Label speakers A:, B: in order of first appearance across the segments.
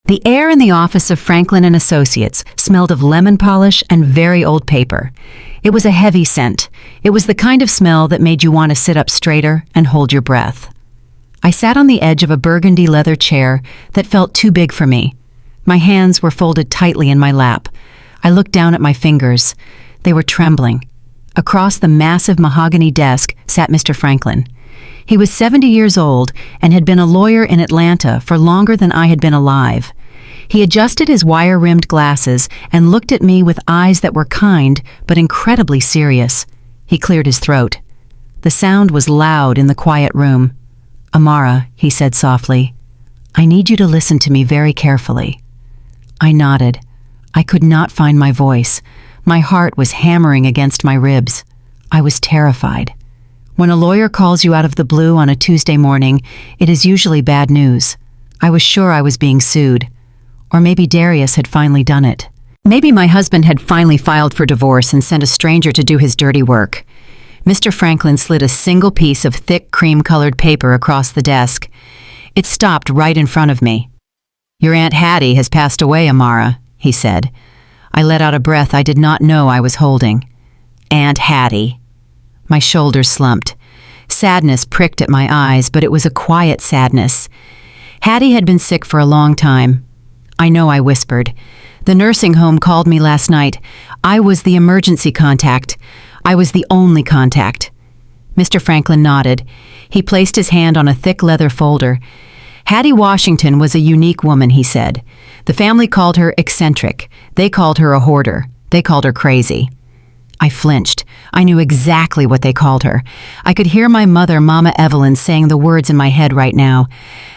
A: The air in the office of Franklin and Associates smelled of lemon polish and very old paper. It was a heavy scent. It was the kind of smell that made you want to sit up straighter and hold your breath. I sat on the edge of a burgundy leather chair that felt too big for me. My hands were folded tightly in my lap. I looked down at my fingers. They were trembling. Across the massive mahogany desk sat Mr. Franklin. He was 70 years old and had been a lawyer in Atlanta for longer than I had been alive. He adjusted his wire-rimmed glasses and looked at me with eyes that were kind but incredibly serious. He cleared his throat. The sound was loud in the quiet room. "Amara," he said softly, "I need you to listen to me very carefully." I nodded. I could not find my voice. My heart was hammering against my ribs. I was terrified. When a lawyer calls you out of the blue on a Tuesday morning, it is usually bad news. I was sure I was being sued. Or maybe Darius had finally done it. Maybe my husband had finally filed for divorce and sent a stranger to do his dirty work. Mr. Franklin slid a single piece of thick cream-colored paper across the desk. It stopped right in front of me. "Your Aunt Hattie has passed away, Amara," he said. I let out a breath I did not know I was holding. Aunt Hattie. My shoulders slumped. Sadness pricked at my eyes, but it was a quiet sadness. Hattie had been sick for a long time. "I know," I whispered. "The nursing home called me last night. I was the emergency contact. I was the only contact." Mr. Franklin nodded. He placed his hand on a thick leather folder. "Hattie Washington was a unique woman," he said. "The family called her eccentric. They called her a hoarder. They called her crazy." I flinched. I knew exactly what they called her. I could hear my mother, Mama Evelyn, saying the words in my head right now.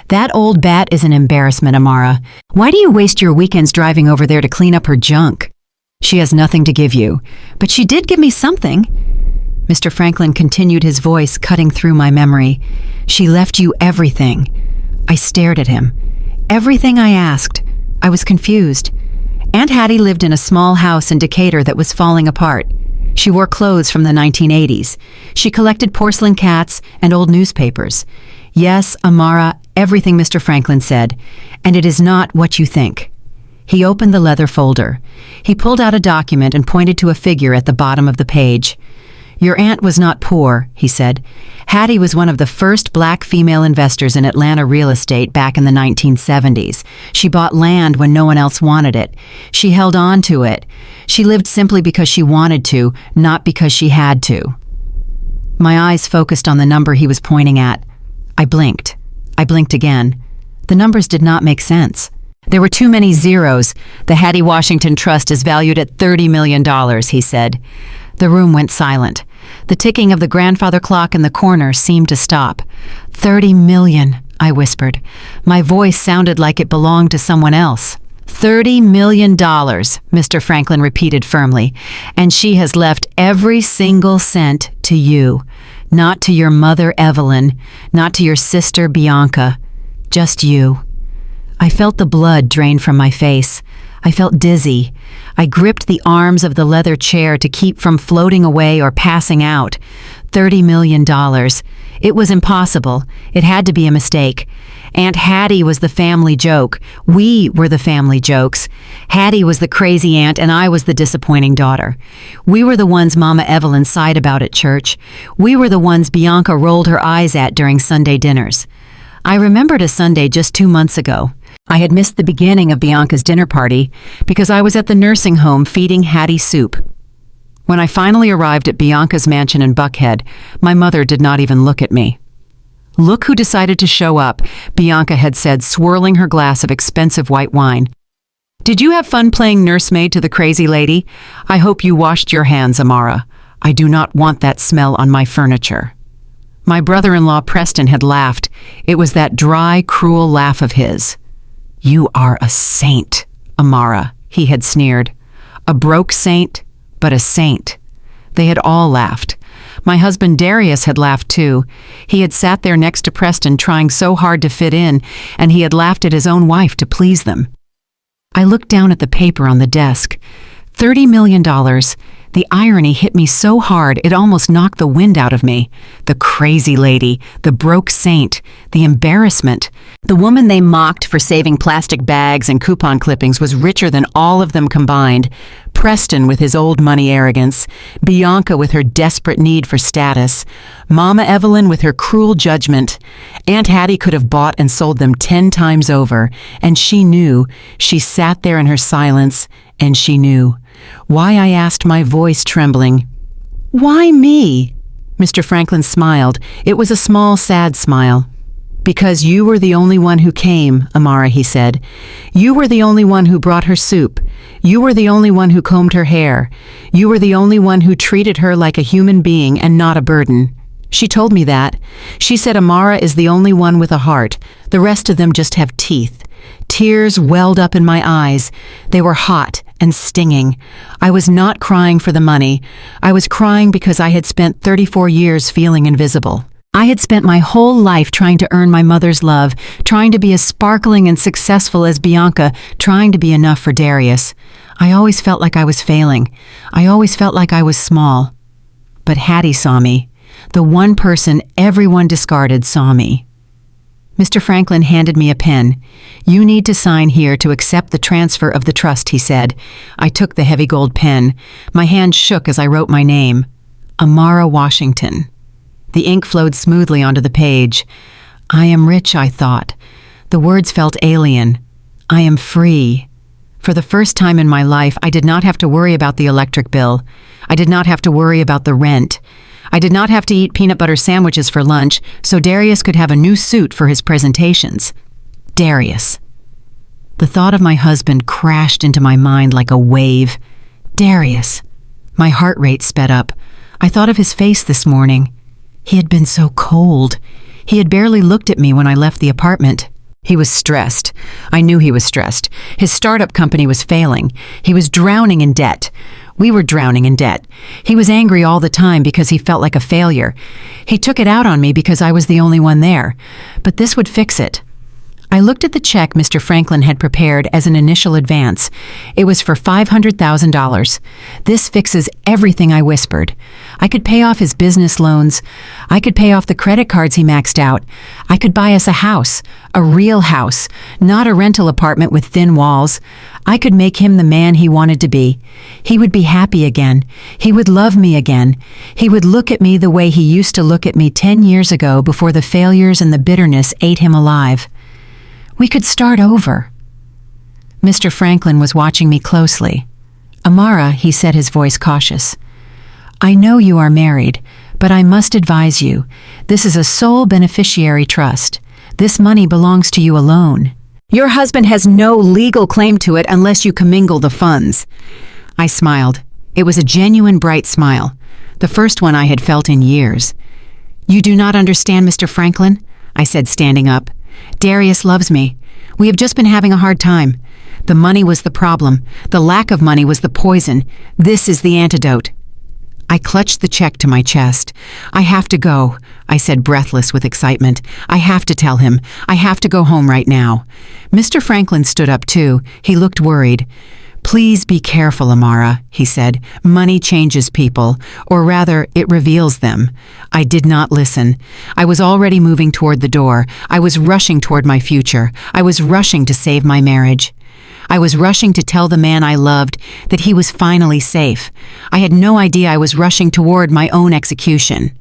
A: "That old bat is an embarrassment, Amara. Why do you waste your weekends driving over there to clean up her junk? She has nothing to give you. But she did give me something." Mr. Franklin continued, his voice cutting through my memory. "She left you everything." I stared at him. Everything I asked. I was confused. Aunt Hattie lived in a small house in Decatur that was falling apart. She wore clothes from the 1980s. She collected porcelain cats and old newspapers. "Yes, Amara, everything Mr. Franklin said, and it is not what you think." He opened the leather folder. He pulled out a document and pointed to a figure at the bottom of the page. "Your aunt was not poor," he said. "Hattie was one of the first black female investors in Atlanta real estate back in the 1970s. She bought land when no one else wanted it. She held on to it. She lived simply because she wanted to, not because she had to." My eyes focused on the number he was pointing at. I blinked. I blinked again. The numbers did not make sense. There were too many zeros. "The Hattie Washington Trust is valued at $30 million, he said. The room went silent. The ticking of the grandfather clock in the corner seemed to stop. "$30 million, I whispered. My voice sounded like it belonged to someone else. $30 million, Mr. Franklin repeated firmly. "And she has left every single cent to you. Not to your mother, Evelyn. Not to your sister, Bianca. Just you." I felt the blood drain from my face. I felt dizzy. I gripped the arms of the leather chair to keep from floating away or passing out. $30 million. It was impossible. It had to be a mistake. Aunt Hattie was the family joke. We were the family jokes. Hattie was the crazy aunt and I was the disappointing daughter. We were the ones Mama Evelyn sighed about at church. We were the ones Bianca rolled her eyes at during Sunday dinners. I remembered a Sunday just 2 months ago. I had missed the beginning of Bianca's dinner party because I was at the nursing home feeding Hattie soup. When I finally arrived at Bianca's mansion in Buckhead, my mother did not even look at me. "Look who decided to show up," Bianca had said, swirling her glass of expensive white wine. "Did you have fun playing nursemaid to the crazy lady? I hope you washed your hands, Amara. I do not want that smell on my furniture." My brother-in-law Preston had laughed. It was that dry, cruel laugh of his. "You are a saint, Amara," he had sneered. "A broke saint, but a saint." They had all laughed. My husband Darius had laughed too. He had sat there next to Preston trying so hard to fit in, and he had laughed at his own wife to please them. I looked down at the paper on the desk. $30 million. The irony hit me so hard it almost knocked the wind out of me. The crazy lady, the broke saint, the embarrassment. The woman they mocked for saving plastic bags and coupon clippings was richer than all of them combined. Preston with his old money arrogance, Bianca with her desperate need for status, Mama Evelyn with her cruel judgment. Aunt Hattie could have bought and sold them 10 times over, and she knew. She sat there in her silence, and she knew. Why, I asked, my voice trembling. Why me? Mr. Franklin smiled. It was a small, sad smile. Because you were the only one who came, Amara, he said. You were the only one who brought her soup. You were the only one who combed her hair. You were the only one who treated her like a human being and not a burden. She told me that. She said Amara is the only one with a heart. The rest of them just have teeth. Tears welled up in my eyes. They were hot and stinging. I was not crying for the money. I was crying because I had spent 34 years feeling invisible. I had spent my whole life trying to earn my mother's love, trying to be as sparkling and successful as Bianca, trying to be enough for Darius. I always felt like I was failing. I always felt like I was small. But Hattie saw me. The one person everyone discarded saw me. Mr. Franklin handed me a pen. You need to sign here to accept the transfer of the trust, he said. I took the heavy gold pen. My hand shook as I wrote my name. Amara Washington. The ink flowed smoothly onto the page. I am rich, I thought. The words felt alien. I am free. For the first time in my life, I did not have to worry about the electric bill. I did not have to worry about the rent. I did not have to eat peanut butter sandwiches for lunch, so Darius could have a new suit for his presentations. Darius. The thought of my husband crashed into my mind like a wave. Darius. My heart rate sped up. I thought of his face this morning. He had been so cold. He had barely looked at me when I left the apartment. He was stressed. I knew he was stressed. His startup company was failing. He was drowning in debt. We were drowning in debt. He was angry all the time because he felt like a failure. He took it out on me because I was the only one there. But this would fix it. I looked at the check Mr. Franklin had prepared as an initial advance. It was for $500,000. This fixes everything, I whispered. I could pay off his business loans. I could pay off the credit cards he maxed out. I could buy us a house, a real house, not a rental apartment with thin walls. I could make him the man he wanted to be. He would be happy again. He would love me again. He would look at me the way he used to look at me 10 years ago before the failures and the bitterness ate him alive. We could start over. Mr. Franklin was watching me closely. Amara, he said, his voice cautious. I know you are married, but I must advise you. This is a sole beneficiary trust. This money belongs to you alone. Your husband has no legal claim to it unless you commingle the funds. I smiled. It was a genuine bright smile, the first one I had felt in years. You do not understand, Mr. Franklin, I said, standing up. Darius loves me. We have just been having a hard time. The money was the problem. The lack of money was the poison. This is the antidote. I clutched the check to my chest. I have to go, I said, breathless with excitement. I have to tell him. I have to go home right now. Mr. Franklin stood up too. He looked worried. Please be careful, Amara, he said. Money changes people, or rather, it reveals them. I did not listen. I was already moving toward the door. I was rushing toward my future. I was rushing to save my marriage. I was rushing to tell the man I loved that he was finally safe. I had no idea I was rushing toward my own execution.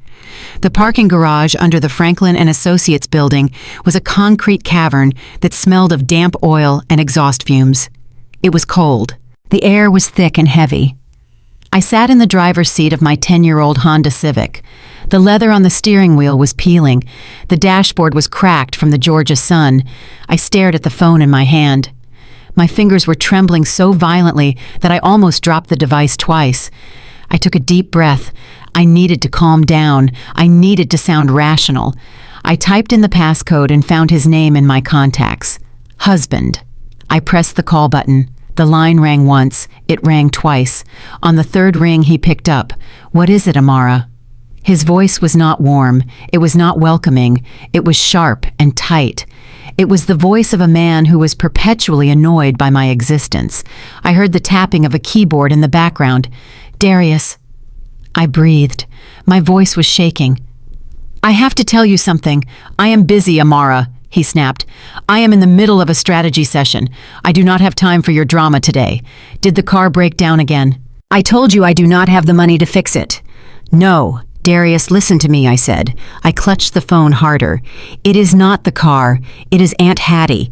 A: The parking garage under the Franklin and Associates building was a concrete cavern that smelled of damp oil and exhaust fumes. It was cold. The air was thick and heavy. I sat in the driver's seat of my 10-year-old Honda Civic. The leather on the steering wheel was peeling. The dashboard was cracked from the Georgia sun. I stared at the phone in my hand. My fingers were trembling so violently that I almost dropped the device twice. I took a deep breath. I needed to calm down. I needed to sound rational. I typed in the passcode and found his name in my contacts. Husband. I pressed the call button. The line rang once. It rang twice. On the third ring, he picked up. What is it, Amara? His voice was not warm. It was not welcoming. It was sharp and tight. It was the voice of a man who was perpetually annoyed by my existence. I heard the tapping of a keyboard in the background. Darius. I breathed. My voice was shaking. I have to tell you something. I am busy, Amara, he snapped. I am in the middle of a strategy session. I do not have time for your drama today. Did the car break down again? I told you I do not have the money to fix it. No, Darius, listen to me, I said. I clutched the phone harder. It is not the car. It is Aunt Hattie.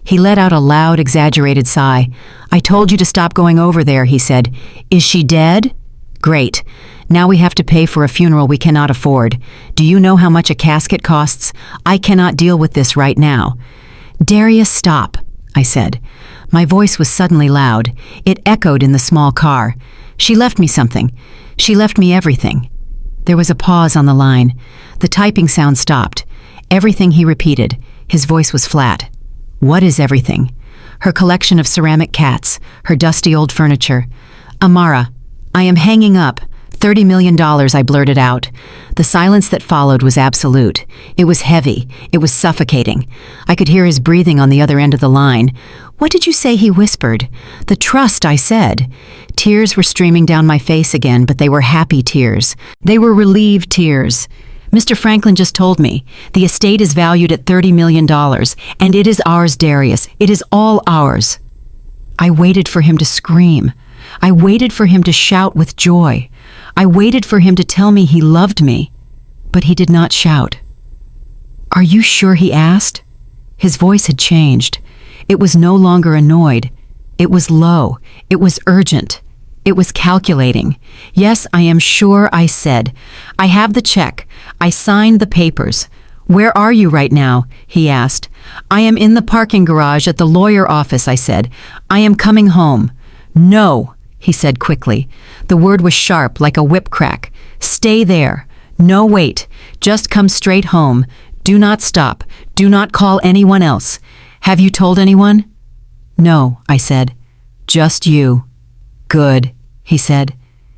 A: He let out a loud, exaggerated sigh. I told you to stop going over there, he said. Is she dead? Great. Now we have to pay for a funeral we cannot afford. Do you know how much a casket costs? I cannot deal with this right now. Darius, stop, I said. My voice was suddenly loud. It echoed in the small car. She left me something. She left me everything. There was a pause on the line. The typing sound stopped. Everything, he repeated. His voice was flat. What is everything? Her collection of ceramic cats, her dusty old furniture. Amara, I am hanging up. $30 million, I blurted out. The silence that followed was absolute. It was heavy. It was suffocating. I could hear his breathing on the other end of the line. What did you say, he whispered? The trust, I said. Tears were streaming down my face again, but they were happy tears. They were relieved tears. Mr. Franklin just told me. The estate is valued at $30 million, and it is ours, Darius. It is all ours. I waited for him to scream. I waited for him to shout with joy. I waited for him to tell me he loved me, but he did not shout. Are you sure, he asked? His voice had changed. It was no longer annoyed. It was low. It was urgent. It was calculating. Yes, I am sure, I said. I have the check. I signed the papers. Where are you right now? He asked. I am in the parking garage at the lawyer office, I said. I am coming home. No, he said quickly. The word was sharp, like a whip crack. Stay there. No, wait. Just come straight home. Do not stop. Do not call anyone else. Have you told anyone? No, I said. Just you. Good, he said.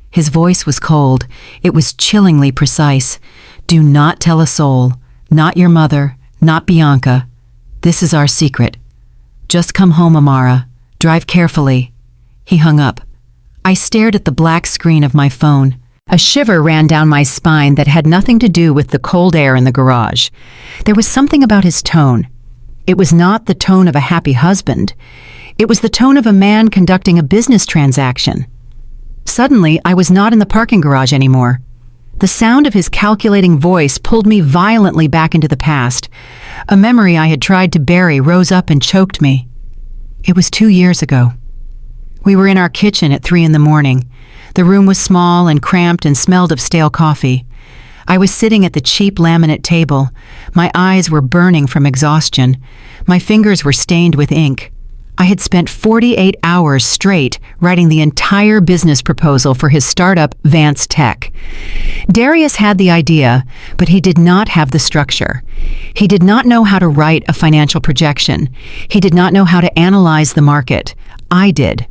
A: His voice was cold. It was chillingly precise. Do not tell a soul. Not your mother. Not Bianca. This is our secret. Just come home, Amara. Drive carefully. He hung up. I stared at the black screen of my phone. A shiver ran down my spine that had nothing to do with the cold air in the garage. There was something about his tone. It was not the tone of a happy husband. It was the tone of a man conducting a business transaction. Suddenly, I was not in the parking garage anymore. The sound of his calculating voice pulled me violently back into the past. A memory I had tried to bury rose up and choked me. It was 2 years ago. We were in our kitchen at 3 a.m. The room was small and cramped and smelled of stale coffee. I was sitting at the cheap laminate table. My eyes were burning from exhaustion. My fingers were stained with ink. I had spent 48 hours straight writing the entire business proposal for his startup, Vance Tech. Darius had the idea, but he did not have the structure. He did not know how to write a financial projection. He did not know how to analyze the market. I did.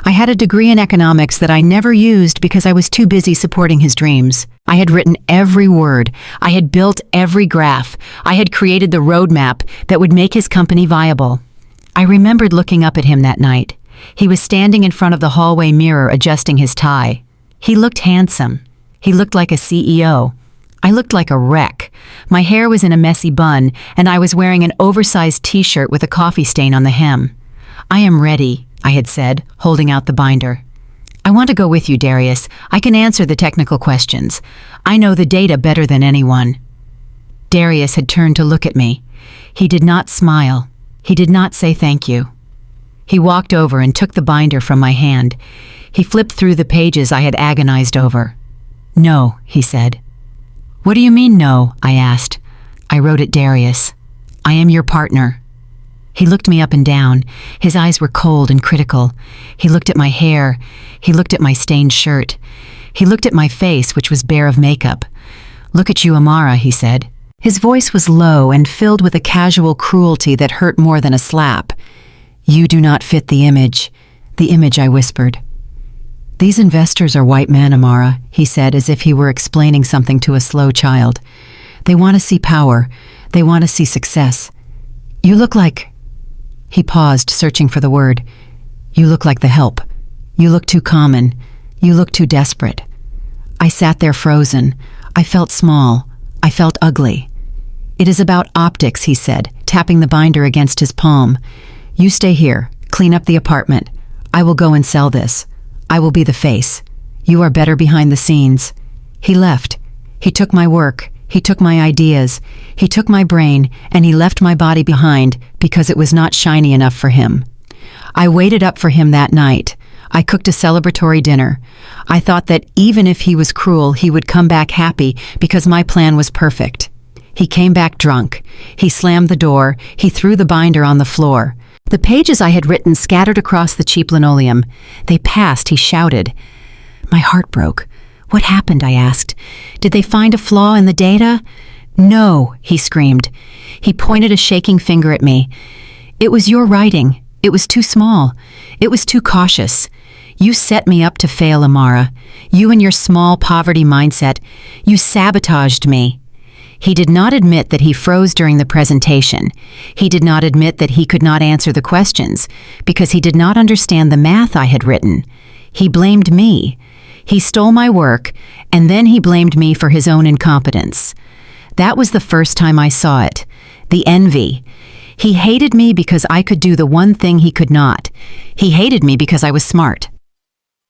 A: I had a degree in economics that I never used because I was too busy supporting his dreams. I had written every word. I had built every graph. I had created the roadmap that would make his company viable. I remembered looking up at him that night. He was standing in front of the hallway mirror adjusting his tie. He looked handsome. He looked like a CEO. I looked like a wreck. My hair was in a messy bun, and I was wearing an oversized t-shirt with a coffee stain on the hem. I am ready, I had said, holding out the binder. I want to go with you, Darius. I can answer the technical questions. I know the data better than anyone. Darius had turned to look at me. He did not smile. He did not say thank you. He walked over and took the binder from my hand. He flipped through the pages I had agonized over. No, he said. What do you mean no? I asked. I wrote it, Darius. I am your partner. He looked me up and down. His eyes were cold and critical. He looked at my hair. He looked at my stained shirt. He looked at my face, which was bare of makeup. Look at you, Amara, he said. His voice was low and filled with a casual cruelty that hurt more than a slap. You do not fit the image, I whispered. These investors are white men, Amara, he said as if he were explaining something to a slow child. They want to see power. They want to see success. You look like... He paused, searching for the word. You look like the help. You look too common. You look too desperate." I sat there frozen. I felt small. I felt ugly. "It is about optics," he said, tapping the binder against his palm. "You stay here. Clean up the apartment. I will go and sell this. I will be the face. You are better behind the scenes." He left. He took my work. He took my ideas. He took my brain, and he left my body behind because it was not shiny enough for him. I waited up for him that night. I cooked a celebratory dinner. I thought that even if he was cruel, he would come back happy because my plan was perfect. He came back drunk. He slammed the door. He threw the binder on the floor. The pages I had written scattered across the cheap linoleum. They passed, he shouted. My heart broke. "What happened?" I asked. "Did they find a flaw in the data?" "No," he screamed. He pointed a shaking finger at me. "It was your writing. It was too small. It was too cautious. You set me up to fail, Amara. You and your small poverty mindset. You sabotaged me." He did not admit that he froze during the presentation. He did not admit that he could not answer the questions because he did not understand the math I had written. He blamed me. He stole my work, and then he blamed me for his own incompetence. That was the first time I saw it. The envy. He hated me because I could do the one thing he could not. He hated me because I was smart.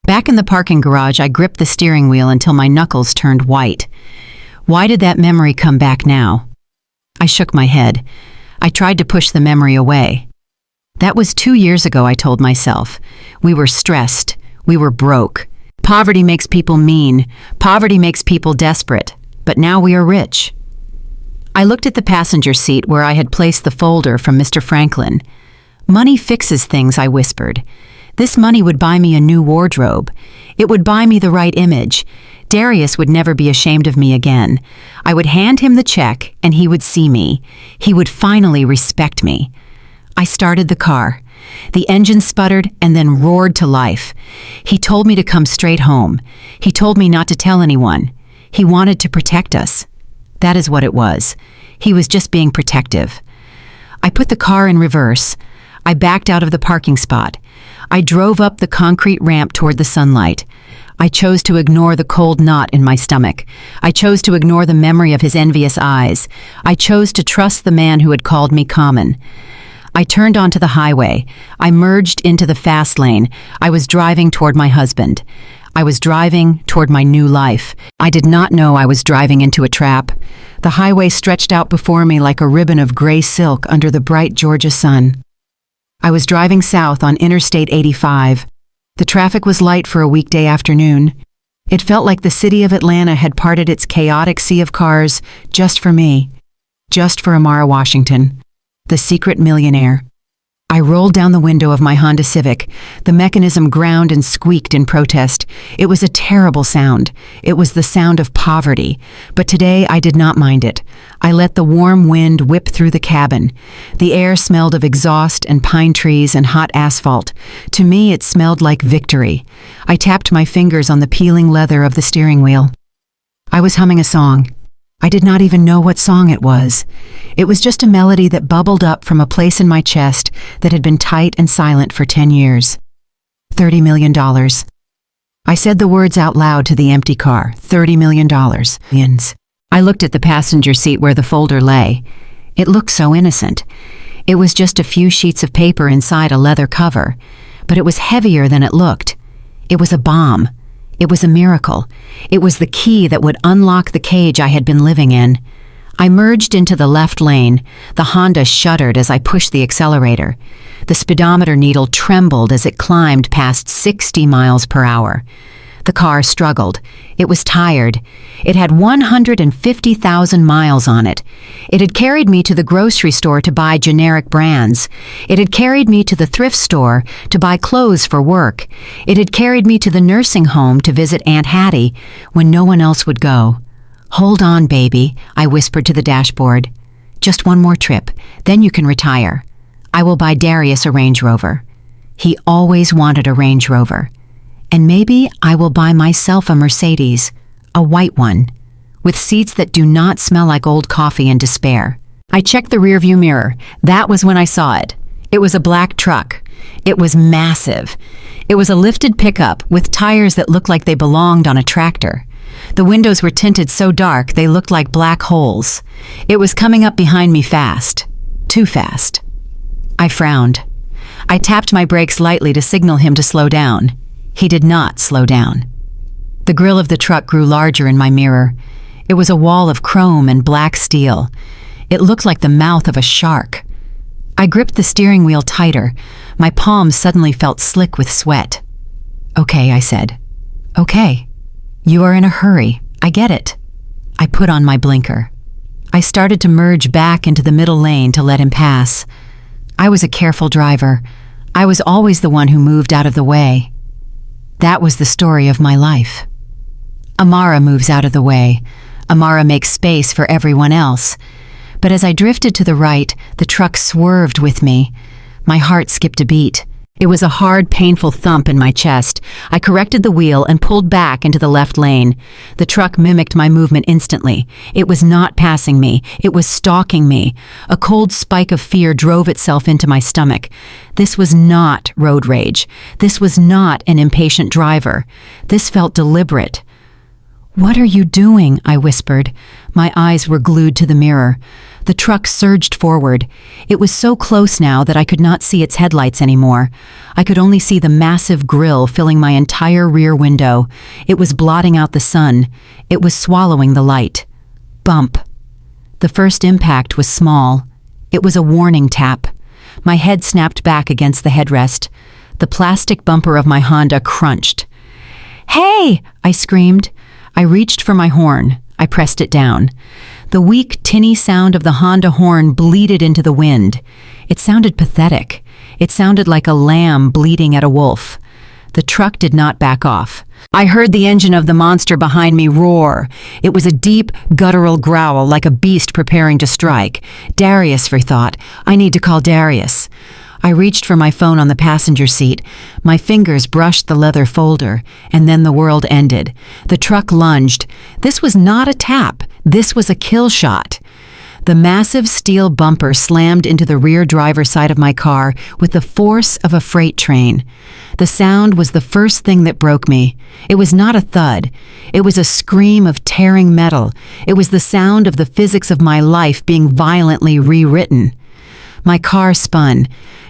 A: Back in the parking garage, I gripped the steering wheel until my knuckles turned white. Why did that memory come back now? I shook my head. I tried to push the memory away. That was 2 years ago, I told myself. We were stressed. We were broke. Poverty makes people mean. Poverty makes people desperate. But now we are rich. I looked at the passenger seat where I had placed the folder from Mr. Franklin. "Money fixes things," I whispered. "This money would buy me a new wardrobe. It would buy me the right image. Darius would never be ashamed of me again. I would hand him the check, and he would see me. He would finally respect me." I started the car. The engine sputtered and then roared to life. He told me to come straight home. He told me not to tell anyone. He wanted to protect us. That is what it was. He was just being protective. I put the car in reverse. I backed out of the parking spot. I drove up the concrete ramp toward the sunlight. I chose to ignore the cold knot in my stomach. I chose to ignore the memory of his envious eyes. I chose to trust the man who had called me common. I turned onto the highway. I merged into the fast lane. I was driving toward my husband. I was driving toward my new life. I did not know I was driving into a trap. The highway stretched out before me like a ribbon of gray silk under the bright Georgia sun. I was driving south on Interstate 85. The traffic was light for a weekday afternoon. It felt like the city of Atlanta had parted its chaotic sea of cars just for me, just for Amara Washington, the secret millionaire. I rolled down the window of my Honda Civic. The mechanism ground and squeaked in protest. It was a terrible sound. It was the sound of poverty. But today I did not mind it. I let the warm wind whip through the cabin. The air smelled of exhaust and pine trees and hot asphalt. To me, it smelled like victory. I tapped my fingers on the peeling leather of the steering wheel. I was humming a song. I did not even know what song it was. It was just a melody that bubbled up from a place in my chest that had been tight and silent for 10 years. $30 million. I said the words out loud to the empty car. $30 million. Millions. I looked at the passenger seat where the folder lay. It looked so innocent. It was just a few sheets of paper inside a leather cover, but it was heavier than it looked. It was a bomb. It was a miracle. It was the key that would unlock the cage I had been living in. I merged into the left lane. The Honda shuddered as I pushed the accelerator. The speedometer needle trembled as it climbed past 60 miles per hour. The car struggled. It was tired. It had 150,000 miles on it. It had carried me to the grocery store to buy generic brands. It had carried me to the thrift store to buy clothes for work. It had carried me to the nursing home to visit Aunt Hattie when no one else would go. "Hold on, baby," I whispered to the dashboard. "Just one more trip, then you can retire. I will buy Darius a Range Rover." He always wanted a Range Rover. And maybe I will buy myself a Mercedes, a white one, with seats that do not smell like old coffee and despair. I checked the rearview mirror. That was when I saw it. It was a black truck. It was massive. It was a lifted pickup with tires that looked like they belonged on a tractor. The windows were tinted so dark they looked like black holes. It was coming up behind me fast. Too fast. I frowned. I tapped my brakes lightly to signal him to slow down. He did not slow down. The grille of the truck grew larger in my mirror. It was a wall of chrome and black steel. It looked like the mouth of a shark. I gripped the steering wheel tighter. My palms suddenly felt slick with sweat. "Okay," I said. "Okay. You are in a hurry. I get it." I put on my blinker. I started to merge back into the middle lane to let him pass. I was a careful driver. I was always the one who moved out of the way. That was the story of my life. Amara moves out of the way. Amara makes space for everyone else. But as I drifted to the right, the truck swerved with me. My heart skipped a beat. It was a hard, painful thump in my chest. I corrected the wheel and pulled back into the left lane. The truck mimicked my movement instantly. It was not passing me. It was stalking me. A cold spike of fear drove itself into my stomach. This was not road rage. This was not an impatient driver. This felt deliberate. "What are you doing?" I whispered. My eyes were glued to the mirror. The truck surged forward. It was so close now that I could not see its headlights anymore. I could only see the massive grille filling my entire rear window. It was blotting out the sun. It was swallowing the light. Bump. The first impact was small. It was a warning tap. My head snapped back against the headrest. The plastic bumper of my Honda crunched. "Hey!" I screamed. I reached for my horn. I pressed it down. The weak, tinny sound of the Honda horn bleated into the wind. It sounded pathetic. It sounded like a lamb bleating at a wolf. The truck did not back off. I heard the engine of the monster behind me roar. It was a deep, guttural growl like a beast preparing to strike. Darius, I thought. I need to call Darius. I reached for my phone on the passenger seat. My fingers brushed the leather folder, and then the world ended. The truck lunged. This was not a tap. This was a kill shot. The massive steel bumper slammed into the rear driver's side of my car with the force of a freight train. The sound was the first thing that broke me. It was not a thud. It was a scream of tearing metal. It was the sound of the physics of my life being violently rewritten. My car spun.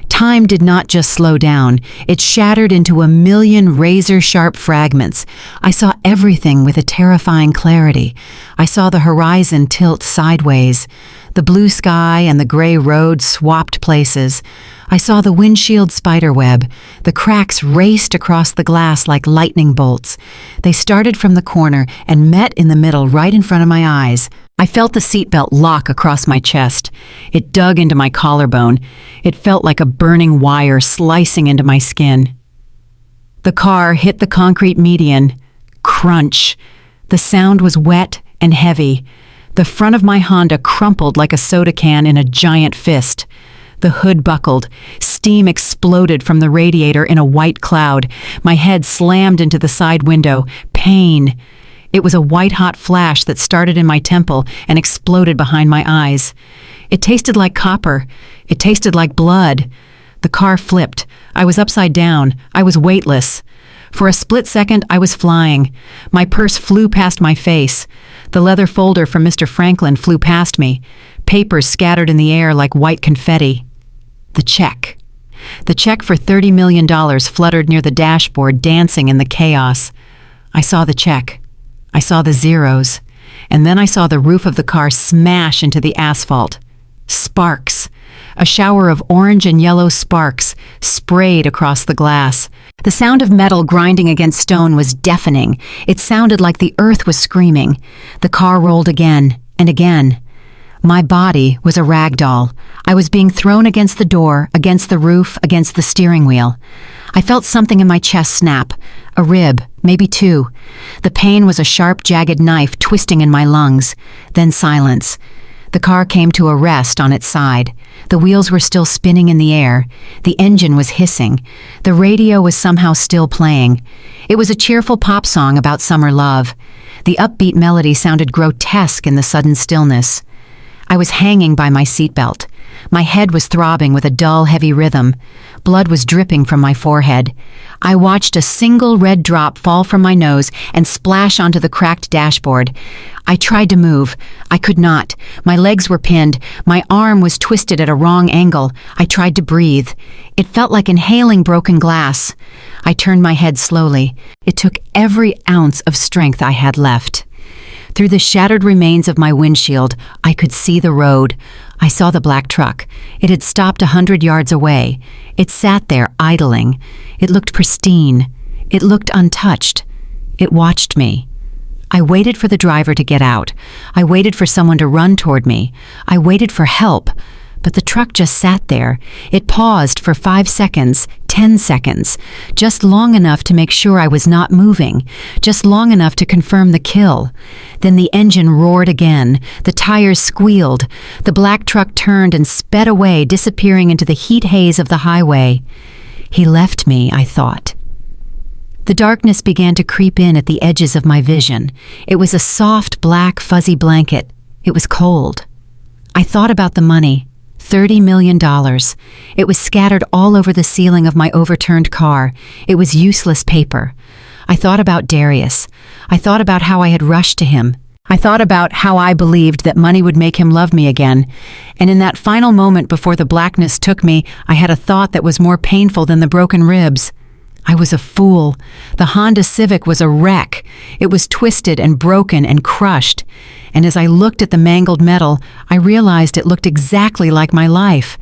A: Time did not just slow down. It shattered into a million razor-sharp fragments. I saw everything with a terrifying clarity. I saw the horizon tilt sideways. The blue sky and the gray road swapped places. I saw the windshield spiderweb. The cracks raced across the glass like lightning bolts. They started from the corner and met in the middle right in front of my eyes. I felt the seatbelt lock across my chest. It dug into my collarbone. It felt like a burning wire slicing into my skin. The car hit the concrete median. Crunch. The sound was wet and heavy. The front of my Honda crumpled like a soda can in a giant fist. The hood buckled. Steam exploded from the radiator in a white cloud. My head slammed into the side window. Pain. It was a white-hot flash that started in my temple and exploded behind my eyes. It tasted like copper. It tasted like blood. The car flipped. I was upside down. I was weightless. For a split second, I was flying. My purse flew past my face. The leather folder from Mr. Franklin flew past me. Papers scattered in the air like white confetti. The check. The check for $30 million fluttered near the dashboard, dancing in the chaos. I saw the check. I saw the zeros, and then I saw the roof of the car smash into the asphalt. Sparks. A shower of orange and yellow sparks sprayed across the glass. The sound of metal grinding against stone was deafening. It sounded like the earth was screaming. The car rolled again and again. My body was a rag doll. I was being thrown against the door, against the roof, against the steering wheel. I felt something in my chest snap. A rib, maybe two. The pain was a sharp, jagged knife twisting in my lungs. Then silence. The car came to a rest on its side. The wheels were still spinning in the air. The engine was hissing. The radio was somehow still playing. It was a cheerful pop song about summer love. The upbeat melody sounded grotesque in the sudden stillness. I was hanging by my seatbelt. My head was throbbing with a dull, heavy rhythm. Blood was dripping from my forehead. I watched a single red drop fall from my nose and splash onto the cracked dashboard. I tried to move. I could not. My legs were pinned. My arm was twisted at a wrong angle. I tried to breathe. It felt like inhaling broken glass. I turned my head slowly. It took every ounce of strength I had left. Through the shattered remains of my windshield, I could see the road. I saw the black truck. It had stopped 100 yards away. It sat there, idling. It looked pristine. It looked untouched. It watched me. I waited for the driver to get out. I waited for someone to run toward me. I waited for help. But the truck just sat there. It paused for 5 seconds, 10 seconds, just long enough to make sure I was not moving, just long enough to confirm the kill. Then the engine roared again. The tires squealed. The black truck turned and sped away, disappearing into the heat haze of the highway. He left me, I thought. The darkness began to creep in at the edges of my vision. It was a soft, black, fuzzy blanket. It was cold. I thought about the money. $30 million. It was scattered all over the ceiling of my overturned car. It was useless paper. I thought about Darius. I thought about how I had rushed to him. I thought about how I believed that money would make him love me again. And in that final moment before the blackness took me, I had a thought that was more painful than the broken ribs. I was a fool. The Honda Civic was a wreck. It was twisted and broken and crushed. And as I looked at the mangled metal, I realized it looked exactly like my life.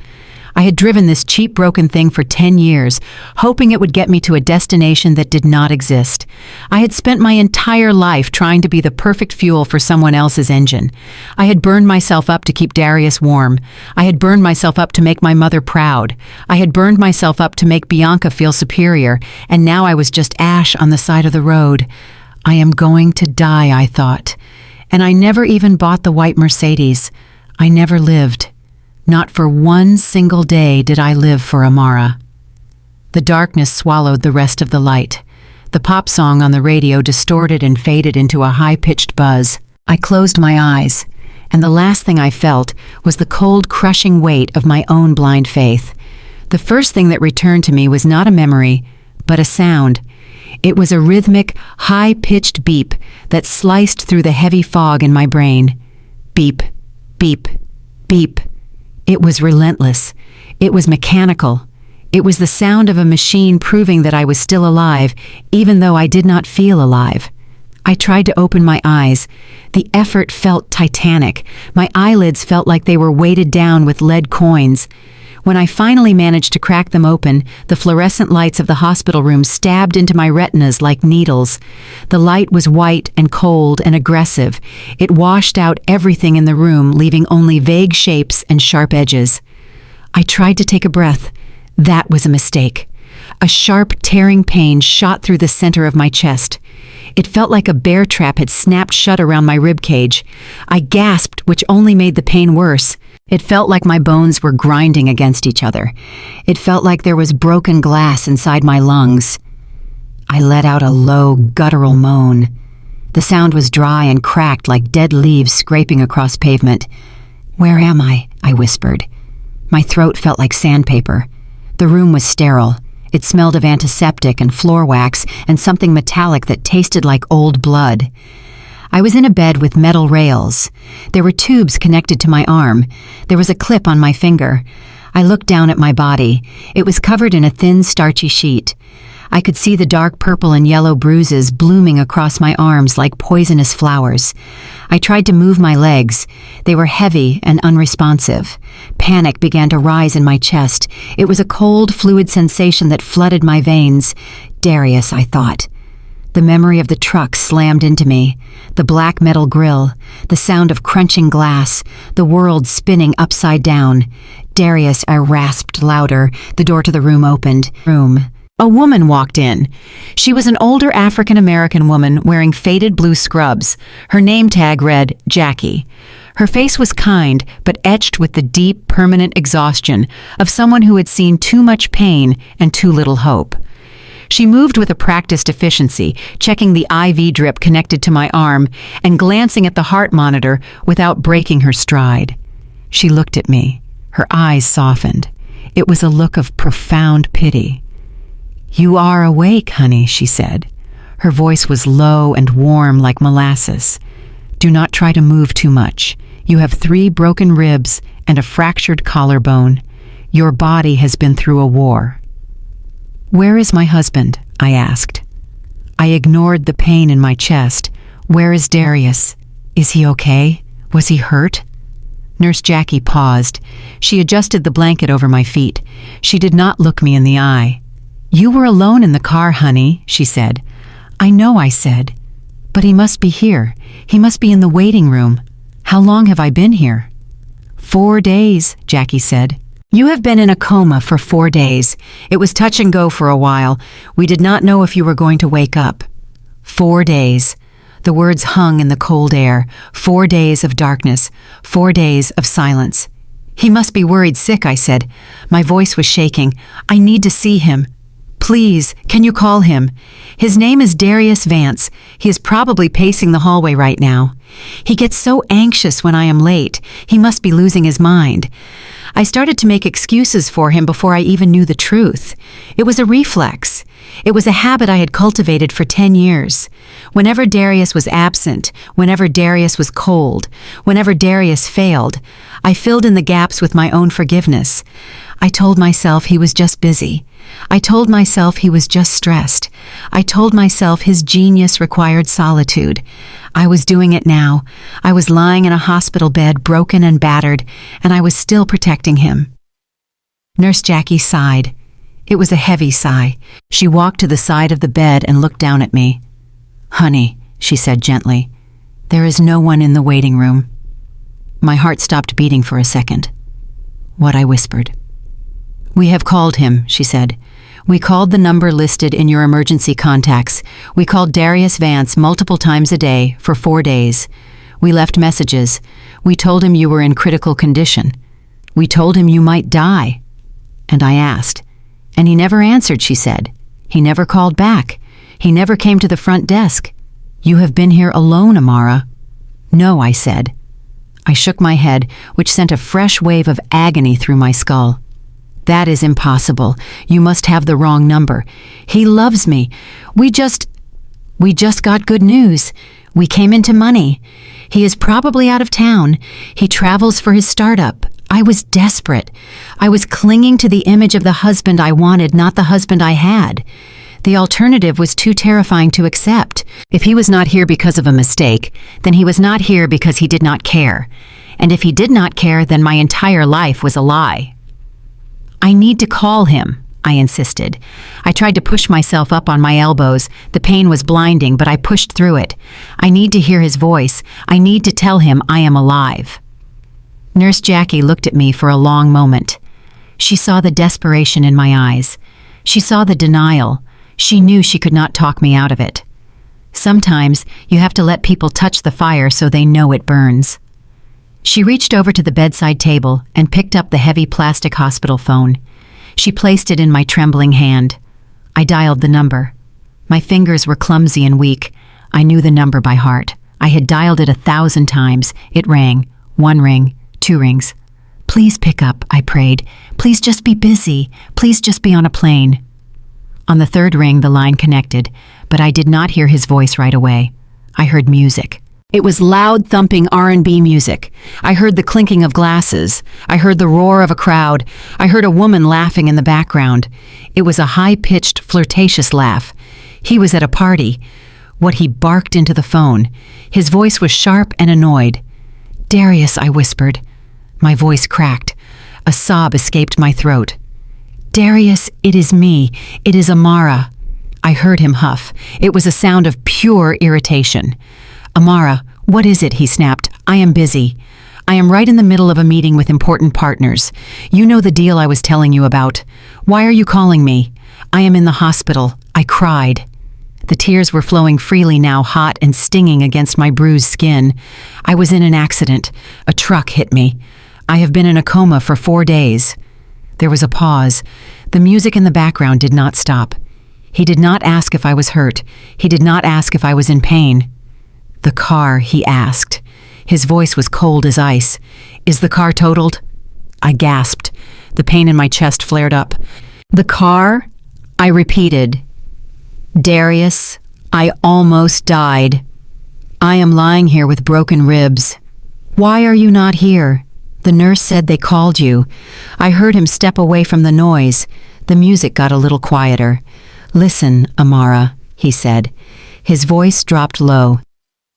A: I had driven this cheap broken thing for 10 years, hoping it would get me to a destination that did not exist. I had spent my entire life trying to be the perfect fuel for someone else's engine. I had burned myself up to keep Darius warm. I had burned myself up to make my mother proud. I had burned myself up to make Bianca feel superior, and now I was just ash on the side of the road. I am going to die, I thought. And I never even bought the white Mercedes. I never lived. Not for one single day did I live for Amara. The darkness swallowed the rest of the light. The pop song on the radio distorted and faded into a high-pitched buzz. I closed my eyes, and the last thing I felt was the cold, crushing weight of my own blind faith. The first thing that returned to me was not a memory, but a sound. It was a rhythmic, high-pitched beep that sliced through the heavy fog in my brain. Beep, beep, beep. It was relentless. It was mechanical. It was the sound of a machine proving that I was still alive, even though I did not feel alive. I tried to open my eyes. The effort felt titanic. My eyelids felt like they were weighted down with lead coins. When I finally managed to crack them open, the fluorescent lights of the hospital room stabbed into my retinas like needles. The light was white and cold and aggressive. It washed out everything in the room, leaving only vague shapes and sharp edges. I tried to take a breath. That was a mistake. A sharp, tearing pain shot through the center of my chest. It felt like a bear trap had snapped shut around my rib cage. I gasped, which only made the pain worse. It felt like my bones were grinding against each other. It felt like there was broken glass inside my lungs. I let out a low, guttural moan. The sound was dry and cracked like dead leaves scraping across pavement. "Where am I?" I whispered. My throat felt like sandpaper. The room was sterile. It smelled of antiseptic and floor wax and something metallic that tasted like old blood. I was in a bed with metal rails. There were tubes connected to my arm. There was a clip on my finger. I looked down at my body. It was covered in a thin, starchy sheet. I could see the dark purple and yellow bruises blooming across my arms like poisonous flowers. I tried to move my legs. They were heavy and unresponsive. Panic began to rise in my chest. It was a cold, fluid sensation that flooded my veins. Darius, I thought. The memory of the truck slammed into me. The black metal grill, the sound of crunching glass, the world spinning upside down. Darius, I rasped louder. The door to the room opened. A woman walked in. She was an older African-American woman wearing faded blue scrubs. Her name tag read Jackie. Her face was kind, but etched with the deep, permanent exhaustion of someone who had seen too much pain and too little hope. She moved with a practiced efficiency, checking the IV drip connected to my arm and glancing at the heart monitor without breaking her stride. She looked at me. Her eyes softened. It was a look of profound pity. "You are awake, honey," she said. Her voice was low and warm like molasses. "Do not try to move too much. You have 3 broken ribs and a fractured collarbone. Your body has been through a war." "Where is my husband?" I asked. I ignored the pain in my chest. "Where is Darius? Is he okay? Was he hurt?" Nurse Jackie paused. She adjusted the blanket over my feet. She did not look me in the eye. "You were alone in the car, honey," she said. "I know," I said. "But he must be here. He must be in the waiting room. How long have I been here?" 4 days, Jackie said. "You have been in a coma for 4 days. It was touch and go for a while. We did not know if you were going to wake up." 4 days. The words hung in the cold air. 4 days of darkness. 4 days of silence. "He must be worried sick," I said. My voice was shaking. "I need to see him. Please, can you call him? His name is Darius Vance. He is probably pacing the hallway right now. He gets so anxious when I am late. He must be losing his mind." I started to make excuses for him before I even knew the truth. It was a reflex. It was a habit I had cultivated for 10 years. Whenever Darius was absent, whenever Darius was cold, whenever Darius failed, I filled in the gaps with my own forgiveness. I told myself he was just busy. I told myself he was just stressed. I told myself his genius required solitude. I was doing it now. I was lying in a hospital bed, broken and battered, and I was still protecting him. Nurse Jackie sighed. It was a heavy sigh. She walked to the side of the bed and looked down at me. "Honey," she said gently, "there is no one in the waiting room." My heart stopped beating for a second. "What?" I whispered. "We have called him," she said. "We called the number listed in your emergency contacts. We called Darius Vance multiple times a day for 4 days. We left messages. We told him you were in critical condition. We told him you might die." And I asked. "And he never answered," she said. "He never called back. He never came to the front desk. You have been here alone, Amara." "No," I said. I shook my head, which sent a fresh wave of agony through my skull. "That is impossible. You must have the wrong number. He loves me. We just got good news. We came into money. He is probably out of town. He travels for his startup." I was desperate. I was clinging to the image of the husband I wanted, not the husband I had. The alternative was too terrifying to accept. If he was not here because of a mistake, then he was not here because he did not care. And if he did not care, then my entire life was a lie. "I need to call him," I insisted. I tried to push myself up on my elbows. The pain was blinding, but I pushed through it. "I need to hear his voice. I need to tell him I am alive." Nurse Jackie looked at me for a long moment. She saw the desperation in my eyes. She saw the denial. She knew she could not talk me out of it. Sometimes you have to let people touch the fire so they know it burns. She reached over to the bedside table and picked up the heavy plastic hospital phone. She placed it in my trembling hand. I dialed the number. My fingers were clumsy and weak. I knew the number by heart. I had dialed it 1,000 times. It rang. 1 ring. 2 rings. "Please pick up," I prayed. "Please just be busy. Please just be on a plane." On the 3rd ring, the line connected, but I did not hear his voice right away. I heard music. It was loud, thumping R&B music. I heard the clinking of glasses. I heard the roar of a crowd. I heard a woman laughing in the background. It was a high-pitched, flirtatious laugh. He was at a party. What he barked into the phone. His voice was sharp and annoyed. "Darius," I whispered. My voice cracked. A sob escaped my throat. "Darius, it is me. It is Amara." I heard him huff. It was a sound of pure irritation. "Amara, what is it?" he snapped. "I am busy. I am right in the middle of a meeting with important partners. You know the deal I was telling you about. Why are you calling me? I am in the hospital." I cried. The tears were flowing freely now, hot and stinging against my bruised skin. I was in an accident. A truck hit me. I have been in a coma for 4 days. There was a pause. The music in the background did not stop. He did not ask if I was hurt. He did not ask if I was in pain. "The car," he asked. His voice was cold as ice. "Is the car totaled?" I gasped. The pain in my chest flared up. The car? I repeated. Darius, I almost died. I am lying here with broken ribs. Why are you not here? The nurse said they called you. I heard him step away from the noise. The music got a little quieter. Listen, Amara, he said. His voice dropped low.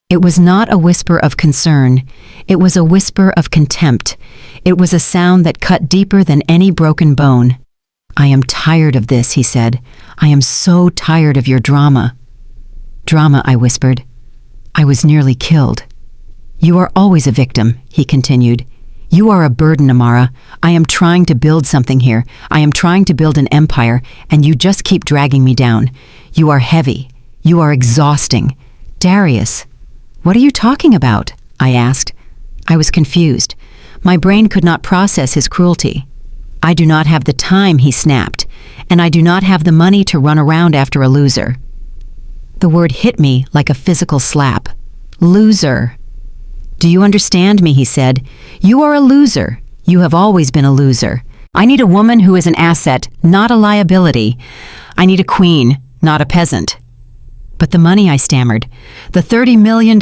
A: It was not a whisper of concern. It was a whisper of contempt. It was a sound that cut deeper than any broken bone. I am tired of this, he said. I am so tired of your drama. Drama, I whispered. I was nearly killed. You are always a victim, he continued. You are a burden, Amara. I am trying to build something here. I am trying to build an empire, and you just keep dragging me down. You are heavy. You are exhausting. Darius, what are you talking about? I asked. I was confused. My brain could not process his cruelty. I do not have the time, he snapped, and I do not have the money to run around after a loser. The word hit me like a physical slap. Loser. Do you understand me, he said. You are a loser. You have always been a loser. I need a woman who is an asset, not a liability. I need a queen, not a peasant. But the money, I stammered. The $30 million.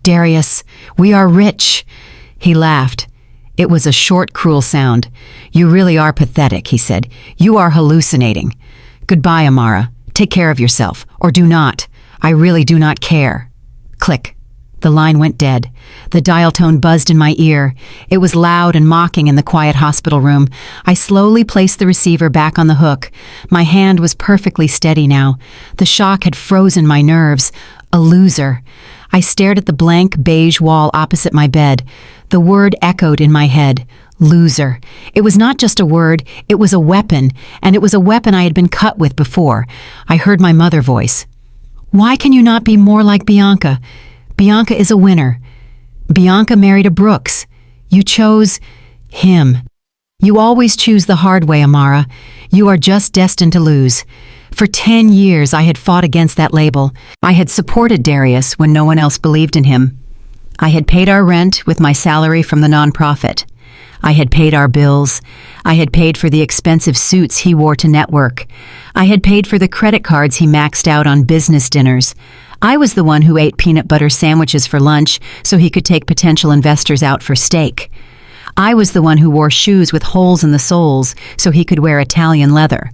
A: Darius, we are rich. He laughed. It was a short, cruel sound. You really are pathetic, he said. You are hallucinating. Goodbye, Amara. Take care of yourself, or do not. I really do not care. Click. The line went dead. The dial tone buzzed in my ear. It was loud and mocking in the quiet hospital room. I slowly placed the receiver back on the hook. My hand was perfectly steady now. The shock had frozen my nerves. A loser. I stared at the blank beige wall opposite my bed. The word echoed in my head. Loser. It was not just a word, it was a weapon, and it was a weapon I had been cut with before. I heard my mother voice. Why can you not be more like Bianca? Bianca is a winner. Bianca married a Brooks. You chose him. You always choose the hard way, Amara. You are just destined to lose. For 10 years I had fought against that label. I had supported Darius when no one else believed in him. I had paid our rent with my salary from the nonprofit. I had paid our bills. I had paid for the expensive suits he wore to network. I had paid for the credit cards he maxed out on business dinners. I was the one who ate peanut butter sandwiches for lunch so he could take potential investors out for steak. I was the one who wore shoes with holes in the soles so he could wear Italian leather.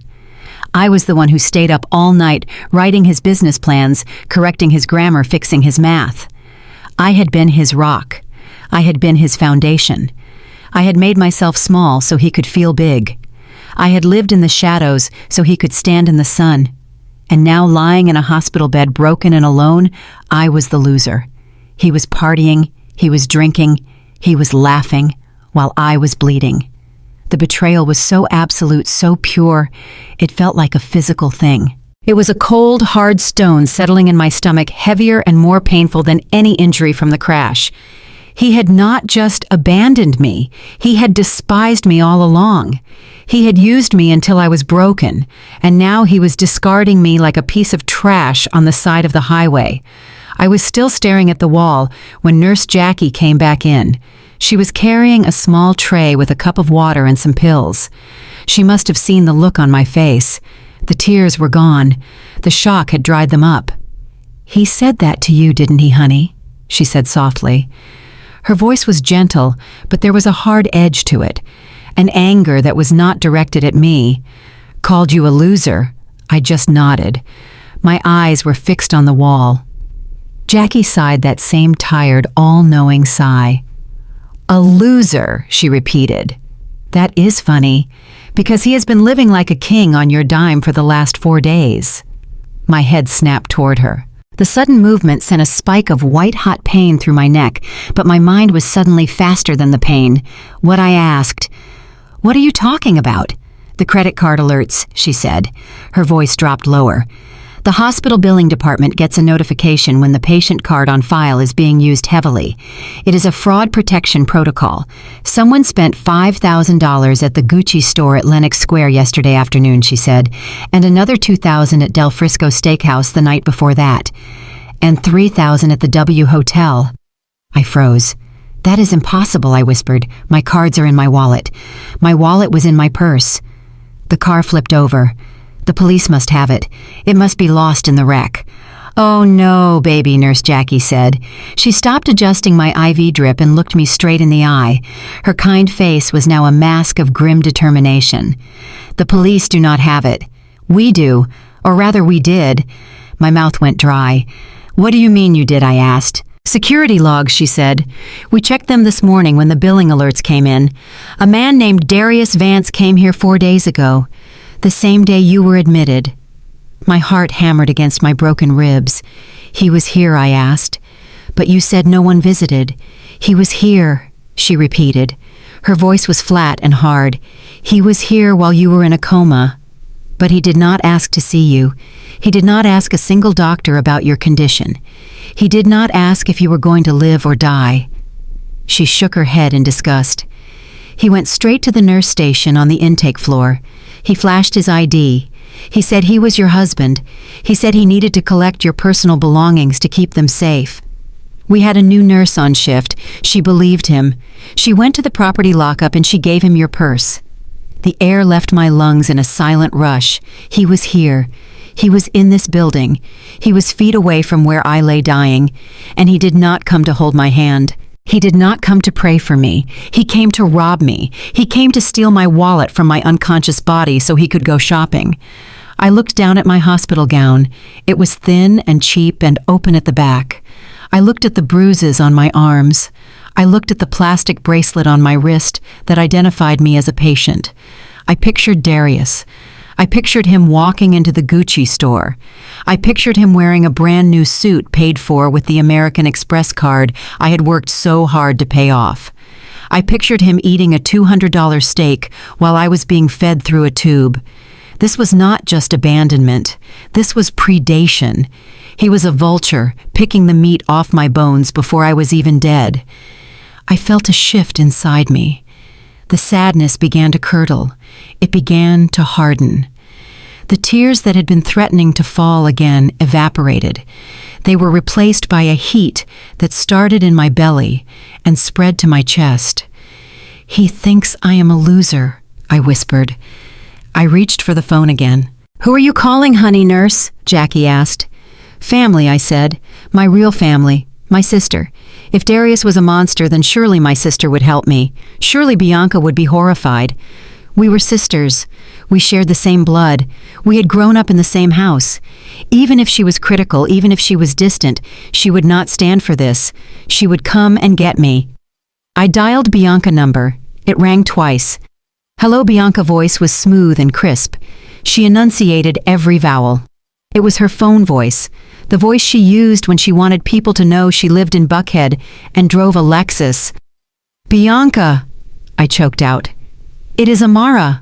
A: I was the one who stayed up all night writing his business plans, correcting his grammar, fixing his math. I had been his rock. I had been his foundation. I had made myself small so he could feel big. I had lived in the shadows so he could stand in the sun. And now, lying in a hospital bed, broken and alone, I was the loser. He was partying, he was drinking, he was laughing, while I was bleeding. The betrayal was so absolute, so pure, it felt like a physical thing. It was a cold, hard stone settling in my stomach, heavier and more painful than any injury from the crash. He had not just abandoned me, he had despised me all along. He had used me until I was broken, and now he was discarding me like a piece of trash on the side of the highway. I was still staring at the wall when Nurse Jackie came back in. She was carrying a small tray with a cup of water and some pills. She must have seen the look on my face. The tears were gone. The shock had dried them up. "He said that to you, didn't he, honey?" she said softly. Her voice was gentle, but there was a hard edge to it, an anger that was not directed at me. "Called you a loser?" I just nodded. My eyes were fixed on the wall. Jackie sighed that same tired, all-knowing sigh. "A loser," she repeated. "That is funny, because he has been living like a king on your dime for the last 4 days." My head snapped toward her. The sudden movement sent a spike of white-hot pain through my neck, but my mind was suddenly faster than the pain. What I asked, "What are you talking about?" "The credit card alerts," she said. Her voice dropped lower. "The hospital billing department gets a notification when the patient card on file is being used heavily. It is a fraud protection protocol. Someone spent $5,000 at the Gucci store at Lenox Square yesterday afternoon," she said, "and another $2,000 at Del Frisco Steakhouse the night before that, and $3,000 at the W Hotel." I froze. "That is impossible," I whispered. "My cards are in my wallet. My wallet was in my purse." The car flipped over. "The police must have it. It must be lost in the wreck." "Oh no, baby," Nurse Jackie said. She stopped adjusting my IV drip and looked me straight in the eye. Her kind face was now a mask of grim determination. "The police do not have it. We do, or rather we did." My mouth went dry. "What do you mean you did?" I asked. "Security logs," she said. "We checked them this morning when the billing alerts came in. A man named Darius Vance came here 4 days ago, the same day you were admitted." My heart hammered against my broken ribs. "He was here?" I asked. "But you said no one visited." "He was here," she repeated. Her voice was flat and hard. "He was here while you were in a coma. But he did not ask to see you. He did not ask a single doctor about your condition. He did not ask if you were going to live or die." She shook her head in disgust. "He went straight to the nurse station on the intake floor. He flashed his ID. He said he was your husband. He said he needed to collect your personal belongings to keep them safe. We had a new nurse on shift. She believed him. She went to the property lockup and she gave him your purse." The air left my lungs in a silent rush. He was here. He was in this building. He was feet away from where I lay dying, and he did not come to hold my hand. He did not come to pray for me. He came to rob me. He came to steal my wallet from my unconscious body so he could go shopping. I looked down at my hospital gown. It was thin and cheap and open at the back. I looked at the bruises on my arms. I looked at the plastic bracelet on my wrist that identified me as a patient. I pictured Darius. I pictured him walking into the Gucci store. I pictured him wearing a brand new suit paid for with the American Express card I had worked so hard to pay off. I pictured him eating a $200 steak while I was being fed through a tube. This was not just abandonment. This was predation. He was a vulture, picking the meat off my bones before I was even dead. I felt a shift inside me. The sadness began to curdle. It began to harden. The tears that had been threatening to fall again evaporated. They were replaced by a heat that started in my belly and spread to my chest. "He thinks I am a loser," I whispered. I reached for the phone again. "Who are you calling, honey nurse?" Jackie asked. "Family," I said. "My real family. My sister. If Darius was a monster, then surely my sister would help me. Surely Bianca would be horrified. We were sisters. We shared the same blood. We had grown up in the same house. Even if she was critical, even if she was distant, she would not stand for this. She would come and get me." I dialed Bianca number. It rang twice. Hello, Bianca voice was smooth and crisp. She enunciated every vowel. It was her phone voice, the voice she used when she wanted people to know she lived in Buckhead and drove a Lexus. "Bianca," I choked out. "It is Amara."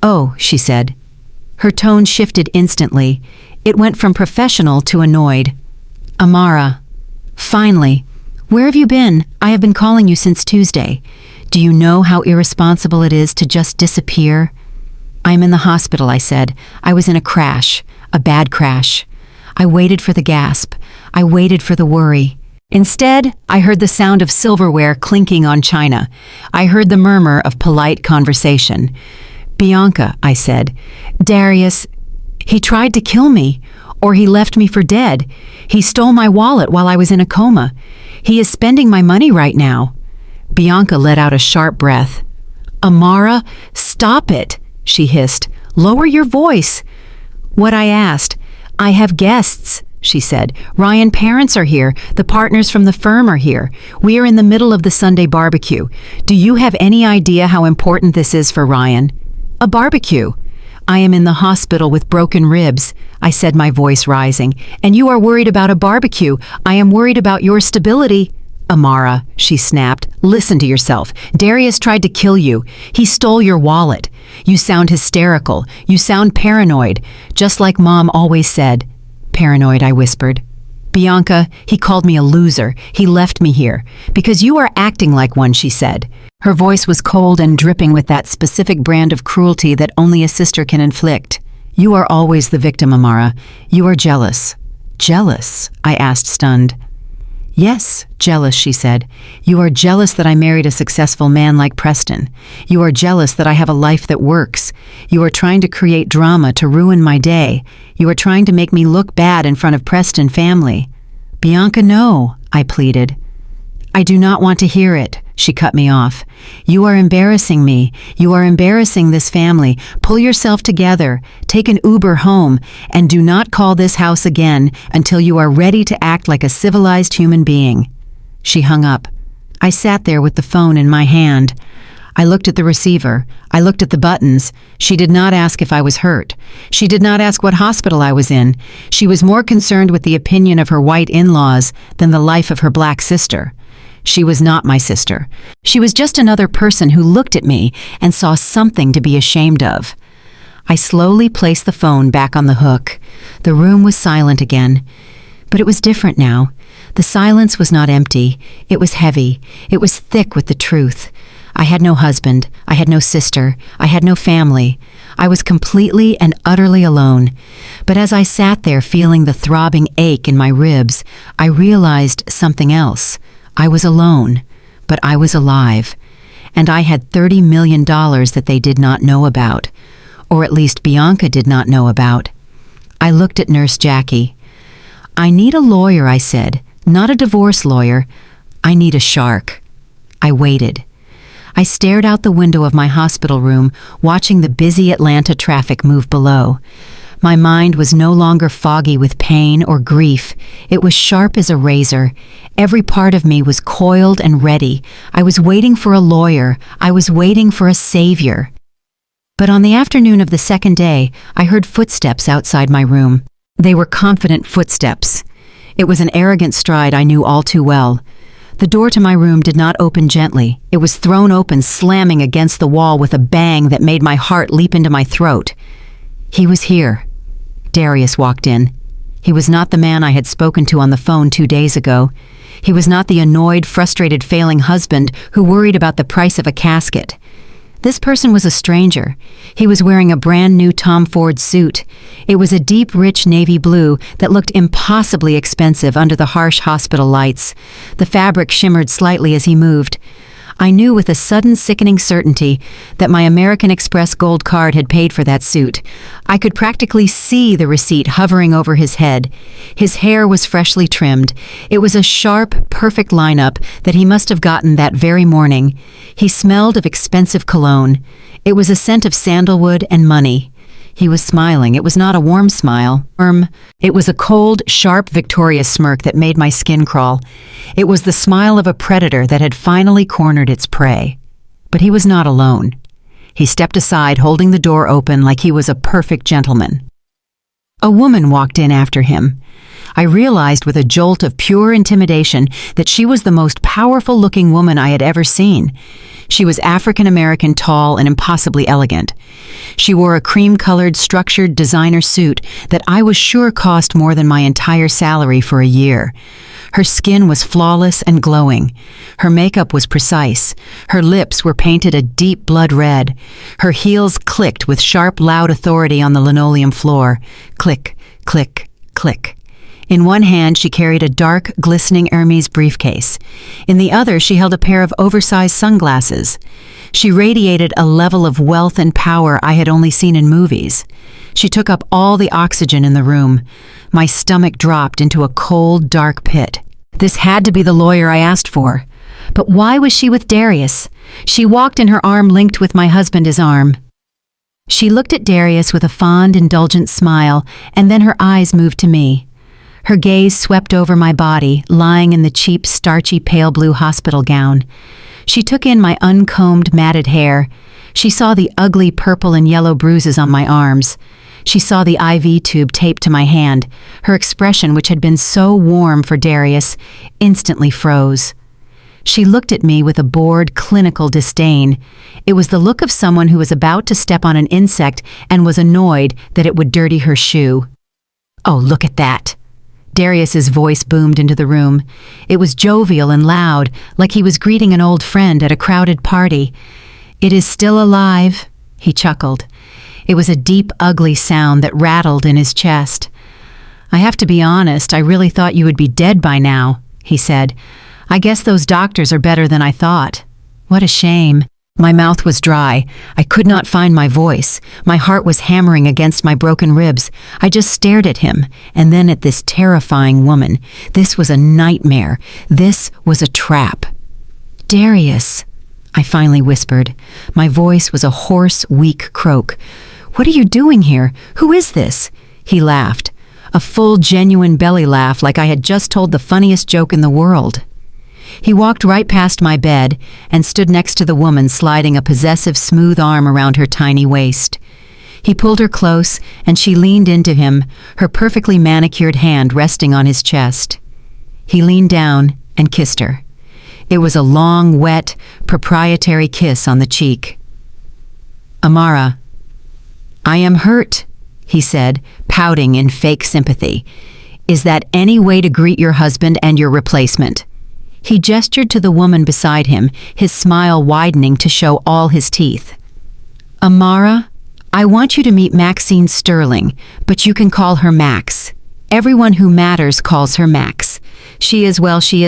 A: "Oh," she said. Her tone shifted instantly. It went from professional to annoyed. "Amara. Finally. Where have you been? I have been calling you since Tuesday. Do you know how irresponsible it is to just disappear?" "I'm in the hospital," I said. "I was in a crash, a bad crash. I waited for the gasp. I waited for the worry. Instead, I heard the sound of silverware clinking on china. I heard the murmur of polite conversation. "Bianca," I said, "Darius, he tried to kill me, or he left me for dead. He stole my wallet while I was in a coma. He is spending my money right now." Bianca let out a sharp breath. "Amara, stop it," she hissed. "Lower your voice." What I asked. "I have guests," she said. "Ryan parents are here. The partners from the firm are here. We are in the middle of the Sunday barbecue. Do you have any idea how important this is for Ryan?" "A barbecue." "I am in the hospital with broken ribs," I said, my voice rising. "And you are worried about a barbecue. I am worried about your stability." "Amara," she snapped, "listen to yourself. Darius tried to kill you. He stole your wallet. You sound hysterical. You sound paranoid, just like Mom always said." "Paranoid," I whispered. "Bianca, he called me a loser. He left me here. Because you are acting like one," she said. Her voice was cold and dripping with that specific brand of cruelty that only a sister can inflict. "You are always the victim, Amara. You are jealous." "Jealous?" I asked, stunned. "Yes, jealous," she said. "You are jealous that I married a successful man like Preston. You are jealous that I have a life that works. You are trying to create drama to ruin my day. You are trying to make me look bad in front of Preston family." "Bianca, no," I pleaded. "I do not want to hear it," she cut me off. "You are embarrassing me. You are embarrassing this family. Pull yourself together, take an Uber home, and do not call this house again until you are ready to act like a civilized human being." She hung up. I sat there with the phone in my hand. I looked at the receiver. I looked at the buttons. She did not ask if I was hurt. She did not ask what hospital I was in. She was more concerned with the opinion of her white in-laws than the life of her black sister. She was not my sister. She was just another person who looked at me and saw something to be ashamed of. I slowly placed the phone back on the hook. The room was silent again. But it was different now. The silence was not empty. It was heavy. It was thick with the truth. I had no husband. I had no sister. I had no family. I was completely and utterly alone. But as I sat there feeling the throbbing ache in my ribs, I realized something else. I was alone, but I was alive, and I had $30 million that they did not know about, or at least Bianca did not know about. I looked at Nurse Jackie. "I need a lawyer," I said, "not a divorce lawyer. I need a shark." I waited. I stared out the window of my hospital room, watching the busy Atlanta traffic move below. My mind was no longer foggy with pain or grief. It was sharp as a razor. Every part of me was coiled and ready. I was waiting for a lawyer. I was waiting for a savior. But on the afternoon of the second day, I heard footsteps outside my room. They were confident footsteps. It was an arrogant stride I knew all too well. The door to my room did not open gently. It was thrown open, slamming against the wall with a bang that made my heart leap into my throat. He was here. Darius walked in. He was not the man I had spoken to on the phone 2 days ago. He was not the annoyed, frustrated, failing husband who worried about the price of a casket. This person was a stranger. He was wearing a brand new Tom Ford suit. It was a deep, rich navy blue that looked impossibly expensive under the harsh hospital lights. The fabric shimmered slightly as he moved. I knew with a sudden sickening certainty that my American Express gold card had paid for that suit. I could practically see the receipt hovering over his head. His hair was freshly trimmed. It was a sharp, perfect lineup that he must have gotten that very morning. He smelled of expensive cologne. It was a scent of sandalwood and money. He was smiling. It was not a warm smile. It was a cold, sharp, victorious smirk that made my skin crawl. It was the smile of a predator that had finally cornered its prey. But he was not alone. He stepped aside, holding the door open like he was a perfect gentleman. A woman walked in after him. I realized with a jolt of pure intimidation that she was the most powerful-looking woman I had ever seen. She was African-American, tall, and impossibly elegant. She wore a cream-colored, structured designer suit that I was sure cost more than my entire salary for a year. Her skin was flawless and glowing. Her makeup was precise. Her lips were painted a deep blood red. Her heels clicked with sharp, loud authority on the linoleum floor. Click, click, click. In one hand, she carried a dark, glistening Hermes briefcase. In the other, she held a pair of oversized sunglasses. She radiated a level of wealth and power I had only seen in movies. She took up all the oxygen in the room. My stomach dropped into a cold, dark pit. This had to be the lawyer I asked for. But why was she with Darius? She walked in her arm linked with my husband's arm. She looked at Darius with a fond, indulgent smile, and then her eyes moved to me. Her gaze swept over my body, lying in the cheap, starchy, pale blue hospital gown. She took in my uncombed, matted hair. She saw the ugly purple and yellow bruises on my arms. She saw the IV tube taped to my hand. Her expression, which had been so warm for Darius, instantly froze. She looked at me with a bored, clinical disdain. It was the look of someone who was about to step on an insect and was annoyed that it would dirty her shoe. "Oh, look at that!" Darius's voice boomed into the room. It was jovial and loud, like he was greeting an old friend at a crowded party. "It is still alive," he chuckled. It was a deep, ugly sound that rattled in his chest. "I have to be honest, I really thought you would be dead by now," he said. "I guess those doctors are better than I thought. What a shame." My mouth was dry. I could not find my voice. My heart was hammering against my broken ribs. I just stared at him, and then at this terrifying woman. This was a nightmare. This was a trap. "Darius," I finally whispered. My voice was a hoarse, weak croak. "What are you doing here? Who is this?" He laughed. A full, genuine belly laugh, like I had just told the funniest joke in the world. He walked right past my bed and stood next to the woman, sliding a possessive, smooth arm around her tiny waist. He pulled her close, and she leaned into him, her perfectly manicured hand resting on his chest. He leaned down and kissed her. It was a long, wet, proprietary kiss on the cheek. "Amara, I am hurt," he said, pouting in fake sympathy. "Is that any way to greet your husband and your replacement?" He gestured to the woman beside him, his smile widening to show all his teeth. "Amara, I want you to meet Maxine Sterling, but you can call her Max. Everyone who matters calls her Max. She is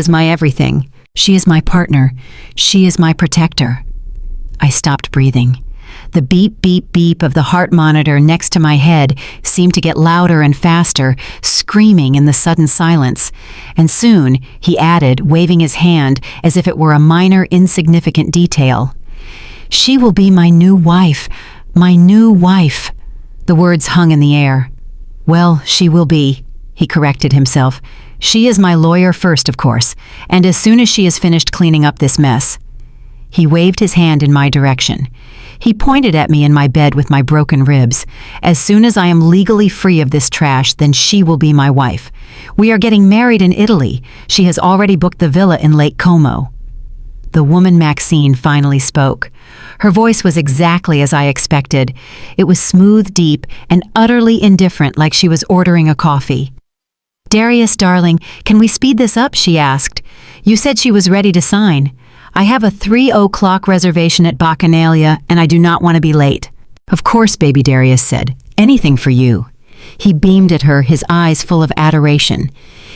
A: my everything. She is my partner. She is my protector." I stopped breathing. The beep, beep, beep of the heart monitor next to my head seemed to get louder and faster, screaming in the sudden silence. And soon, he added, waving his hand as if it were a minor, insignificant detail, "She will be my new wife, my new wife." The words hung in the air. "Well, she will be," he corrected himself. "She is my lawyer first, of course, and as soon as she is finished cleaning up this mess." He waved his hand in my direction. He pointed at me in my bed with my broken ribs. "As soon as I am legally free of this trash, then she will be my wife. We are getting married in Italy. She has already booked the villa in Lake Como." The woman Maxine finally spoke. Her voice was exactly as I expected. It was smooth, deep, and utterly indifferent, like she was ordering a coffee. "Darius, darling, can we speed this up?" she asked. "You said she was ready to sign. I have a 3:00 reservation at Bacchanalia, and I do not want to be late." "Of course, baby," Darius said. "Anything for you." He beamed at her, his eyes full of adoration.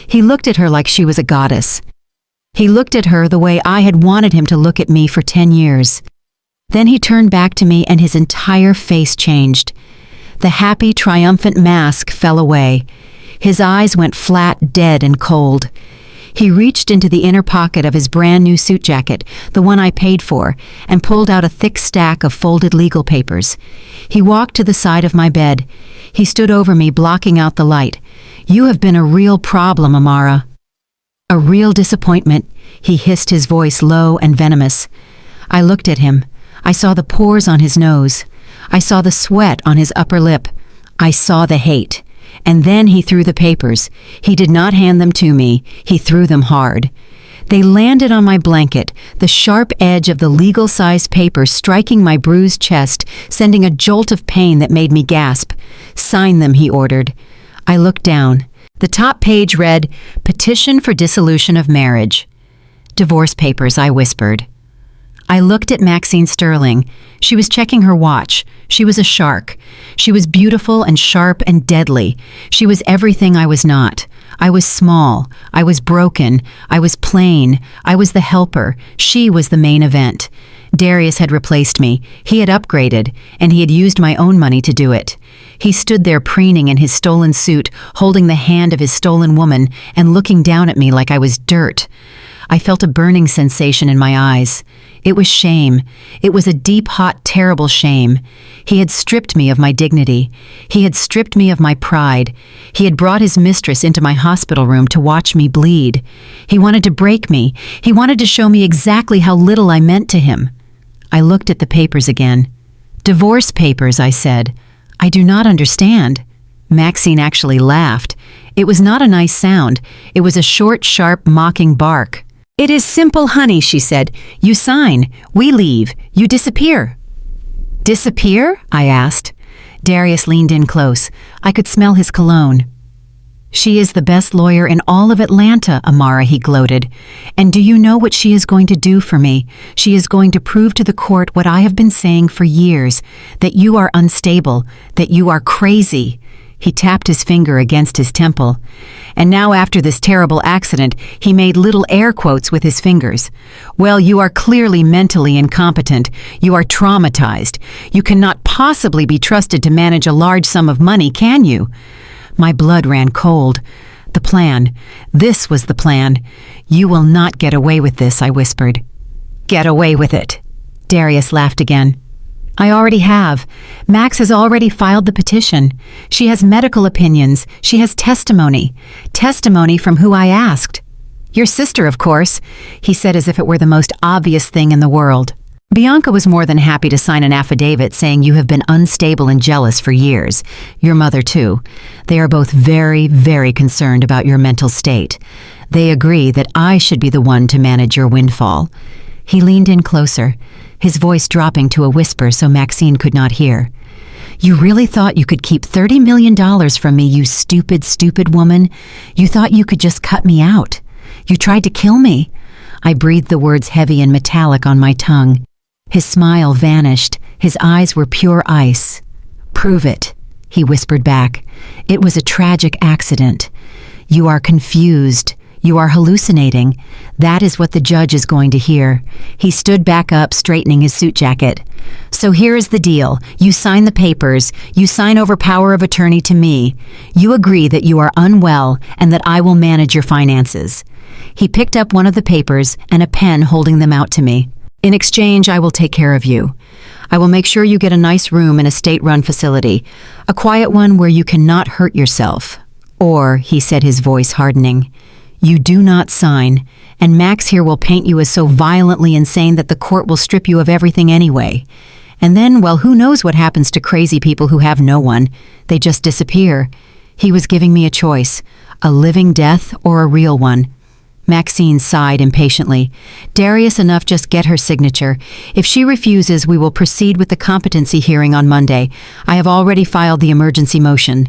A: He looked at her like she was a goddess. He looked at her the way I had wanted him to look at me for 10 years. Then he turned back to me and his entire face changed. The happy, triumphant mask fell away. His eyes went flat, dead, and cold. He reached into the inner pocket of his brand new suit jacket, the one I paid for, and pulled out a thick stack of folded legal papers. He walked to the side of my bed. He stood over me, blocking out the light. "You have been a real problem, Amara." "A real disappointment," he hissed, his voice low and venomous. I looked at him. I saw the pores on his nose. I saw the sweat on his upper lip. I saw the hate. And then he threw the papers. He did not hand them to me. He threw them hard. They landed on my blanket, the sharp edge of the legal-sized paper striking my bruised chest, sending a jolt of pain that made me gasp. "Sign them," he ordered. I looked down. The top page read, "Petition for dissolution of marriage." "Divorce papers," I whispered. I looked at Maxine Sterling. She was checking her watch. She was a shark. She was beautiful and sharp and deadly. She was everything I was not. I was small. I was broken. I was plain. I was the helper. She was the main event. Darius had replaced me. He had upgraded, and he had used my own money to do it. He stood there preening in his stolen suit, holding the hand of his stolen woman, and looking down at me like I was dirt. I felt a burning sensation in my eyes. It was shame. It was a deep, hot, terrible shame. He had stripped me of my dignity. He had stripped me of my pride. He had brought his mistress into my hospital room to watch me bleed. He wanted to break me. He wanted to show me exactly how little I meant to him. I looked at the papers again. "Divorce papers," I said. "I do not understand." Maxine actually laughed. It was not a nice sound. It was a short, sharp, mocking bark. "It is simple, honey," she said. "You sign. We leave. You disappear." "Disappear?" I asked. Darius leaned in close. I could smell his cologne. "She is the best lawyer in all of Atlanta, Amara," he gloated. "And do you know what she is going to do for me? She is going to prove to the court what I have been saying for years, that you are unstable, that you are crazy." He tapped his finger against his temple. And now after this terrible accident, he made little air quotes with his fingers. Well, you are clearly mentally incompetent. You are traumatized. You cannot possibly be trusted to manage a large sum of money, can you? My blood ran cold. The plan. This was the plan. You will not get away with this, I whispered. Get away with it. Darius laughed again. I already have. Max has already filed the petition. She has medical opinions. She has testimony. Testimony from who I asked. Your sister, of course, he said as if it were the most obvious thing in the world. Bianca was more than happy to sign an affidavit saying you have been unstable and jealous for years. Your mother, too. They are both very, very concerned about your mental state. They agree that I should be the one to manage your windfall. He leaned in closer, his voice dropping to a whisper so Maxine could not hear. You really thought you could keep $30 million from me, you stupid, stupid woman? You thought you could just cut me out. You tried to kill me. I breathed the words heavy and metallic on my tongue. His smile vanished. His eyes were pure ice. Prove it, he whispered back. It was a tragic accident. You are confused. You are hallucinating. That is what the judge is going to hear. He stood back up, straightening his suit jacket. So here is the deal. You sign the papers. You sign over power of attorney to me. You agree that you are unwell and that I will manage your finances. He picked up one of the papers and a pen, holding them out to me. In exchange, I will take care of you. I will make sure you get a nice room in a state-run facility, a quiet one where you cannot hurt yourself. Or, he said, his voice hardening, you do not sign, and Max here will paint you as so violently insane that the court will strip you of everything anyway. And then, well, who knows what happens to crazy people who have no one? They just disappear. He was giving me a choice, a living death or a real one. Maxine sighed impatiently. Darius, enough, just get her signature. If she refuses, we will proceed with the competency hearing on Monday. I have already filed the emergency motion.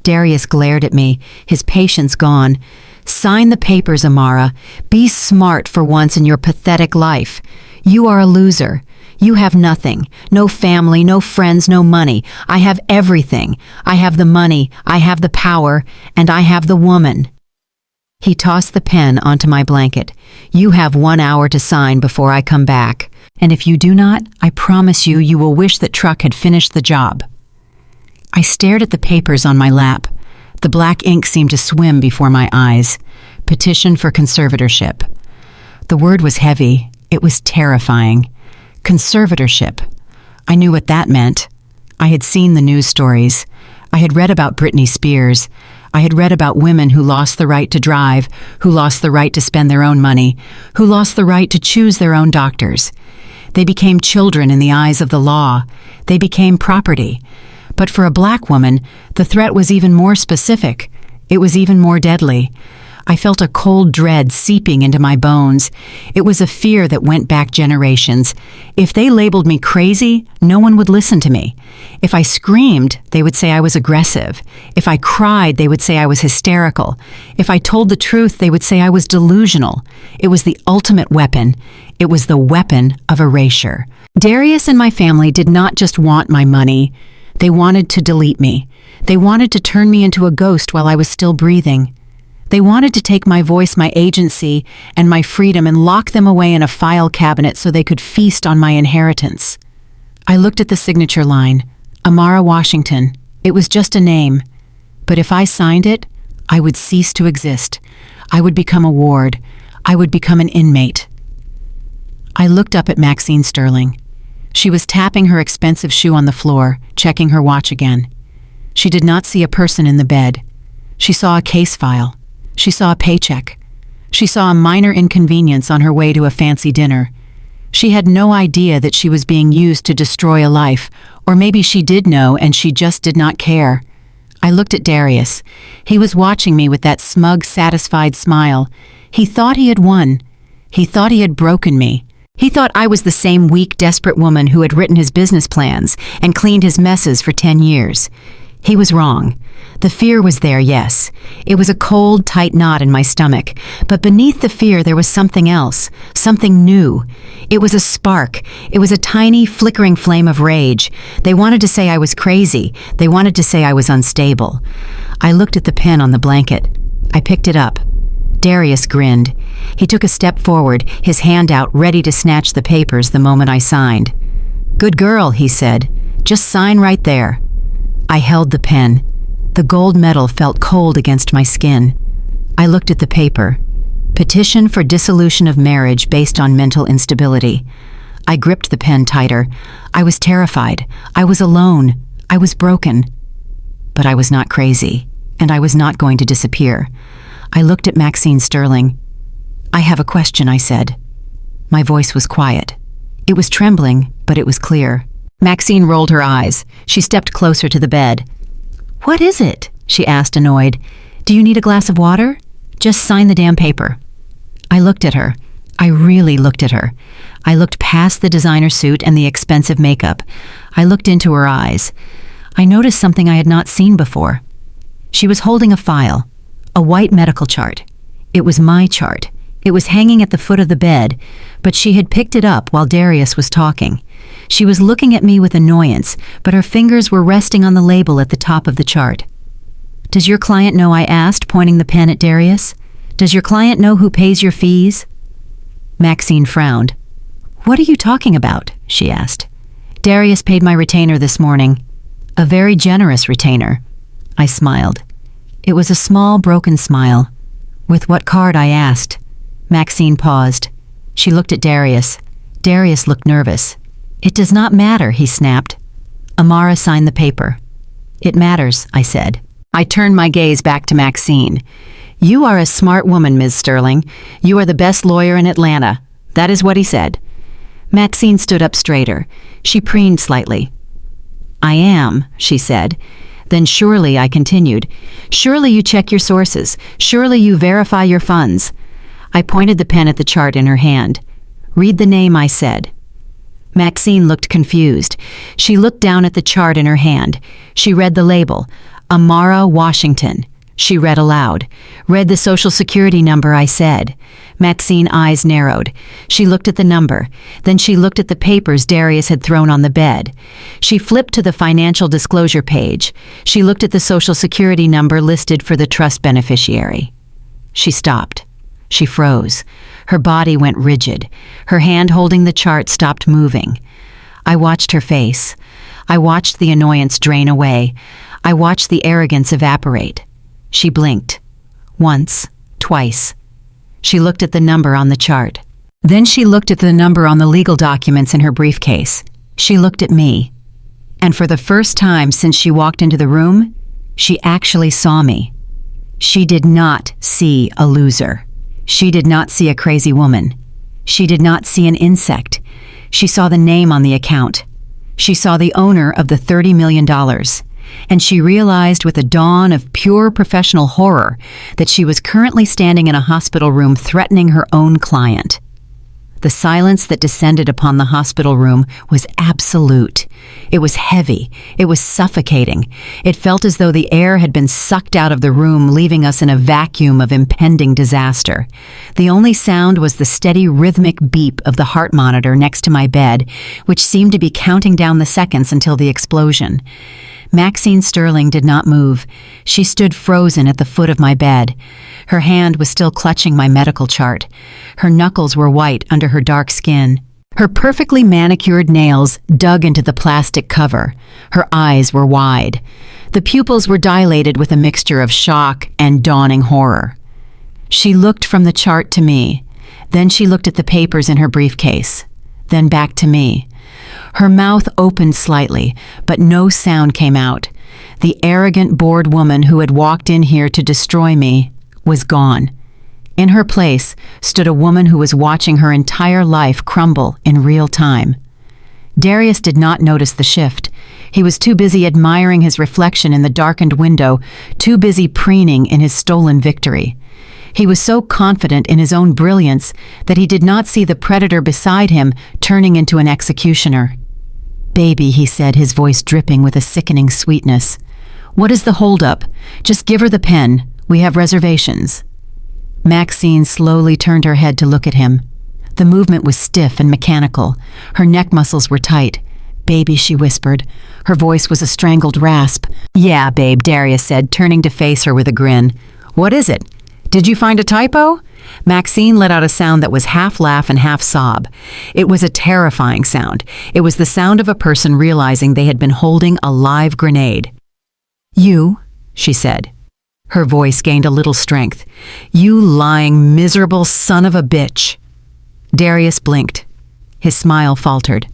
A: Darius glared at me, his patience gone. Sign the papers, Amara. Be smart for once in your pathetic life. You are a loser. You have nothing. No family, no friends, no money. I have everything. I have the money, I have the power, and I have the woman. He tossed the pen onto my blanket. You have 1 hour to sign before I come back. And if you do not, I promise you, you will wish that Truck had finished the job. I stared at the papers on my lap. The black ink seemed to swim before my eyes. Petition for conservatorship. The word was heavy. It was terrifying. Conservatorship. I knew what that meant. I had seen the news stories. I had read about Britney Spears. I had read about women who lost the right to drive, who lost the right to spend their own money, who lost the right to choose their own doctors. They became children in the eyes of the law. They became property. But for a black woman, the threat was even more specific. It was even more deadly. I felt a cold dread seeping into my bones. It was a fear that went back generations. If they labeled me crazy, no one would listen to me. If I screamed, they would say I was aggressive. If I cried, they would say I was hysterical. If I told the truth, they would say I was delusional. It was the ultimate weapon. It was the weapon of erasure. Darius and my family did not just want my money. They wanted to delete me. They wanted to turn me into a ghost while I was still breathing. They wanted to take my voice, my agency, and my freedom and lock them away in a file cabinet so they could feast on my inheritance. I looked at the signature line, Amara Washington. It was just a name. But if I signed it, I would cease to exist. I would become a ward. I would become an inmate. I looked up at Maxine Sterling. She was tapping her expensive shoe on the floor, checking her watch again. She did not see a person in the bed. She saw a case file. She saw a paycheck. She saw a minor inconvenience on her way to a fancy dinner. She had no idea that she was being used to destroy a life, or maybe she did know and she just did not care. I looked at Darius. He was watching me with that smug, satisfied smile. He thought he had won. He thought he had broken me. He thought I was the same weak, desperate woman who had written his business plans and cleaned his messes for 10 years. He was wrong. The fear was there, yes. It was a cold, tight knot in my stomach. But beneath the fear there was something else, something new. It was a spark. It was a tiny, flickering flame of rage. They wanted to say I was crazy. They wanted to say I was unstable. I looked at the pen on the blanket. I picked it up. Darius grinned. He took a step forward, his hand out, ready to snatch the papers the moment I signed. "Good girl," he said. "Just sign right there." I held the pen. The gold metal felt cold against my skin. I looked at the paper. Petition for dissolution of marriage based on mental instability. I gripped the pen tighter. I was terrified. I was alone. I was broken. But I was not crazy, and I was not going to disappear. I looked at Maxine Sterling. "I have a question," I said. My voice was quiet. It was trembling, but it was clear. Maxine rolled her eyes. She stepped closer to the bed. "What is it?" she asked, annoyed. "Do you need a glass of water? Just sign the damn paper." I looked at her. I really looked at her. I looked past the designer suit and the expensive makeup. I looked into her eyes. I noticed something I had not seen before. She was holding a file, a white medical chart. It was my chart. It was hanging at the foot of the bed, but she had picked it up while Darius was talking. She was looking at me with annoyance, but her fingers were resting on the label at the top of the chart. "Does your client know?" I asked, pointing the pen at Darius. "Does your client know who pays your fees?" Maxine frowned. "What are you talking about?" she asked. "Darius paid my retainer this morning. A very generous retainer." I smiled. It was a small, broken smile. "With what card?" I asked. Maxine paused. She looked at Darius. Darius looked nervous. "It does not matter," he snapped. Amara signed the paper. "It matters," I said. I turned my gaze back to Maxine. "You are a smart woman, Ms. Sterling. You are the best lawyer in Atlanta." That is what he said. Maxine stood up straighter. She preened slightly. "I am," she said. "Then surely," I continued, "surely you check your sources. Surely you verify your funds." I pointed the pen at the chart in her hand. "Read the name," I said. Maxine looked confused. She looked down at the chart in her hand. She read the label, Amara Washington. She read aloud. "Read the Social Security number," I said. Maxine's eyes narrowed. She looked at the number. Then she looked at the papers Darius had thrown on the bed. She flipped to the financial disclosure page. She looked at the Social Security number listed for the trust beneficiary. She stopped. She froze. Her body went rigid. Her hand holding the chart stopped moving. I watched her face. I watched the annoyance drain away. I watched the arrogance evaporate. She blinked. Once, twice. She looked at the number on the chart. Then she looked at the number on the legal documents in her briefcase. She looked at me. And for the first time since she walked into the room, she actually saw me. She did not see a loser. She did not see a crazy woman. She did not see an insect. She saw the name on the account. She saw the owner of the $30 million. And she realized with a dawn of pure professional horror that she was currently standing in a hospital room threatening her own client. The silence that descended upon the hospital room was absolute. It was heavy. It was suffocating. It felt as though the air had been sucked out of the room, leaving us in a vacuum of impending disaster. The only sound was the steady rhythmic beep of the heart monitor next to my bed, which seemed to be counting down the seconds until the explosion. Maxine Sterling did not move. She stood frozen at the foot of my bed. Her hand was still clutching my medical chart. Her knuckles were white under her dark skin. Her perfectly manicured nails dug into the plastic cover. Her eyes were wide. The pupils were dilated with a mixture of shock and dawning horror. She looked from the chart to me. Then she looked at the papers in her briefcase. Then back to me. Her mouth opened slightly, but no sound came out. The arrogant, bored woman who had walked in here to destroy me was gone. In her place stood a woman who was watching her entire life crumble in real time. Darius did not notice the shift. He was too busy admiring his reflection in the darkened window, too busy preening in his stolen victory. He was so confident in his own brilliance that he did not see the predator beside him turning into an executioner. "Baby," he said, his voice dripping with a sickening sweetness. What is the holdup? Just give her the pen. We have reservations." Maxine slowly turned her head to look at him. The movement was stiff and mechanical. Her neck muscles were tight. "Baby," she whispered. Her voice was a strangled rasp. "Yeah, babe," Darius said, turning to face her with a grin. "What is it? Did you find a typo?" Maxine let out a sound that was half laugh and half sob. It was a terrifying sound. It was the sound of a person realizing they had been holding a live grenade. "You," she said. Her voice gained a little strength. "You lying, miserable son of a bitch." Darius blinked. His smile faltered.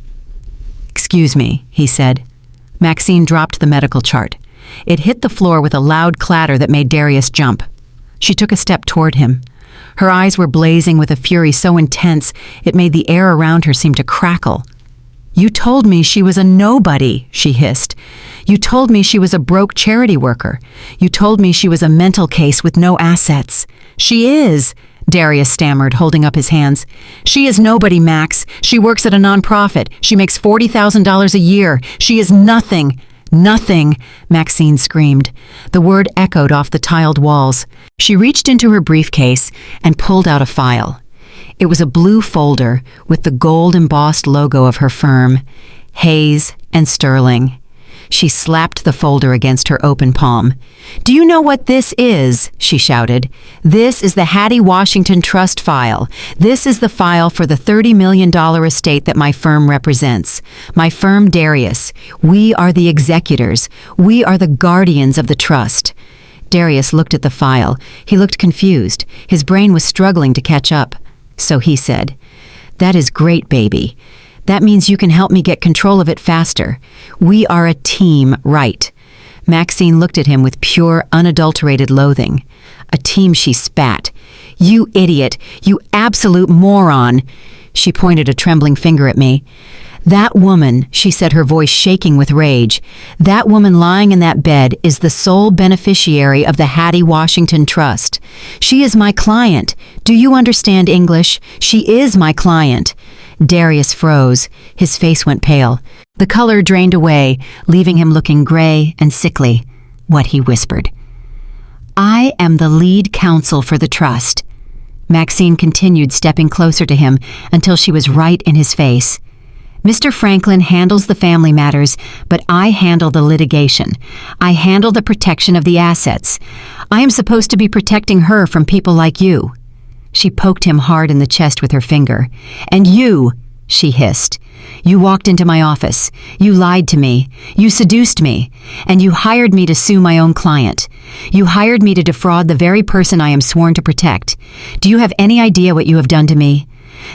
A: "Excuse me," he said. Maxine dropped the medical chart. It hit the floor with a loud clatter that made Darius jump. She took a step toward him. Her eyes were blazing with a fury so intense it made the air around her seem to crackle. "You told me she was a nobody," she hissed. "You told me she was a broke charity worker. You told me she was a mental case with no assets." "She is," Darius stammered, holding up his hands. "She is nobody, Max. She works at a nonprofit. She makes $40,000 a year. She is nothing." "Nothing," Maxine screamed. The word echoed off the tiled walls. She reached into her briefcase and pulled out a file. It was a blue folder with the gold-embossed logo of her firm, Hayes and Sterling. She slapped the folder against her open palm. "Do you know what this is?" she shouted. "This is the Hattie Washington Trust file. This is the file for the $30 million estate that my firm represents. My firm, Darius. We are the executors. We are the guardians of the trust." Darius looked at the file. He looked confused. His brain was struggling to catch up. So he said, "That is great, baby. That means you can help me get control of it faster. We are a team, right?" Maxine looked at him with pure, unadulterated loathing. "A team," she spat. "You idiot! You absolute moron!" She pointed a trembling finger at me. "That woman," she said, her voice shaking with rage, "that woman lying in that bed is the sole beneficiary of the Hattie Washington Trust. She is my client. Do you understand English? She is my client." Darius froze. His face went pale. The color drained away, leaving him looking gray and sickly. "What?" he whispered. "I am the lead counsel for the trust." Maxine continued, stepping closer to him until she was right in his face. "Mr. Franklin handles the family matters, but I handle the litigation. I handle the protection of the assets. I am supposed to be protecting her from people like you." She poked him hard in the chest with her finger. "And you," she hissed. "You walked into my office. You lied to me. You seduced me. And you hired me to sue my own client. You hired me to defraud the very person I am sworn to protect. Do you have any idea what you have done to me?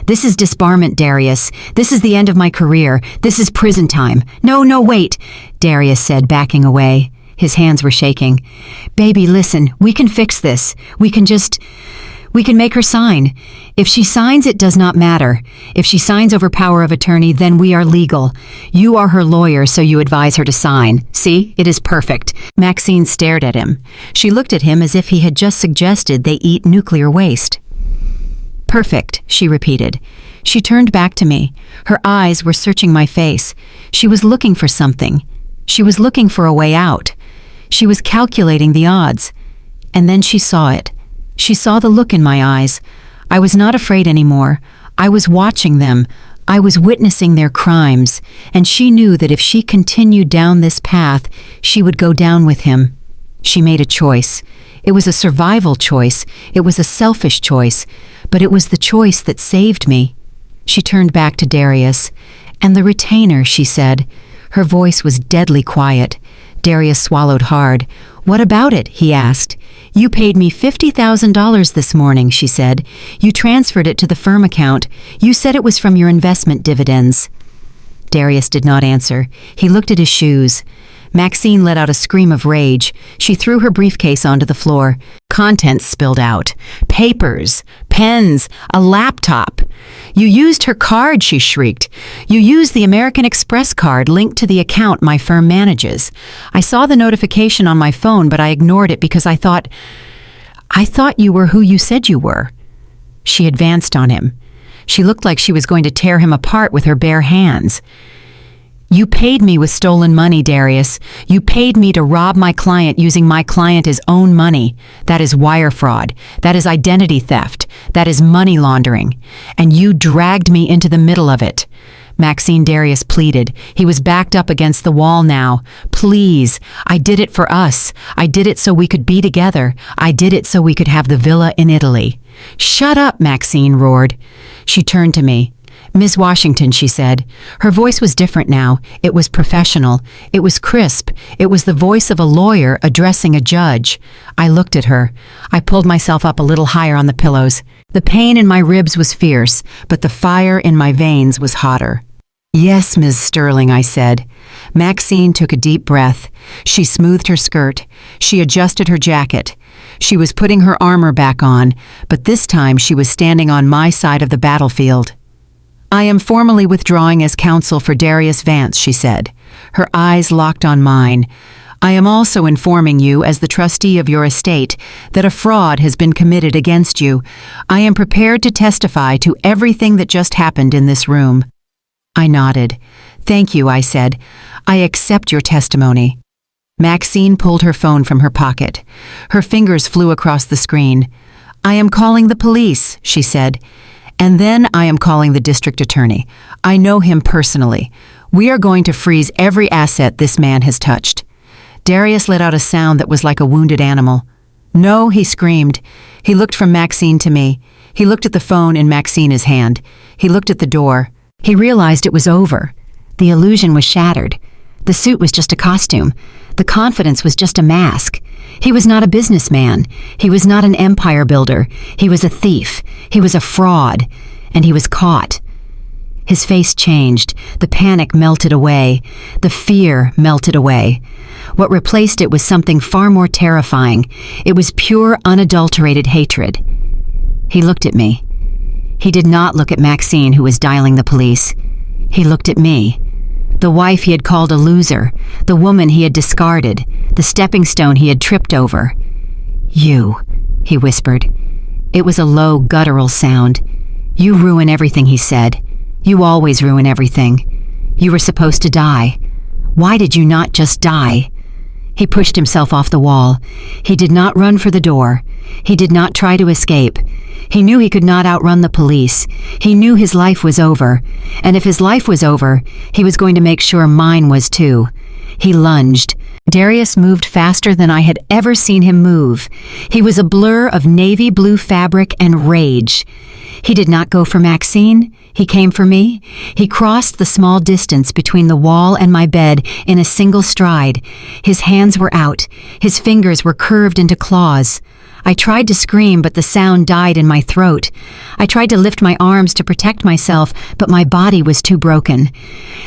A: This is disbarment, Darius. This is the end of my career. This is prison time." No, wait," Darius said, backing away. His hands were shaking. "Baby, listen, we can fix this. We can make her sign. If she signs, it does not matter. If she signs over power of attorney, then we are legal. You are her lawyer, so you advise her to sign. See, it is perfect." Maxine stared at him. She looked at him as if he had just suggested they eat nuclear waste. "Perfect," she repeated. She turned back to me. Her eyes were searching my face. She was looking for something. She was looking for a way out. She was calculating the odds. And then she saw it. She saw the look in my eyes. I was not afraid anymore. I was watching them. I was witnessing their crimes. And she knew that if she continued down this path, she would go down with him. She made a choice. It was a survival choice. It was a selfish choice. But it was the choice that saved me. She turned back to Darius. "And the retainer," she said. Her voice was deadly quiet. Darius swallowed hard. "What about it?" he asked. "You paid me $50,000 this morning," she said. "You transferred it to the firm account. You said it was from your investment dividends." Darius did not answer. He looked at his shoes. Maxine let out a scream of rage. She threw her briefcase onto the floor. Contents spilled out. Papers, pens, a laptop. "You used her card," she shrieked. "You used the American Express card linked to the account my firm manages. I saw the notification on my phone, but I ignored it because I thought you were who you said you were." She advanced on him. She looked like she was going to tear him apart with her bare hands. You paid me with stolen money, Darius. You paid me to rob my client using my client's own money. That is wire fraud. That is identity theft. That is money laundering. And you dragged me into the middle of it. Maxine Darius pleaded. He was backed up against the wall now. Please, I did it for us. I did it so we could be together. I did it so we could have the villa in Italy. Shut up, Maxine roared. She turned to me. Ms. Washington, she said. Her voice was different now. It was professional. It was crisp. It was the voice of a lawyer addressing a judge. I looked at her. I pulled myself up a little higher on the pillows. The pain in my ribs was fierce, but the fire in my veins was hotter. Yes, Ms. Sterling, I said. Maxine took a deep breath. She smoothed her skirt. She adjusted her jacket. She was putting her armor back on, but this time she was standing on my side of the battlefield. I am formally withdrawing as counsel for Darius Vance, she said. Her eyes locked on mine. I am also informing you as the trustee of your estate that a fraud has been committed against you. I am prepared to testify to everything that just happened in this room. I nodded. Thank you, I said. I accept your testimony. Maxine pulled her phone from her pocket. Her fingers flew across the screen. I am calling the police, she said. And then I am calling the district attorney. I know him personally. We are going to freeze every asset this man has touched. Darius let out a sound that was like a wounded animal. No, he screamed. He looked from Maxine to me. He looked at the phone in Maxine's hand. He looked at the door. He realized it was over. The illusion was shattered. The suit was just a costume. The confidence was just a mask. He was not a businessman. He was not an empire builder. He was a thief. He was a fraud. And he was caught. His face changed. The panic melted away. The fear melted away. What replaced it was something far more terrifying. It was pure, unadulterated hatred. He looked at me. He did not look at Maxine, who was dialing the police. He looked at me. The wife he had called a loser, the woman he had discarded, the stepping stone he had tripped over. You, he whispered. It was a low, guttural sound. You ruin everything, he said. You always ruin everything. You were supposed to die. Why did you not just die? He pushed himself off the wall. He did not run for the door. He did not try to escape. He knew he could not outrun the police. He knew his life was over. And if his life was over, he was going to make sure mine was too. He lunged. Darius moved faster than I had ever seen him move. He was a blur of navy blue fabric and rage. He did not go for Maxine. He came for me. He crossed the small distance between the wall and my bed in a single stride. His hands were out. His fingers were curved into claws. I tried to scream, but the sound died in my throat. I tried to lift my arms to protect myself, but my body was too broken.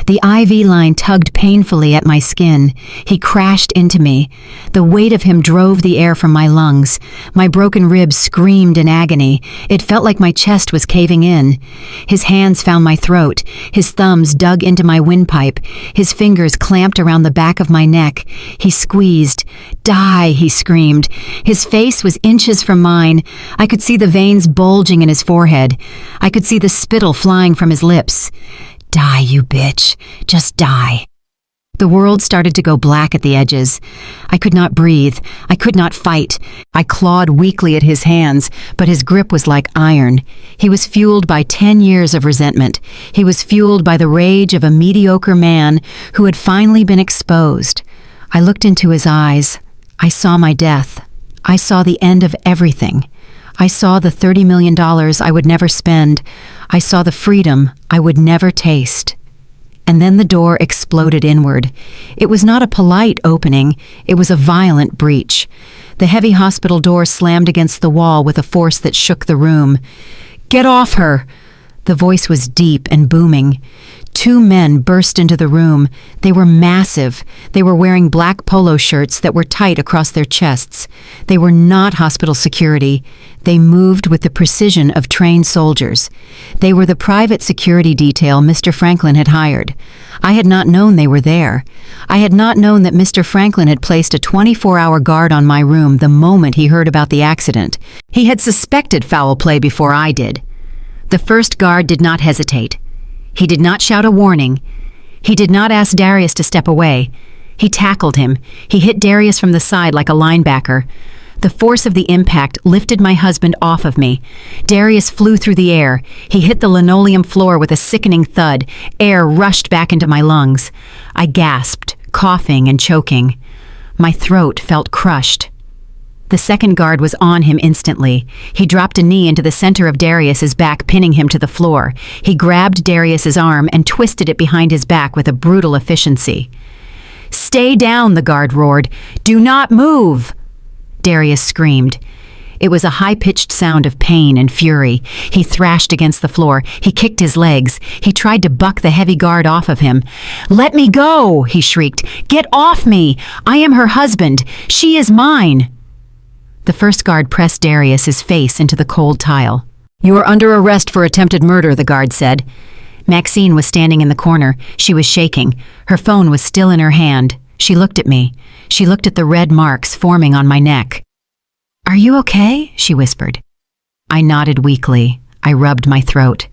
A: The IV line tugged painfully at my skin. He crashed into me. The weight of him drove the air from my lungs. My broken ribs screamed in agony. It felt like my chest was caving in. His hands found my throat. His thumbs dug into my windpipe. His fingers clamped around the back of my neck. He squeezed. Die, he screamed. His face was inches from mine. I could see the veins bulging in his forehead. I could see the spittle flying from his lips. Die, you bitch. Just die. The world started to go black at the edges. I could not breathe. I could not fight. I clawed weakly at his hands, but his grip was like iron. He was fueled by 10 years of resentment. He was fueled by the rage of a mediocre man who had finally been exposed. I looked into his eyes. I saw my death. I saw the end of everything. I saw the $30 million I would never spend. I saw the freedom I would never taste. And then the door exploded inward. It was not a polite opening. It was a violent breach. The heavy hospital door slammed against the wall with a force that shook the room. "Get off her!" The voice was deep and booming. 2 men burst into the room. They were massive. They were wearing black polo shirts that were tight across their chests. They were not hospital security. They moved with the precision of trained soldiers. They were the private security detail Mr. Franklin had hired. I had not known they were there. I had not known that Mr. Franklin had placed a 24-hour guard on my room the moment he heard about the accident. He had suspected foul play before I did. The first guard did not hesitate. He did not shout a warning. He did not ask Darius to step away. He tackled him. He hit Darius from the side like a linebacker. The force of the impact lifted my husband off of me. Darius flew through the air. He hit the linoleum floor with a sickening thud. Air rushed back into my lungs. I gasped, coughing and choking. My throat felt crushed. The second guard was on him instantly. He dropped a knee into the center of Darius's back, pinning him to the floor. He grabbed Darius's arm and twisted it behind his back with a brutal efficiency. "Stay down," the guard roared. "Do not move!" Darius screamed. It was a high-pitched sound of pain and fury. He thrashed against the floor. He kicked his legs. He tried to buck the heavy guard off of him. "Let me go!" he shrieked. "Get off me! I am her husband. She is mine!" The first guard pressed Darius's face into the cold tile. "You are under arrest for attempted murder," the guard said. Maxine was standing in the corner. She was shaking. Her phone was still in her hand. She looked at me. She looked at the red marks forming on my neck. "Are you okay?" she whispered. I nodded weakly. I rubbed my throat.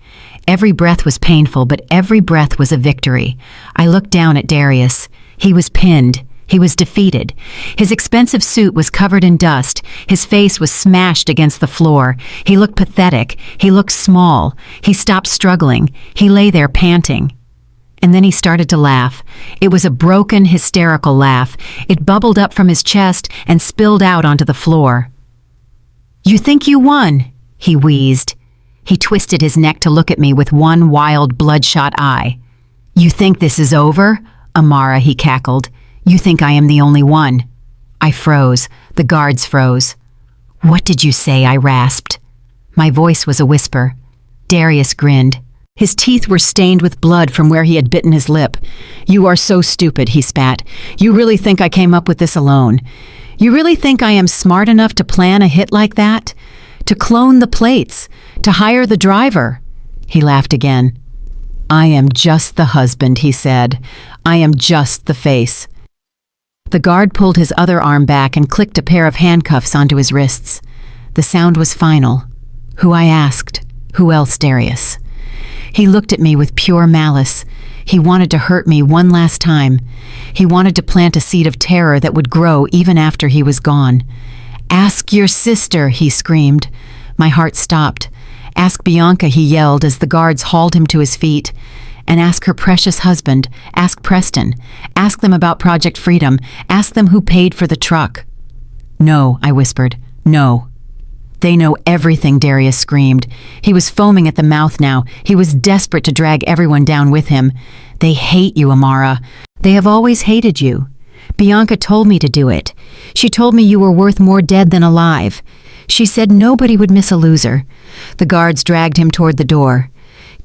A: Every breath was painful, but every breath was a victory. I looked down at Darius. He was pinned. He was defeated. His expensive suit was covered in dust. His face was smashed against the floor. He looked pathetic. He looked small. He stopped struggling. He lay there panting. And then he started to laugh. It was a broken, hysterical laugh. It bubbled up from his chest and spilled out onto the floor. "You think you won?" he wheezed. He twisted his neck to look at me with one wild, bloodshot eye. "You think this is over? Amara," he cackled. "You think I am the only one?" I froze. The guards froze. "What did you say?" I rasped. My voice was a whisper. Darius grinned. His teeth were stained with blood from where he had bitten his lip. "You are so stupid," he spat. "You really think I came up with this alone? You really think I am smart enough to plan a hit like that? To clone the plates? To hire the driver?" He laughed again. "I am just the husband," he said. "I am just the face." The guard pulled his other arm back and clicked a pair of handcuffs onto his wrists. The sound was final. "Who?" I asked. "Who else, Darius?" He looked at me with pure malice. He wanted to hurt me one last time. He wanted to plant a seed of terror that would grow even after he was gone. "Ask your sister," he screamed. My heart stopped. "Ask Bianca," he yelled as the guards hauled him to his feet. "And ask her precious husband. Ask Preston. Ask them about Project Freedom. Ask them who paid for the truck." "No," I whispered. "No." "They know everything," Darius screamed. He was foaming at the mouth now. He was desperate to drag everyone down with him. "They hate you, Amara. They have always hated you. Bianca told me to do it. She told me you were worth more dead than alive. She said nobody would miss a loser." The guards dragged him toward the door.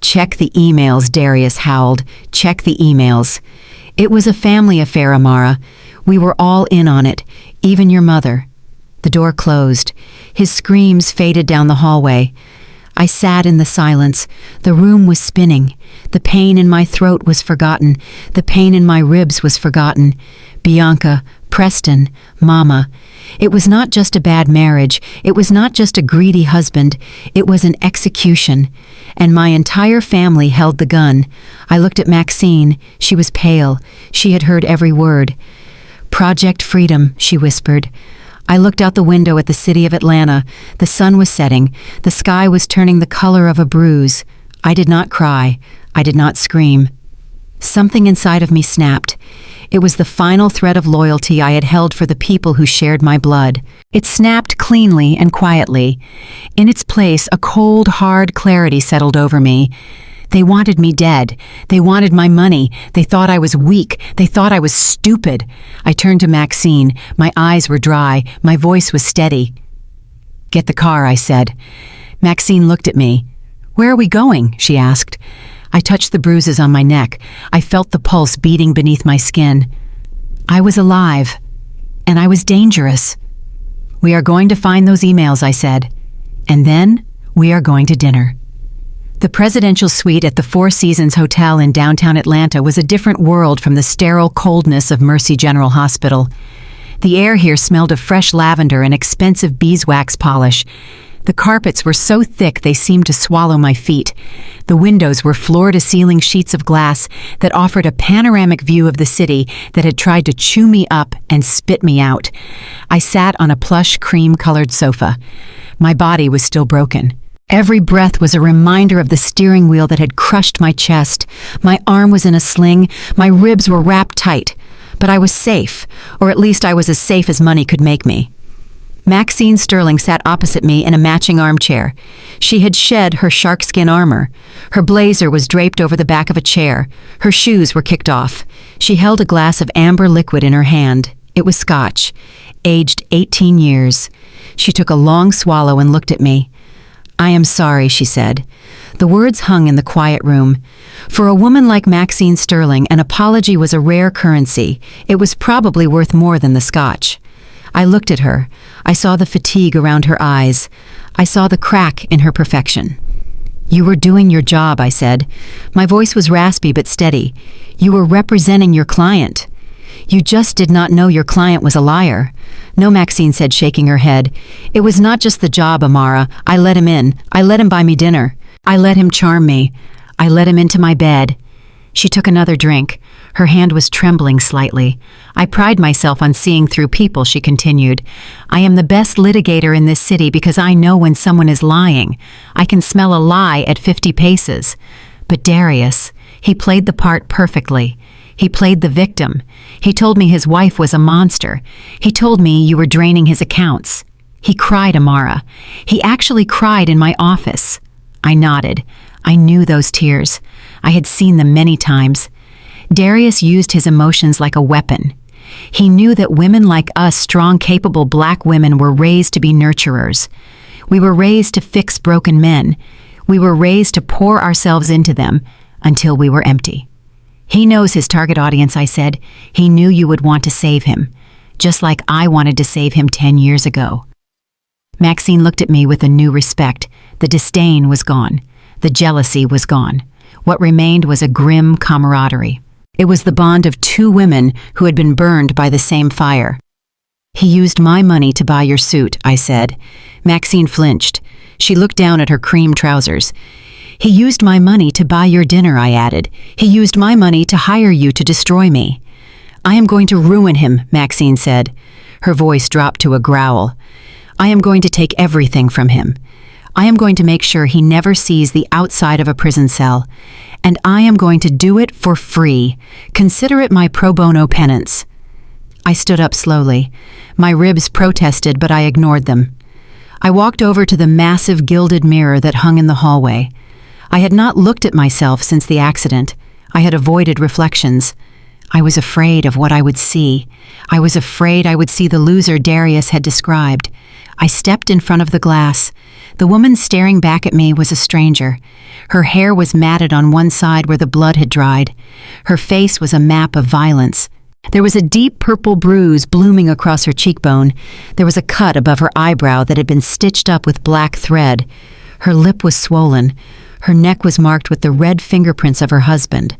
A: "Check the emails," Darius howled. "Check the emails." "It was a family affair, Amara. We were all in on it, even your mother." The door closed. His screams faded down the hallway. I sat in the silence. The room was spinning. The pain in my throat was forgotten. The pain in my ribs was forgotten. Bianca, Preston, Mama. It was not just a bad marriage. It was not just a greedy husband. It was an execution. And my entire family held the gun. I looked at Maxine. She was pale. She had heard every word. "Project Freedom," she whispered. I looked out the window at the city of Atlanta. The sun was setting. The sky was turning the color of a bruise. I did not cry. I did not scream. Something inside of me snapped. It was the final thread of loyalty I had held for the people who shared my blood. It snapped cleanly and quietly. In its place, a cold, hard clarity settled over me. They wanted me dead. They wanted my money. They thought I was weak. They thought I was stupid. I turned to Maxine. My eyes were dry. My voice was steady. "Get the car," I said. Maxine looked at me. "Where are we going?" she asked. I touched the bruises on my neck. I felt the pulse beating beneath my skin. I was alive, and I was dangerous. "We are going to find those emails," I said. "And then we are going to dinner." The presidential suite at the Four Seasons Hotel in downtown Atlanta was a different world from the sterile coldness of Mercy General Hospital. The air here smelled of fresh lavender and expensive beeswax polish. The carpets were so thick they seemed to swallow my feet. The windows were floor-to-ceiling sheets of glass that offered a panoramic view of the city that had tried to chew me up and spit me out. I sat on a plush cream-colored sofa. My body was still broken. Every breath was a reminder of the steering wheel that had crushed my chest. My arm was in a sling, my ribs were wrapped tight. But I was safe, or at least I was as safe as money could make me. Maxine Sterling sat opposite me in a matching armchair. She had shed her sharkskin armor. Her blazer was draped over the back of a chair. Her shoes were kicked off. She held a glass of amber liquid in her hand. It was scotch, aged 18 years. She took a long swallow and looked at me. "I am sorry," she said. The words hung in the quiet room. For a woman like Maxine Sterling, an apology was a rare currency. It was probably worth more than the scotch. I looked at her. I saw the fatigue around her eyes. I saw the crack in her perfection. "You were doing your job," I said. My voice was raspy but steady. "You were representing your client. You just did not know your client was a liar." "No," Maxine said, shaking her head. "It was not just the job, Amara. I let him in. I let him buy me dinner. I let him charm me. I let him into my bed." She took another drink. Her hand was trembling slightly. "I pride myself on seeing through people," she continued. "I am the best litigator in this city because I know when someone is lying. I can smell a lie at 50 paces. But Darius, he played the part perfectly. He played the victim. He told me his wife was a monster. He told me you were draining his accounts. He cried, Amara. He actually cried in my office." I nodded. I knew those tears. I had seen them many times. Darius used his emotions like a weapon. He knew that women like us, strong, capable Black women, were raised to be nurturers. We were raised to fix broken men. We were raised to pour ourselves into them until we were empty. "He knows his target audience," I said. "He knew you would want to save him, just like I wanted to save him 10 years ago." Maxine looked at me with a new respect. The disdain was gone. The jealousy was gone. What remained was a grim camaraderie. It was the bond of two women who had been burned by the same fire. "He used my money to buy your suit," I said. Maxine flinched. She looked down at her cream trousers. "He used my money to buy your dinner," I added. "He used my money to hire you to destroy me." "I am going to ruin him," Maxine said. Her voice dropped to a growl. "I am going to take everything from him. I am going to make sure he never sees the outside of a prison cell. And I am going to do it for free. Consider it my pro bono penance." I stood up slowly. My ribs protested, but I ignored them. I walked over to the massive gilded mirror that hung in the hallway. I had not looked at myself since the accident. I had avoided reflections. I was afraid of what I would see. I was afraid I would see the loser Darius had described. I stepped in front of the glass. The woman staring back at me was a stranger. Her hair was matted on one side where the blood had dried. Her face was a map of violence. There was a deep purple bruise blooming across her cheekbone. There was a cut above her eyebrow that had been stitched up with black thread. Her lip was swollen. Her neck was marked with the red fingerprints of her husband.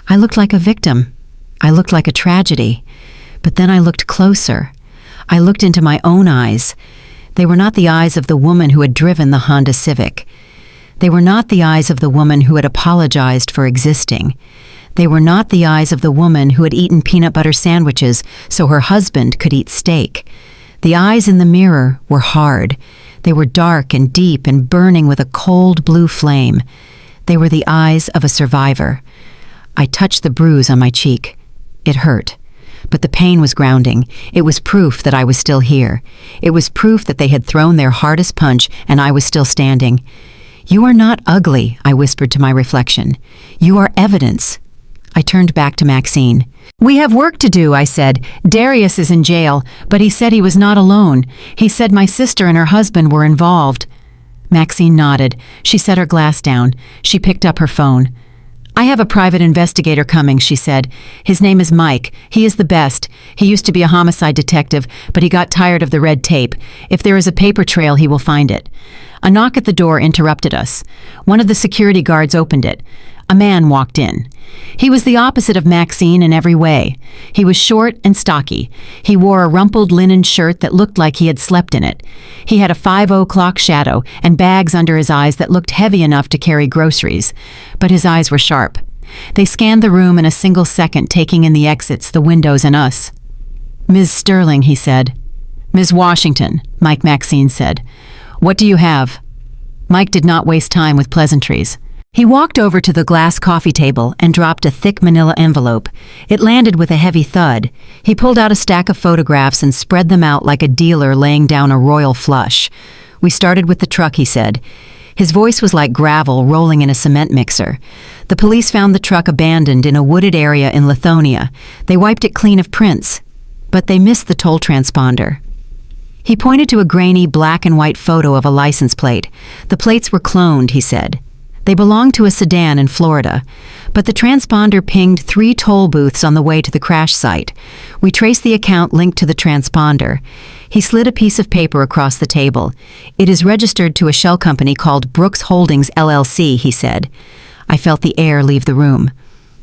A: I looked like a victim. I looked like a tragedy. But then I looked closer. I looked into my own eyes. They were not the eyes of the woman who had driven the Honda Civic. They were not the eyes of the woman who had apologized for existing. They were not the eyes of the woman who had eaten peanut butter sandwiches so her husband could eat steak. The eyes in the mirror were hard. They were dark and deep and burning with a cold blue flame. They were the eyes of a survivor. I touched the bruise on my cheek. It hurt. But the pain was grounding. It was proof that I was still here. It was proof that they had thrown their hardest punch and I was still standing. "You are not ugly," I whispered to my reflection. "You are evidence." I turned back to Maxine. "We have work to do," I said. "Darius is in jail, but he said he was not alone. He said my sister and her husband were involved." Maxine nodded. She set her glass down. She picked up her phone. "I have a private investigator coming," she said. "His name is Mike. He is the best. He used to be a homicide detective, but he got tired of the red tape. If there is a paper trail, he will find it." A knock at the door interrupted us. One of the security guards opened it. A man walked in. He was the opposite of Maxine in every way. He was short and stocky. He wore a rumpled linen shirt that looked like he had slept in it. He had a 5 o'clock shadow and bags under his eyes that looked heavy enough to carry groceries. But his eyes were sharp. They scanned the room in a single second, taking in the exits, the windows, and us. "Ms. Sterling," he said. "Ms. Washington," Mike Maxine said. "What do you have?" Mike did not waste time with pleasantries. He walked over to the glass coffee table and dropped a thick manila envelope. It landed with a heavy thud. He pulled out a stack of photographs and spread them out like a dealer laying down a royal flush. "We started with the truck," he said. His voice was like gravel rolling in a cement mixer. "The police found the truck abandoned in a wooded area in Lithonia. They wiped it clean of prints, but they missed the toll transponder." He pointed to a grainy black and white photo of a license plate. "The plates were cloned," he said. "They belonged to a sedan in Florida, but the transponder pinged 3 toll booths on the way to the crash site. We traced the account linked to the transponder." He slid a piece of paper across the table. "It is registered to a shell company called Brooks Holdings LLC," he said. I felt the air leave the room.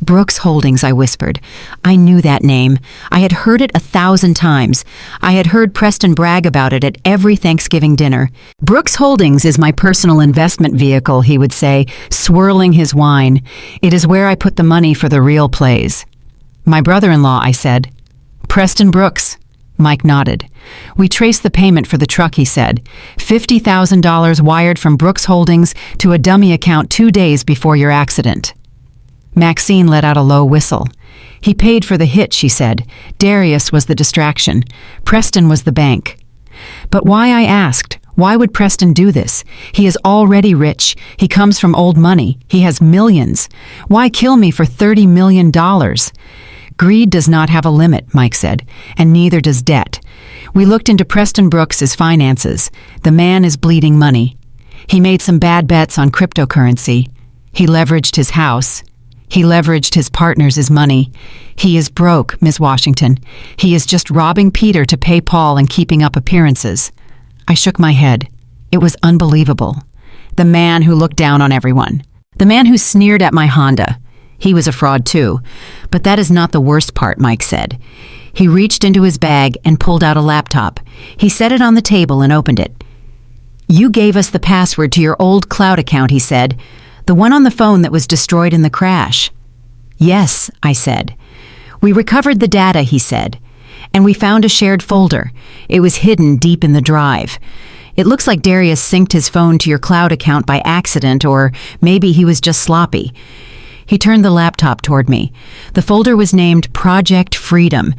A: "Brooks Holdings," I whispered. I knew that name. I had heard it 1,000 times. I had heard Preston brag about it at every Thanksgiving dinner. "Brooks Holdings is my personal investment vehicle," he would say, swirling his wine. "It is where I put the money for the real plays." "My brother-in-law," I said. "Preston Brooks." Mike nodded. "We traced the payment for the truck," he said. $50,000 wired from Brooks Holdings to a dummy account 2 days before your accident." Maxine let out a low whistle. "He paid for the hit," she said. "Darius was the distraction. Preston was the bank." "But why?" I asked. "Why would Preston do this? He is already rich. He comes from old money. He has millions. Why kill me for $30 million? "Greed does not have a limit," Mike said, "and neither does debt. We looked into Preston Brooks's finances. The man is bleeding money. He made some bad bets on cryptocurrency. He leveraged his house. He leveraged his partners' money. He is broke, Ms. Washington. He is just robbing Peter to pay Paul and keeping up appearances." I shook my head. It was unbelievable. The man who looked down on everyone. The man who sneered at my Honda. He was a fraud too. "But that is not the worst part," Mike said. He reached into his bag and pulled out a laptop. He set it on the table and opened it. "You gave us the password to your old cloud account," he said. "The one on the phone that was destroyed in the crash." "Yes," I said. "We recovered the data," he said. "And we found a shared folder. It was hidden deep in the drive. It looks like Darius synced his phone to your cloud account by accident, or maybe he was just sloppy." He turned the laptop toward me. The folder was named Project Freedom.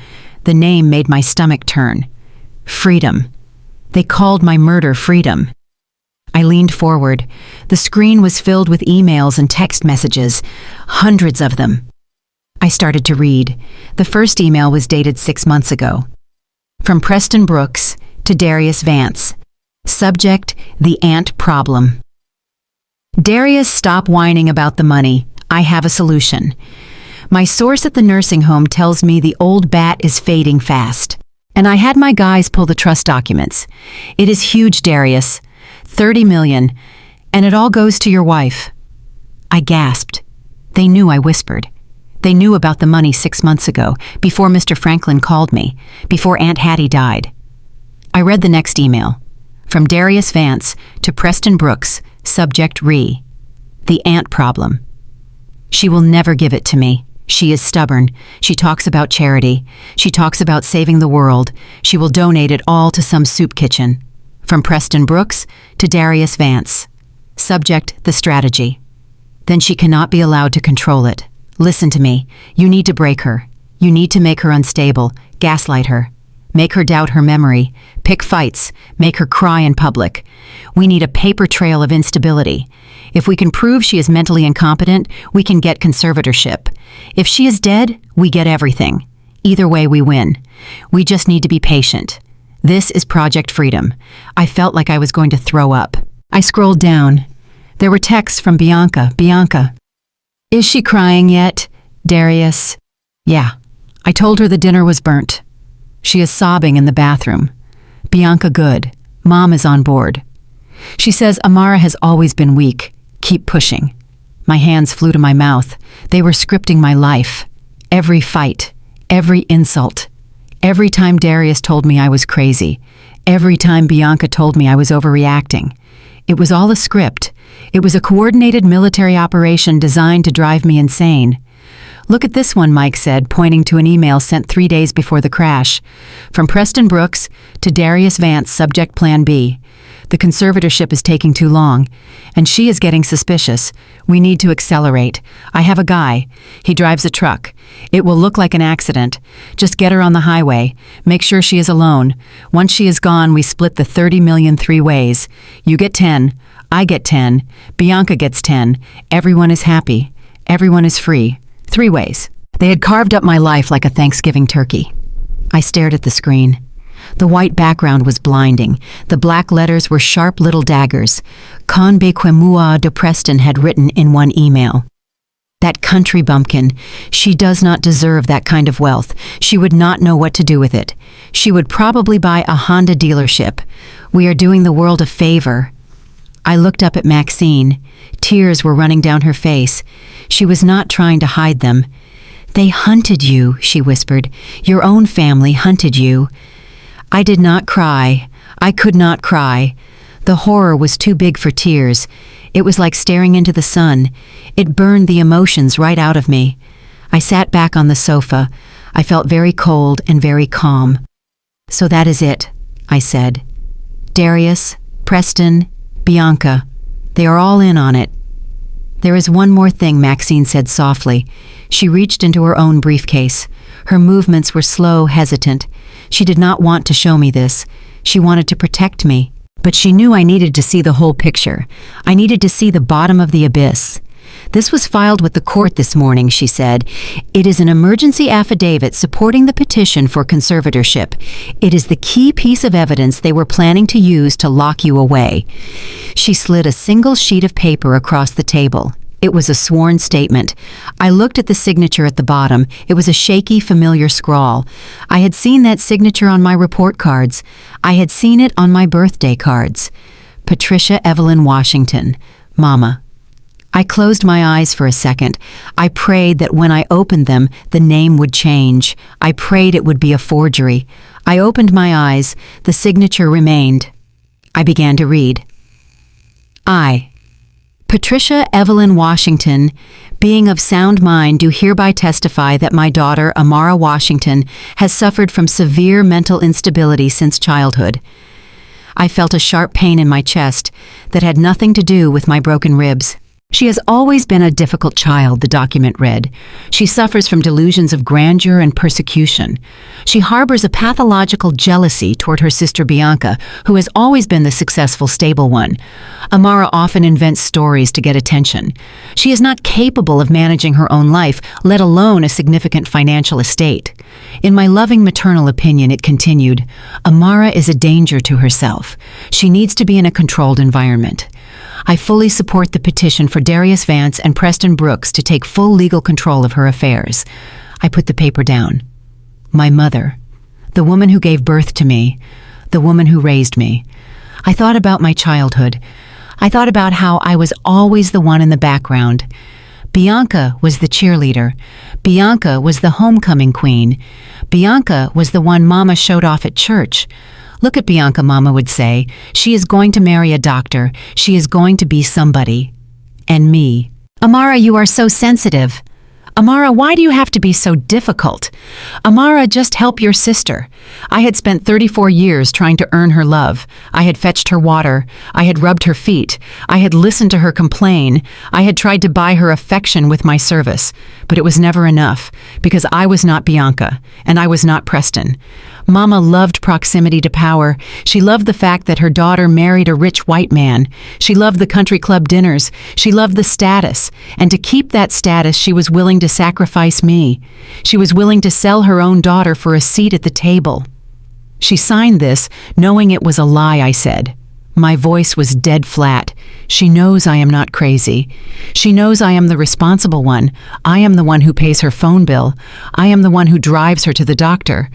A: The name made my stomach turn. Freedom. They called my murder freedom. I leaned forward. The screen was filled with emails and text messages, hundreds of them. I started to read. The first email was dated 6 months ago. From Preston Brooks to Darius Vance. Subject, the ant problem. "Darius, stop whining about the money. I have a solution. My source at the nursing home tells me the old bat is fading fast. And I had my guys pull the trust documents. It is huge, Darius. 30 million, and it all goes to your wife." I gasped. They knew, I whispered. They knew about the money 6 months ago, before Mr. Franklin called me, before Aunt Hattie died. I read the next email. From Darius Vance to Preston Brooks, subject re. The ant problem. "She will never give it to me. She is stubborn. She talks about charity. She talks about saving the world. She will donate it all to some soup kitchen." From Preston Brooks to Darius Vance. Subject, the strategy. "Then she cannot be allowed to control it. Listen to me. You need to break her. You need to make her unstable, gaslight her. Make her doubt her memory, pick fights, make her cry in public. We need a paper trail of instability. If we can prove she is mentally incompetent, we can get conservatorship. If she is dead, we get everything. Either way, we win. We just need to be patient. This is Project Freedom." I felt like I was going to throw up. I scrolled down. There were texts from Bianca. "Bianca. Is she crying yet? Darius. Yeah. I told her the dinner was burnt. She is sobbing in the bathroom. Bianca, good. Mom is on board. She says Amara has always been weak. Keep pushing. My hands flew to my mouth. They were scripting my life. Every fight, every insult. Every time Darius told me I was crazy. Every time Bianca told me I was overreacting. It was all a script. It was a coordinated military operation designed to drive me insane. "Look at this one," Mike said, pointing to an email sent 3 days before the crash. "From Preston Brooks to Darius Vance, subject Plan B. The conservatorship is taking too long, and she is getting suspicious. We need to accelerate. I have a guy. He drives a truck. It will look like an accident. Just get her on the highway. Make sure she is alone. Once she is gone, we split the 30 million 3 ways. You get 10. I get 10. Bianca gets 10. Everyone is happy. Everyone is free. 3 ways." They had carved up my life like a Thanksgiving turkey. I stared at the screen. The white background was blinding. The black letters were sharp little daggers. Con Bequemua de Preston had written in one email. "That country bumpkin. She does not deserve that kind of wealth. She would not know what to do with it. She would probably buy a Honda dealership. We are doing the world a favor." I looked up at Maxine. Tears were running down her face. She was not trying to hide them. "They hunted you," she whispered. "Your own family hunted you." I did not cry. I could not cry. The horror was too big for tears. It was like staring into the sun. It burned the emotions right out of me. I sat back on the sofa. I felt very cold and very calm. "So that is it," I said. "Darius, Preston, Bianca, they are all in on it." "There is one more thing," Maxine said softly. She reached into her own briefcase. Her movements were slow, hesitant. She did not want to show me this. She wanted to protect me. But she knew I needed to see the whole picture. I needed to see the bottom of the abyss. "This was filed with the court this morning," she said. "It is an emergency affidavit supporting the petition for conservatorship. It is the key piece of evidence they were planning to use to lock you away." She slid a single sheet of paper across the table. It was a sworn statement. I looked at the signature at the bottom. It was a shaky, familiar scrawl. I had seen that signature on my report cards. I had seen it on my birthday cards. Patricia Evelyn Washington, Mama. I closed my eyes for a second. I prayed that when I opened them, the name would change. I prayed it would be a forgery. I opened my eyes. The signature remained. I began to read. I, Patricia Evelyn Washington, being of sound mind, do hereby testify that my daughter, Amara Washington, has suffered from severe mental instability since childhood. I felt a sharp pain in my chest that had nothing to do with my broken ribs. She has always been a difficult child, the document read. She suffers from delusions of grandeur and persecution. She harbors a pathological jealousy toward her sister Bianca, who has always been the successful, stable one. Amara often invents stories to get attention. She is not capable of managing her own life, let alone a significant financial estate. In my loving maternal opinion, it continued, Amara is a danger to herself. She needs to be in a controlled environment. I fully support the petition for Darius Vance and Preston Brooks to take full legal control of her affairs. I put the paper down. My mother, the woman who gave birth to me, the woman who raised me. I thought about my childhood. I thought about how I was always the one in the background. Bianca was the cheerleader. Bianca was the homecoming queen. Bianca was the one Mama showed off at church. Look at Bianca, Mama would say. She is going to marry a doctor. She is going to be somebody. And me. Amara, you are so sensitive. Amara, why do you have to be so difficult? Amara, just help your sister. I had spent 34 years trying to earn her love. I had fetched her water. I had rubbed her feet. I had listened to her complain. I had tried to buy her affection with my service. But it was never enough, because I was not Bianca, and I was not Preston. Mama loved proximity to power. She loved the fact that her daughter married a rich white man. She loved the country club dinners. She loved the status. And to keep that status, she was willing to sacrifice me. She was willing to sell her own daughter for a seat at the table. She signed this, knowing it was a lie, I said. My voice was dead flat. She knows I am not crazy. She knows I am the responsible one. I am the one who pays her phone bill. I am the one who drives her to the doctor.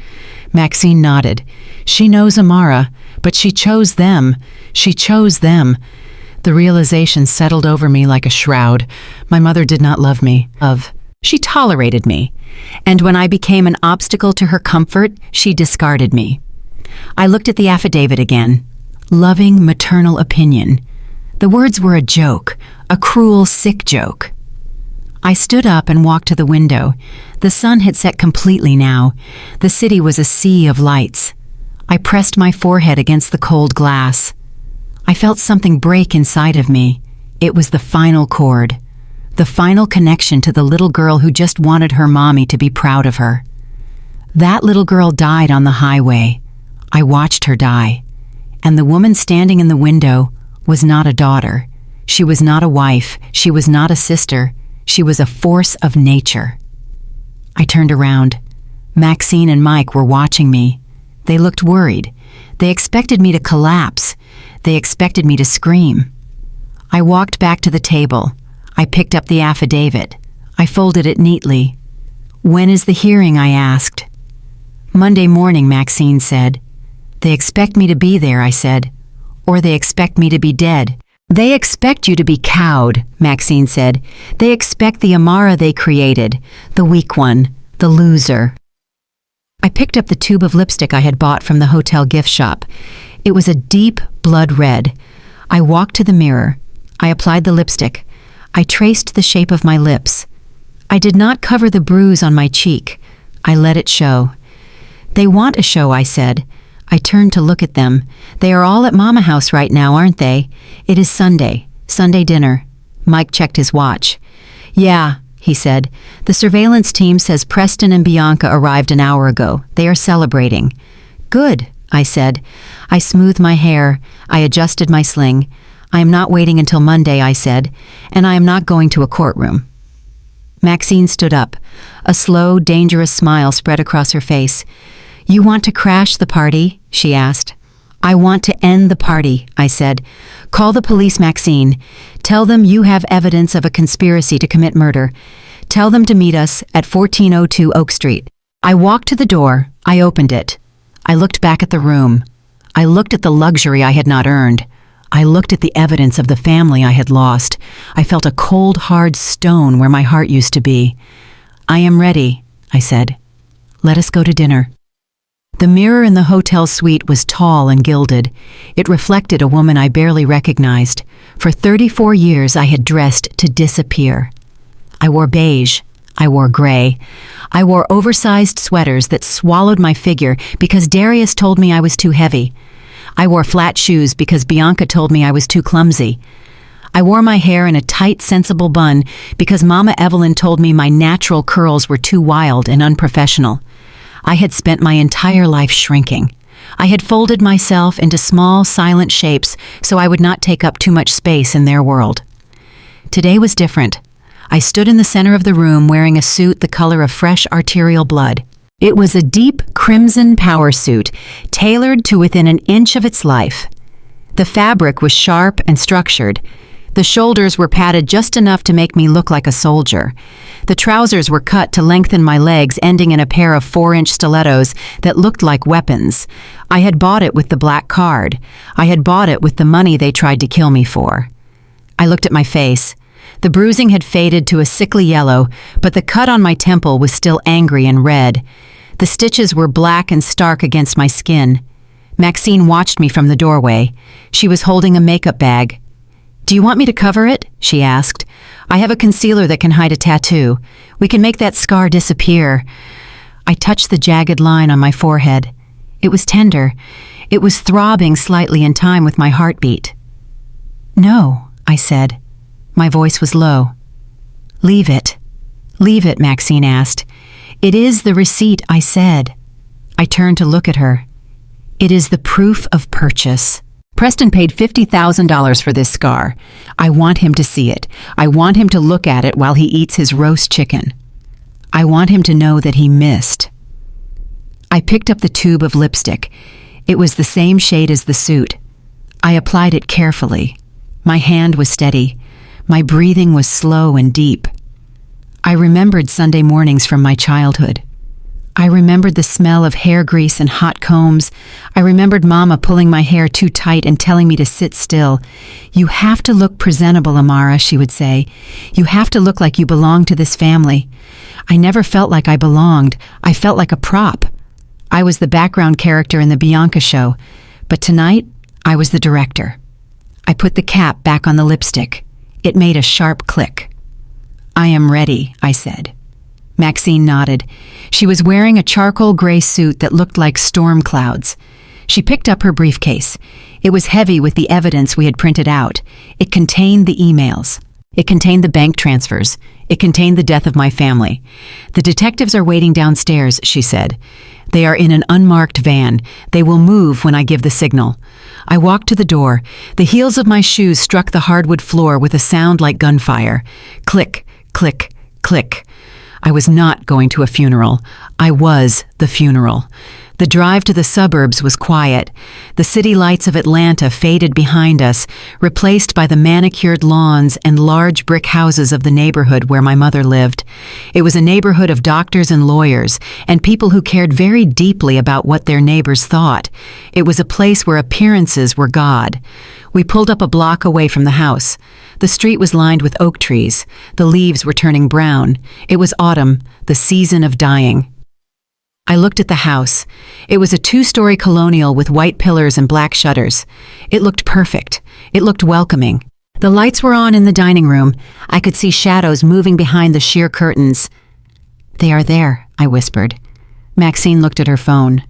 A: Maxine nodded. She knows Amara, but she chose them. She chose them. The realization settled over me like a shroud. My mother did not love me. She tolerated me. And when I became an obstacle to her comfort, she discarded me. I looked at the affidavit again. Loving maternal opinion. The words were a joke, a cruel, sick joke. I stood up and walked to the window. The sun had set completely now. The city was a sea of lights. I pressed my forehead against the cold glass. I felt something break inside of me. It was the final chord, the final connection to the little girl who just wanted her mommy to be proud of her. That little girl died on the highway. I watched her die. And the woman standing in the window was not a daughter. She was not a wife. She was not a sister. She was a force of nature. I turned around. Maxine and Mike were watching me. They looked worried. They expected me to collapse. They expected me to scream. I walked back to the table. I picked up the affidavit. I folded it neatly. "When is the hearing?" I asked. "Monday morning," Maxine said. "They expect me to be there," I said. "Or they expect me to be dead." "They expect you to be cowed," Maxine said. "They expect the Amara they created, the weak one, the loser." I picked up the tube of lipstick I had bought from the hotel gift shop. It was a deep blood red. I walked to the mirror. I applied the lipstick. I traced the shape of my lips. I did not cover the bruise on my cheek. I let it show. "They want a show," I said. I turned to look at them. "They are all at Mama House right now, aren't they? It is Sunday dinner." Mike checked his watch. "Yeah," he said. "The surveillance team says Preston and Bianca arrived an hour ago. They are celebrating." "Good," I said. I smoothed my hair. I adjusted my sling. "I am not waiting until Monday," I said, "and I am not going to a courtroom." Maxine stood up. A slow, dangerous smile spread across her face. "You want to crash the party?" she asked. "I want to end the party," I said. "Call the police, Maxine. Tell them you have evidence of a conspiracy to commit murder. Tell them to meet us at 1402 Oak Street." I walked to the door. I opened it. I looked back at the room. I looked at the luxury I had not earned. I looked at the evidence of the family I had lost. I felt a cold, hard stone where my heart used to be. "I am ready," I said. "Let us go to dinner." The mirror in the hotel suite was tall and gilded. It reflected a woman I barely recognized. For 34 years I had dressed to disappear. I wore beige. I wore gray. I wore oversized sweaters that swallowed my figure because Darius told me I was too heavy. I wore flat shoes because Bianca told me I was too clumsy. I wore my hair in a tight, sensible bun because Mama Evelyn told me my natural curls were too wild and unprofessional. I had spent my entire life shrinking. I had folded myself into small, silent shapes so I would not take up too much space in their world. Today was different. I stood in the center of the room wearing a suit the color of fresh arterial blood. It was a deep crimson power suit, tailored to within an inch of its life. The fabric was sharp and structured. The shoulders were padded just enough to make me look like a soldier. The trousers were cut to lengthen my legs, ending in a pair of 4-inch stilettos that looked like weapons. I had bought it with the black card. I had bought it with the money they tried to kill me for. I looked at my face. The bruising had faded to a sickly yellow, but the cut on my temple was still angry and red. The stitches were black and stark against my skin. Maxine watched me from the doorway. She was holding a makeup bag. "Do you want me to cover it?" she asked. "I have a concealer that can hide a tattoo. We can make that scar disappear." I touched the jagged line on my forehead. It was tender. It was throbbing slightly in time with my heartbeat. "No," I said. My voice was low. "Leave it." "Leave it," Maxine asked. "It is the receipt," I said. I turned to look at her. "It is the proof of purchase. Preston paid $50,000 for this scar. I want him to see it. I want him to look at it while he eats his roast chicken. I want him to know that he missed." I picked up the tube of lipstick. It was the same shade as the suit. I applied it carefully. My hand was steady. My breathing was slow and deep. I remembered Sunday mornings from my childhood. I remembered the smell of hair grease and hot combs. I remembered Mama pulling my hair too tight and telling me to sit still. "You have to look presentable, Amara," she would say. "You have to look like you belong to this family." I never felt like I belonged. I felt like a prop. I was the background character in the Bianca show, but tonight I was the director. I put the cap back on the lipstick. It made a sharp click. "I am ready," I said. Maxine nodded. She was wearing a charcoal gray suit that looked like storm clouds. She picked up her briefcase. It was heavy with the evidence we had printed out. It contained the emails. It contained the bank transfers. It contained the death of my family. "The detectives are waiting downstairs," she said. "They are in an unmarked van. They will move when I give the signal." I walked to the door. The heels of my shoes struck the hardwood floor with a sound like gunfire. Click, click, click. I was not going to a funeral. I was the funeral. The drive to the suburbs was quiet. The city lights of Atlanta faded behind us, replaced by the manicured lawns and large brick houses of the neighborhood where my mother lived. It was a neighborhood of doctors and lawyers, and people who cared very deeply about what their neighbors thought. It was a place where appearances were God. We pulled up a block away from the house. The street was lined with oak trees. The leaves were turning brown. It was autumn, the season of dying. I looked at the house. It was a 2-story colonial with white pillars and black shutters. It looked perfect. It looked welcoming. The lights were on in the dining room. I could see shadows moving behind the sheer curtains. "They are there," I whispered. Maxine looked at her phone.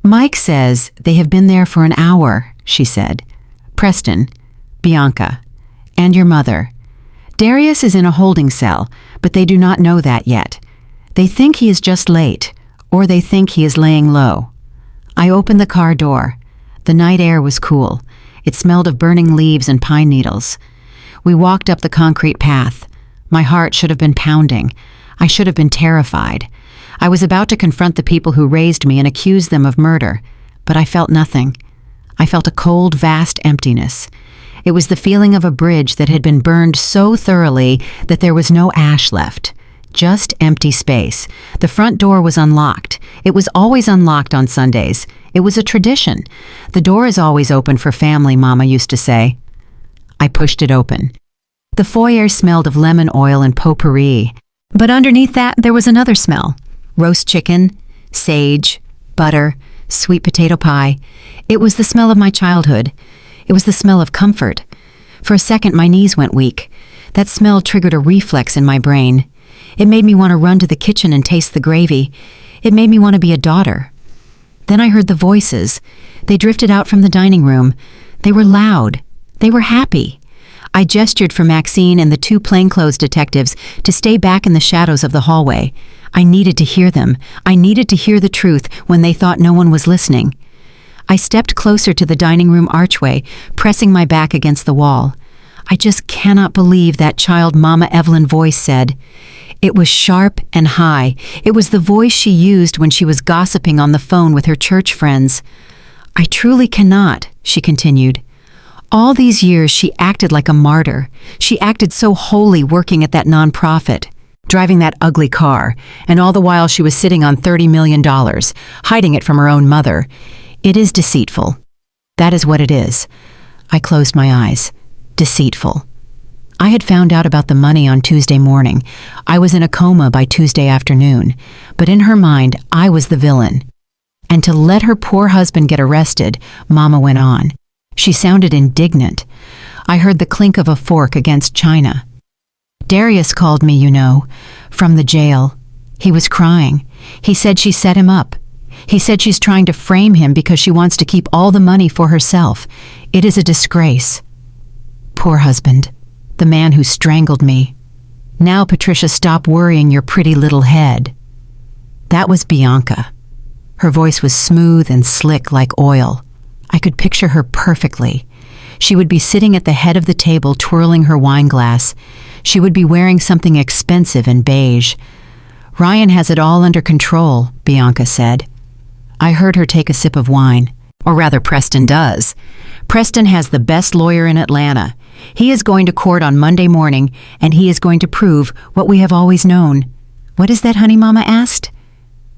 A: "Mike says they have been there for an hour," she said. "Preston, Bianca, and your mother. Darius is in a holding cell, but they do not know that yet. They think he is just late, or they think he is laying low." I opened the car door. The night air was cool. It smelled of burning leaves and pine needles. We walked up the concrete path. My heart should have been pounding. I should have been terrified. I was about to confront the people who raised me and accuse them of murder, but I felt nothing. I felt a cold, vast emptiness. It was the feeling of a bridge that had been burned so thoroughly that there was no ash left. Just empty space. The front door was unlocked. It was always unlocked on Sundays. It was a tradition. "The door is always open for family," Mama used to say. I pushed it open. The foyer smelled of lemon oil and potpourri. But underneath that, there was another smell. Roast chicken, sage, butter, sweet potato pie. It was the smell of my childhood. It was the smell of comfort. For a second, my knees went weak. That smell triggered a reflex in my brain. It made me want to run to the kitchen and taste the gravy. It made me want to be a daughter. Then I heard the voices. They drifted out from the dining room. They were loud. They were happy. I gestured for Maxine and the 2 plainclothes detectives to stay back in the shadows of the hallway. I needed to hear them. I needed to hear the truth when they thought no one was listening. I stepped closer to the dining room archway, pressing my back against the wall. "I just cannot believe that child," Mama Evelyn voice said. It was sharp and high. It was the voice she used when she was gossiping on the phone with her church friends. "I truly cannot," she continued. All these years she acted like a martyr. She acted so holy working at that nonprofit, driving that ugly car, and all the while she was sitting on $30 million, hiding it from her own mother. It is deceitful. That is what it is. I closed my eyes. Deceitful. I had found out about the money on Tuesday morning. I was in a coma by Tuesday afternoon, but in her mind, I was the villain. And to let her poor husband get arrested, Mama went on. She sounded indignant. I heard the clink of a fork against china. "Darius called me, you know, from the jail. He was crying. He said she set him up. He said she's trying to frame him because she wants to keep all the money for herself. It is a disgrace. Poor husband. The man who strangled me. Now, Patricia, stop worrying your pretty little head." That was Bianca. Her voice was smooth and slick like oil. I could picture her perfectly. She would be sitting at the head of the table twirling her wine glass. She would be wearing something expensive and beige. "Ryan has it all under control," Bianca said. I heard her take a sip of wine. Or rather, Preston does. Preston has the best lawyer in Atlanta. He is going to court on Monday morning, and he is going to prove what we have always known. "What is that, honey?" Mama asked.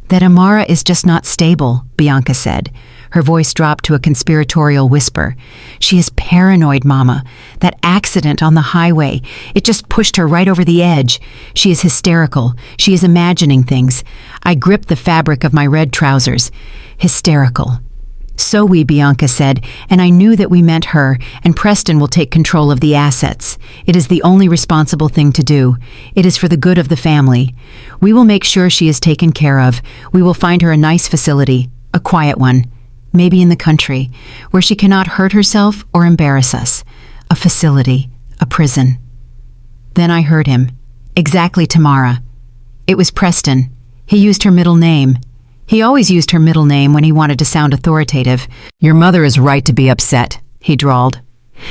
A: That Amara is just not stable, Bianca said. Her voice dropped to a conspiratorial whisper. She is paranoid, Mama. That accident on the highway, it just pushed her right over the edge. She is hysterical. She is imagining things. I gripped the fabric of my red trousers. Hysterical. So we, Bianca said, and I knew that we meant her, and Preston will take control of the assets. It is the only responsible thing to do. It is for the good of the family. We will make sure she is taken care of. We will find her a nice facility, a quiet one, maybe in the country, where she cannot hurt herself or embarrass us. A facility, a prison. Then I heard him. Exactly, Tamara. It was Preston. He used her middle name. He always used her middle name when he wanted to sound authoritative. Your mother is right to be upset, he drawled.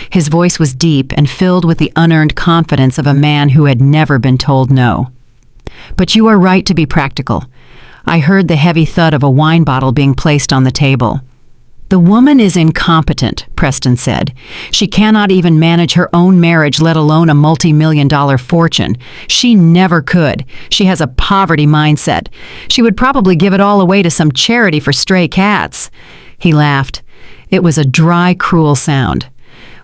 A: His voice was deep and filled with the unearned confidence of a man who had never been told no. But you are right to be practical. I heard the heavy thud of a wine bottle being placed on the table. The woman is incompetent, Preston said. She cannot even manage her own marriage, let alone a multi-million-dollar fortune. She never could. She has a poverty mindset. She would probably give it all away to some charity for stray cats. He laughed. It was a dry, cruel sound.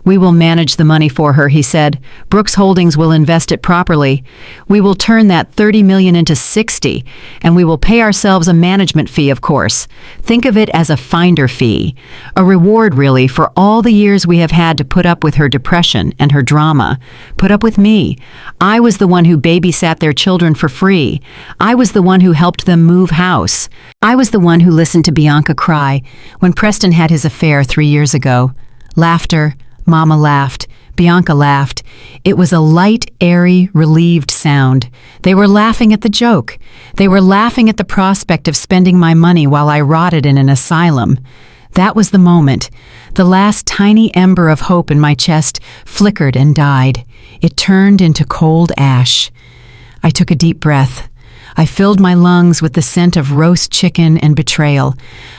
A: We will manage the money for her, he said. Brooks Holdings will invest it properly. We will turn that $30 million into 60, and we will pay ourselves a management fee, of course. Think of it as a finder fee. A reward, really, for all the years we have had to put up with her depression and her drama. Put up with me. I was the one who babysat their children for free. I was the one who helped them move house. I was the one who listened to Bianca cry when Preston had his affair 3 years ago. Laughter. Mama laughed. Bianca laughed. It was a light, airy, relieved sound. They were laughing at the joke. They were laughing at the prospect of spending my money while I rotted in an asylum. That was the moment. The last tiny ember of hope in my chest flickered and died. It turned into cold ash. I took a deep breath. I filled my lungs with the scent of roast chicken and betrayal.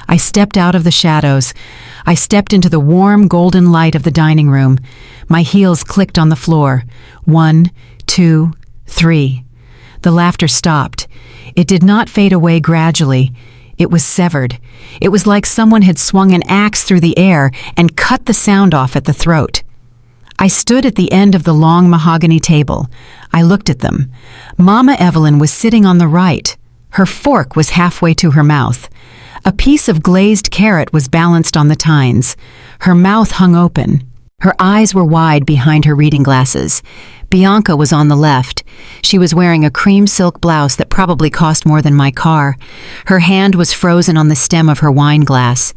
A: I stepped out of the shadows. I stepped into the warm, golden light of the dining room. My heels clicked on the floor. 1, 2, 3. The laughter stopped. It did not fade away gradually. It was severed. It was like someone had swung an axe through the air and cut the sound off at the throat. I stood at the end of the long mahogany table. I looked at them. Mama Evelyn was sitting on the right. Her fork was halfway to her mouth. A piece of glazed carrot was balanced on the tines. Her mouth hung open. Her eyes were wide behind her reading glasses. Bianca was on the left. She was wearing a cream silk blouse that probably cost more than my car. Her hand was frozen on the stem of her wine glass.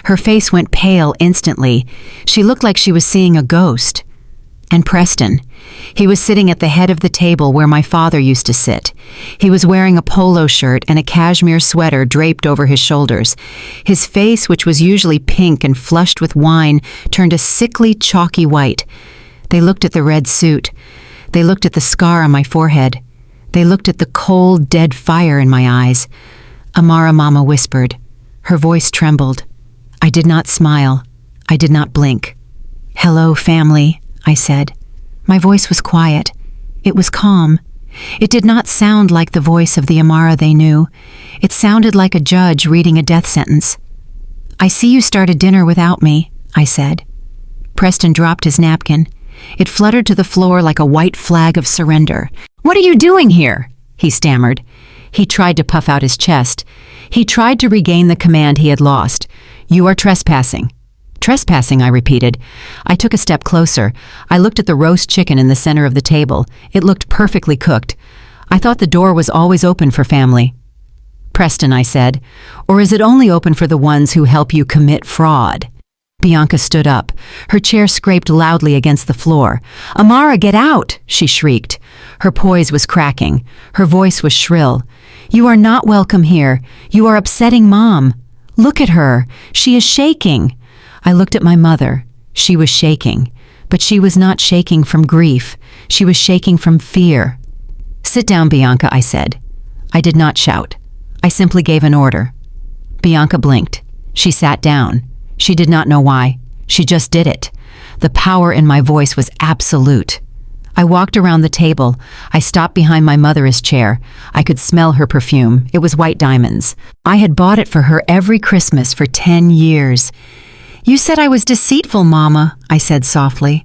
A: Her face went pale instantly. She looked like she was seeing a ghost. And Preston. He was sitting at the head of the table where my father used to sit. He was wearing a polo shirt and a cashmere sweater draped over his shoulders. His face, which was usually pink and flushed with wine, turned a sickly, chalky white. They looked at the red suit. They looked at the scar on my forehead. They looked at the cold, dead fire in my eyes. Amara, Mama whispered. Her voice trembled. I did not smile. I did not blink. Hello, family, I said. My voice was quiet. It was calm. It did not sound like the voice of the Amara they knew. It sounded like a judge reading a death sentence. I see you started dinner without me, I said. Preston dropped his napkin. It fluttered to the floor like a white flag of surrender. What are you doing here? He stammered. He tried to puff out his chest. He tried to regain the command he had lost. You are trespassing. Trespassing, I repeated. I took a step closer. I looked at the roast chicken in the center of the table. It looked perfectly cooked. I thought the door was always open for family. Preston, I said, or is it only open for the ones who help you commit fraud? Bianca stood up. Her chair scraped loudly against the floor. Amara, get out, she shrieked. Her poise was cracking. Her voice was shrill. You are not welcome here. You are upsetting Mom. Look at her. She is shaking. I looked at my mother. She was shaking, but she was not shaking from grief. She was shaking from fear. Sit down, Bianca, I said. I did not shout. I simply gave an order. Bianca blinked. She sat down. She did not know why. She just did it. The power in my voice was absolute. I walked around the table. I stopped behind my mother's chair. I could smell her perfume. It was white diamonds. I had bought it for her every Christmas for 10 years. "You said I was deceitful, Mama," I said softly.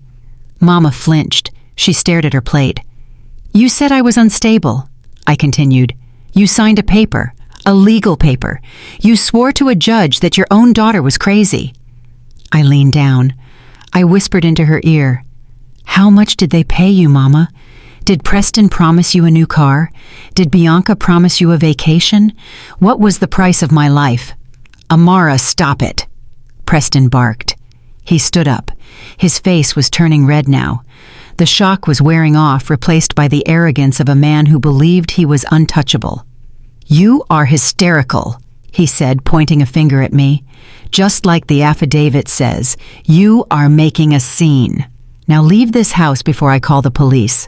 A: Mama flinched. She stared at her plate. "You said I was unstable," I continued. "You signed a paper, a legal paper. You swore to a judge that your own daughter was crazy." I leaned down. I whispered into her ear, "How much did they pay you, Mama? Did Preston promise you a new car? Did Bianca promise you a vacation? What was the price of my life?" "Amara, stop it," Preston barked. He stood up. His face was turning red now. The shock was wearing off, replaced by the arrogance of a man who believed he was untouchable. "You are hysterical," he said, pointing a finger at me. "Just like the affidavit says, you are making a scene. Now leave this house before I call the police."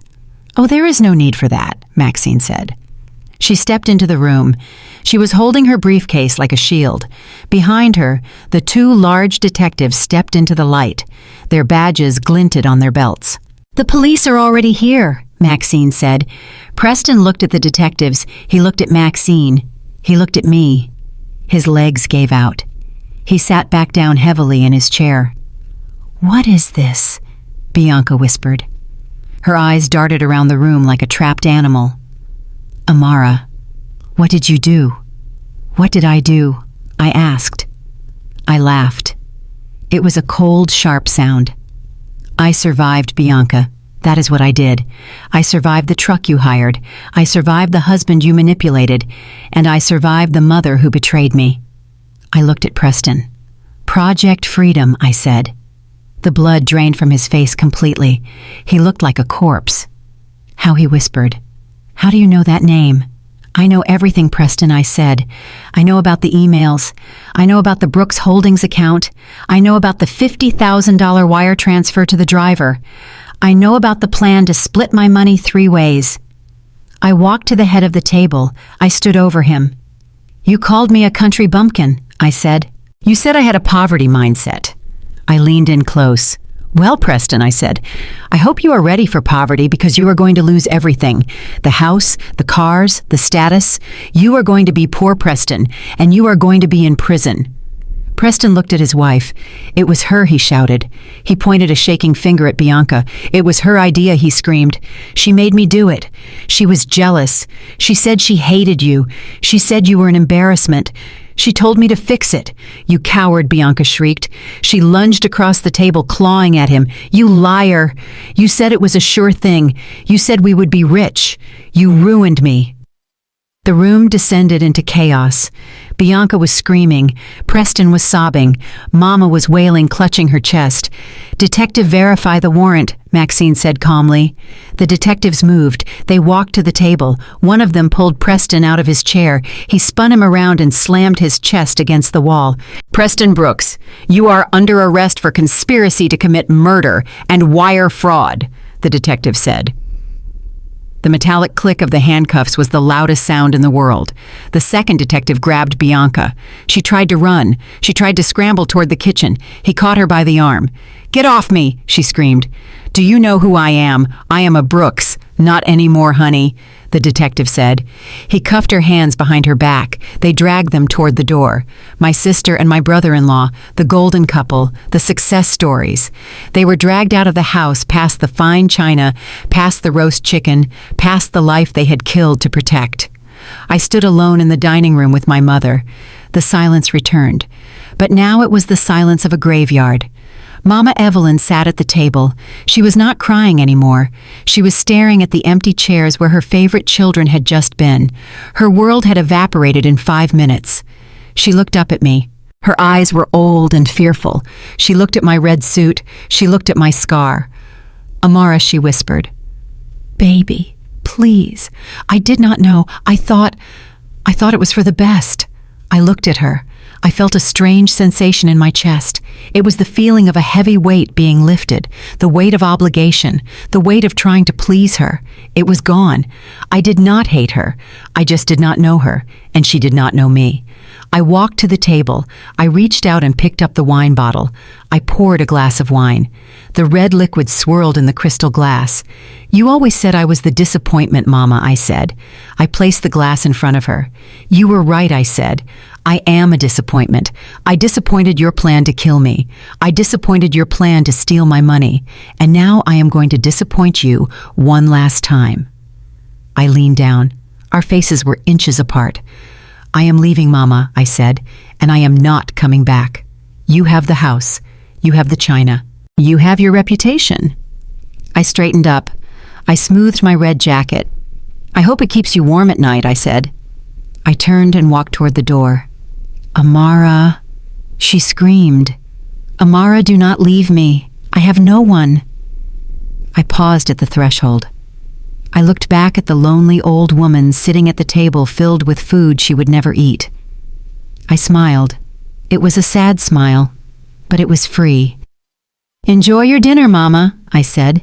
A: "Oh, there is no need for that," Maxine said. She stepped into the room. She was holding her briefcase like a shield. Behind her, the two large detectives stepped into the light. Their badges glinted on their belts. "The police are already here," Maxine said. Preston looked at the detectives. He looked at Maxine. He looked at me. His legs gave out. He sat back down heavily in his chair. "What is this?" Bianca whispered. Her eyes darted around the room like a trapped animal. "Amara, what did you do?" "What did I do?" I asked. I laughed. It was a cold, sharp sound. "I survived, Bianca. That is what I did. I survived the truck you hired. I survived the husband you manipulated. And I survived the mother who betrayed me." I looked at Preston. "Project Freedom," I said. The blood drained from his face completely. He looked like a corpse. How he whispered, "How do you know that name?" "I know everything, Preston," I said. "I know about the emails. I know about the Brooks Holdings account. I know about the $50,000 wire transfer to the driver. I know about the plan to split my money 3 ways. I walked to the head of the table. I stood over him. "You called me a country bumpkin," I said. "You said I had a poverty mindset." I leaned in close. "Well, Preston," I said, "I hope you are ready for poverty because you are going to lose everything. The house, the cars, the status. You are going to be poor, Preston, and you are going to be in prison." Preston looked at his wife. It was her, he shouted. He pointed a shaking finger at Bianca. "It was her idea," he screamed. "She made me do it. She was jealous. She said she hated you. She said you were an embarrassment. She told me to fix it." "You coward," Bianca shrieked. She lunged across the table, clawing at him. "You liar. You said it was a sure thing. You said we would be rich. You ruined me." The room descended into chaos. Bianca was screaming. Preston was sobbing. Mama was wailing, clutching her chest. "Detective, verify the warrant," Maxine said calmly. The detectives moved. They walked to the table. One of them pulled Preston out of his chair. He spun him around and slammed his chest against the wall. "Preston Brooks, you are under arrest for conspiracy to commit murder and wire fraud," the detective said. The metallic click of the handcuffs was the loudest sound in the world. The second detective grabbed Bianca. She tried to run. She tried to scramble toward the kitchen. He caught her by the arm. "Get off me," she screamed. "Do you know who I am? I am a Brooks." "Not anymore, honey," the detective said. He cuffed her hands behind her back. They dragged them toward the door. My sister and my brother-in-law, the golden couple, the success stories. They were dragged out of the house, past the fine china, past the roast chicken, past the life they had killed to protect. I stood alone in the dining room with my mother. The silence returned. But now it was the silence of a graveyard. Mama Evelyn sat at the table. She was not crying anymore. She was staring at the empty chairs where her favorite children had just been. Her world had evaporated in 5 minutes. She looked up at me. Her eyes were old and fearful. She looked at my red suit. She looked at my scar. "Amara," she whispered. "Baby, please. I did not know. I thought it was for the best." I looked at her. I felt a strange sensation in my chest. It was the feeling of a heavy weight being lifted, the weight of obligation, the weight of trying to please her. It was gone. I did not hate her. I just did not know her, and she did not know me. I walked to the table. I reached out and picked up the wine bottle. I poured a glass of wine. The red liquid swirled in the crystal glass. "You always said I was the disappointment, Mama," I said. I placed the glass in front of her. "You were right," I said. "I am a disappointment. I disappointed your plan to kill me. I disappointed your plan to steal my money. And now I am going to disappoint you one last time." I leaned down. Our faces were inches apart. "I am leaving, Mama," I said, "and I am not coming back. You have the house. You have the china. You have your reputation." I straightened up. I smoothed my red jacket. "I hope it keeps you warm at night," I said. I turned and walked toward the door. "Amara," she screamed. "Amara, do not leave me. I have no one." I paused at the threshold. I looked back at the lonely old woman sitting at the table filled with food she would never eat. I smiled. It was a sad smile, but it was free. "Enjoy your dinner, Mama," I said.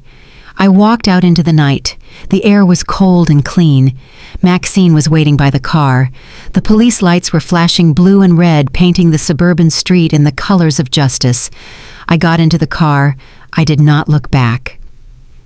A: I walked out into the night. The air was cold and clean. Maxine was waiting by the car. The police lights were flashing blue and red, painting the suburban street in the colors of justice. I got into the car. I did not look back.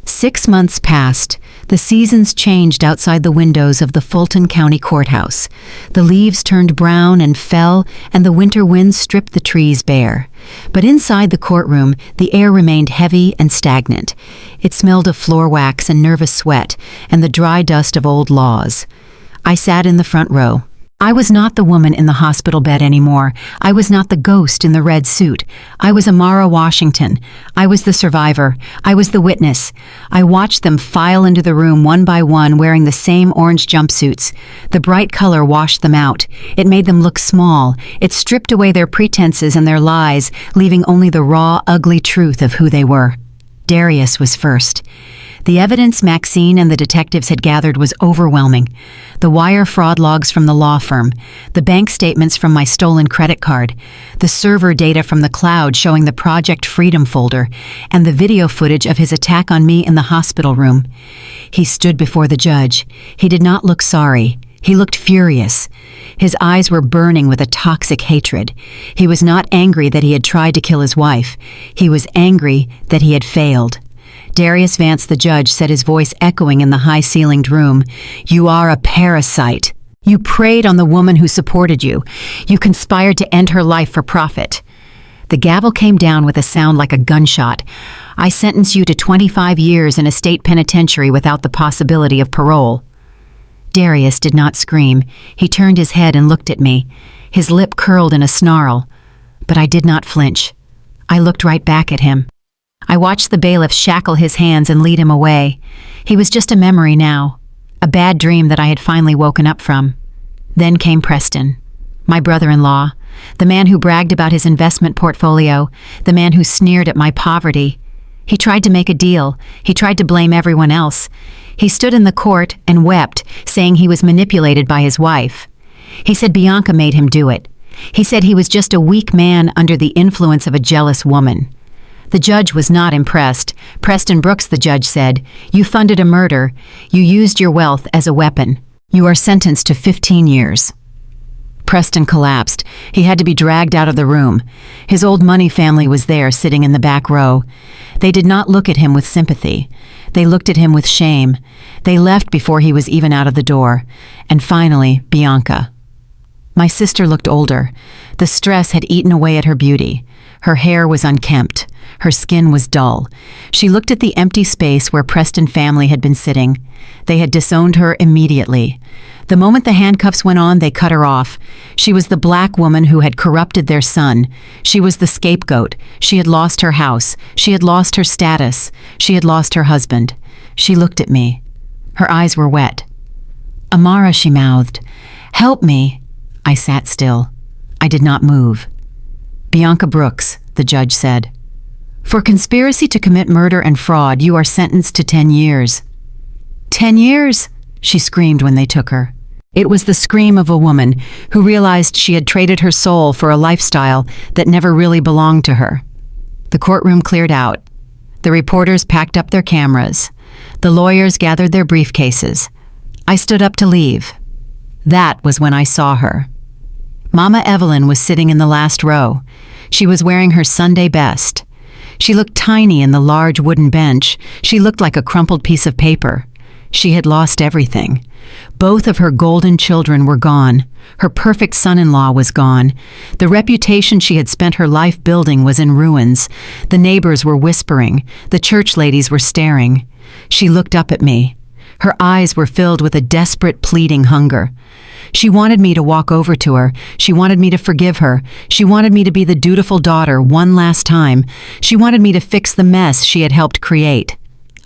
A: 6 months passed. The seasons changed outside the windows of the Fulton County Courthouse. The leaves turned brown and fell, and the winter wind stripped the trees bare. But inside the courtroom, the air remained heavy and stagnant. It smelled of floor wax and nervous sweat, and the dry dust of old laws. I sat in the front row. I was not the woman in the hospital bed anymore. I was not the ghost in the red suit. I was Amara Washington. I was the survivor. I was the witness. I watched them file into the room one by one wearing the same orange jumpsuits. The bright color washed them out. It made them look small. It stripped away their pretenses and their lies, leaving only the raw, ugly truth of who they were. Darius was first. The evidence Maxine and the detectives had gathered was overwhelming. The wire fraud logs from the law firm, the bank statements from my stolen credit card, the server data from the cloud showing the Project Freedom folder, and the video footage of his attack on me in the hospital room. He stood before the judge. He did not look sorry. He looked furious. His eyes were burning with a toxic hatred. He was not angry that he had tried to kill his wife. He was angry that he had failed. Darius Vance, the judge, said, his voice echoing in the high-ceilinged room, "You are a parasite. You preyed on the woman who supported you. You conspired to end her life for profit." The gavel came down with a sound like a gunshot. "I sentence you to 25 years in a state penitentiary without the possibility of parole." Darius did not scream. He turned his head and looked at me. His lip curled in a snarl. But I did not flinch. I looked right back at him. I watched the bailiff shackle his hands and lead him away. He was just a memory now, a bad dream that I had finally woken up from. Then came Preston, my brother-in-law, the man who bragged about his investment portfolio, the man who sneered at my poverty. He tried to make a deal. He tried to blame everyone else. He stood in the court and wept, saying he was manipulated by his wife. He said Bianca made him do it. He said he was just a weak man under the influence of a jealous woman. The judge was not impressed. Preston Brooks, the judge, said, "You funded a murder. You used your wealth as a weapon. You are sentenced to 15 years. Preston collapsed. He had to be dragged out of the room. His old money family was there, sitting in the back row. They did not look at him with sympathy. They looked at him with shame. They left before he was even out of the door. And finally, Bianca. My sister looked older. The stress had eaten away at her beauty. Her hair was unkempt. Her skin was dull. She looked at the empty space where Preston family had been sitting. They had disowned her immediately. The moment the handcuffs went on, they cut her off. She was the black woman who had corrupted their son. She was the scapegoat. She had lost her house. She had lost her status. She had lost her husband. She looked at me. Her eyes were wet. "Amara," she mouthed. "Help me." I sat still. I did not move. "Bianca Brooks," the judge said. "For conspiracy to commit murder and fraud, you are sentenced to 10 years. 10 years? She screamed when they took her. It was the scream of a woman who realized she had traded her soul for a lifestyle that never really belonged to her. The courtroom cleared out. The reporters packed up their cameras. The lawyers gathered their briefcases. I stood up to leave. That was when I saw her. Mama Evelyn was sitting in the last row. She was wearing her Sunday best. She looked tiny in the large wooden bench. She looked like a crumpled piece of paper. She had lost everything. Both of her golden children were gone. Her perfect son-in-law was gone. The reputation she had spent her life building was in ruins. The neighbors were whispering. The church ladies were staring. She looked up at me. Her eyes were filled with a desperate, pleading hunger. She wanted me to walk over to her. She wanted me to forgive her. She wanted me to be the dutiful daughter one last time. She wanted me to fix the mess she had helped create.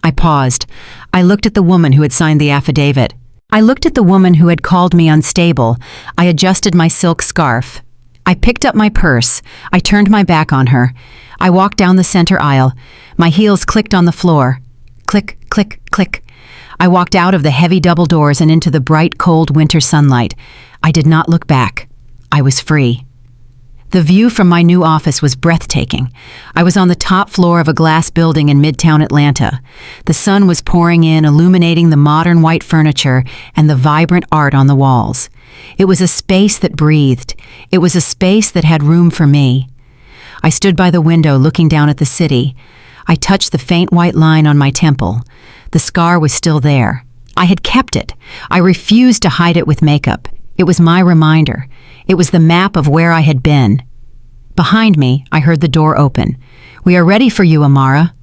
A: I paused. I looked at the woman who had signed the affidavit. I looked at the woman who had called me unstable. I adjusted my silk scarf. I picked up my purse. I turned my back on her. I walked down the center aisle. My heels clicked on the floor. Click, click, click. I walked out of the heavy double doors and into the bright, cold winter sunlight. I did not look back. I was free. The view from my new office was breathtaking. I was on the top floor of a glass building in Midtown Atlanta. The sun was pouring in, illuminating the modern white furniture and the vibrant art on the walls. It was a space that breathed. It was a space that had room for me. I stood by the window looking down at the city. I touched the faint white line on my temple. The scar was still there. I had kept it. I refused to hide it with makeup. It was my reminder. It was the map of where I had been. Behind me, I heard the door open. "We are ready for you, Amara."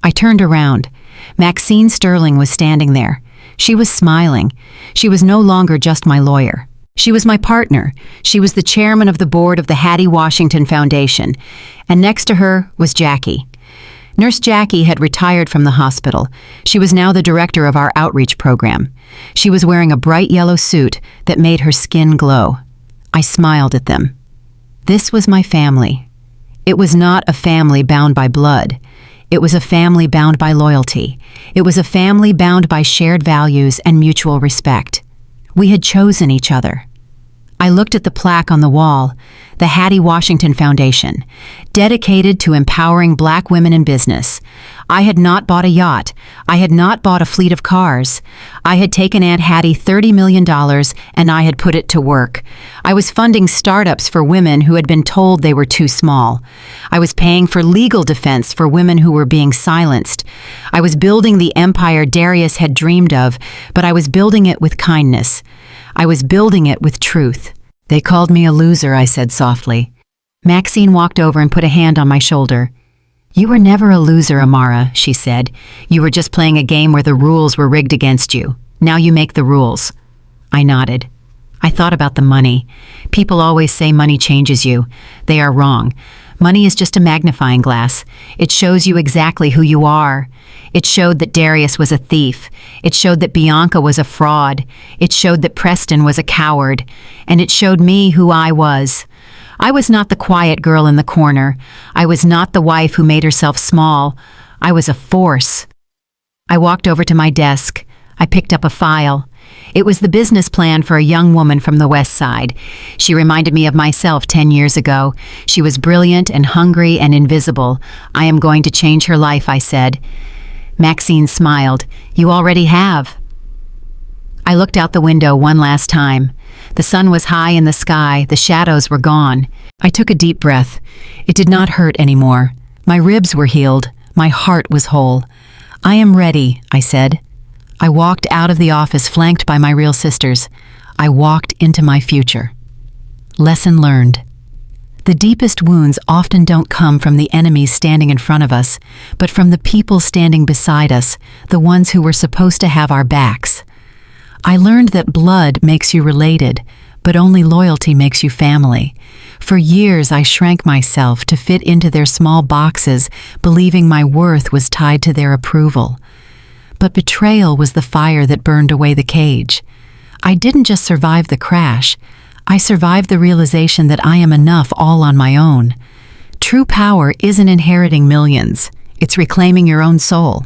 A: I turned around. Maxine Sterling was standing there. She was smiling. She was no longer just my lawyer. She was my partner. She was the chairman of the board of the Amara Washington Foundation. And next to her was Jackie. Nurse Jackie had retired from the hospital. She was now the director of our outreach program. She was wearing a bright yellow suit that made her skin glow. I smiled at them. This was my family. It was not a family bound by blood. It was a family bound by loyalty. It was a family bound by shared values and mutual respect. We had chosen each other. I looked at the plaque on the wall, the Amara Washington Foundation, dedicated to empowering Black women in business. I had not bought a yacht. I had not bought a fleet of cars. I had taken Aunt Hattie $30 million and I had put it to work. I was funding startups for women who had been told they were too small. I was paying for legal defense for women who were being silenced. I was building the empire Darius had dreamed of, but I was building it with kindness. I was building it with truth. "They called me a loser," I said softly. Maxine walked over and put a hand on my shoulder. "You were never a loser, Amara," she said. "You were just playing a game where the rules were rigged against you. Now you make the rules." I nodded. I thought about the money. People always say money changes you. They are wrong. Money is just a magnifying glass. It shows you exactly who you are. It showed that Darius was a thief. It showed that Bianca was a fraud. It showed that Preston was a coward. And it showed me who I was. I was not the quiet girl in the corner. I was not the wife who made herself small. I was a force. I walked over to my desk. I picked up a file. It was the business plan for a young woman from the West Side. She reminded me of myself 10 years ago. She was brilliant and hungry and invisible. "I am going to change her life," I said. Maxine smiled. "You already have." I looked out the window one last time. The sun was high in the sky. The shadows were gone. I took a deep breath. It did not hurt anymore. My ribs were healed. My heart was whole. "I am ready," I said. I walked out of the office flanked by my real sisters. I walked into my future. Lesson learned. The deepest wounds often don't come from the enemies standing in front of us, but from the people standing beside us, the ones who were supposed to have our backs. I learned that blood makes you related, but only loyalty makes you family. For years I shrank myself to fit into their small boxes, believing my worth was tied to their approval. But betrayal was the fire that burned away the cage. I didn't just survive the crash. I survived the realization that I am enough all on my own. True power isn't inheriting millions. It's reclaiming your own soul.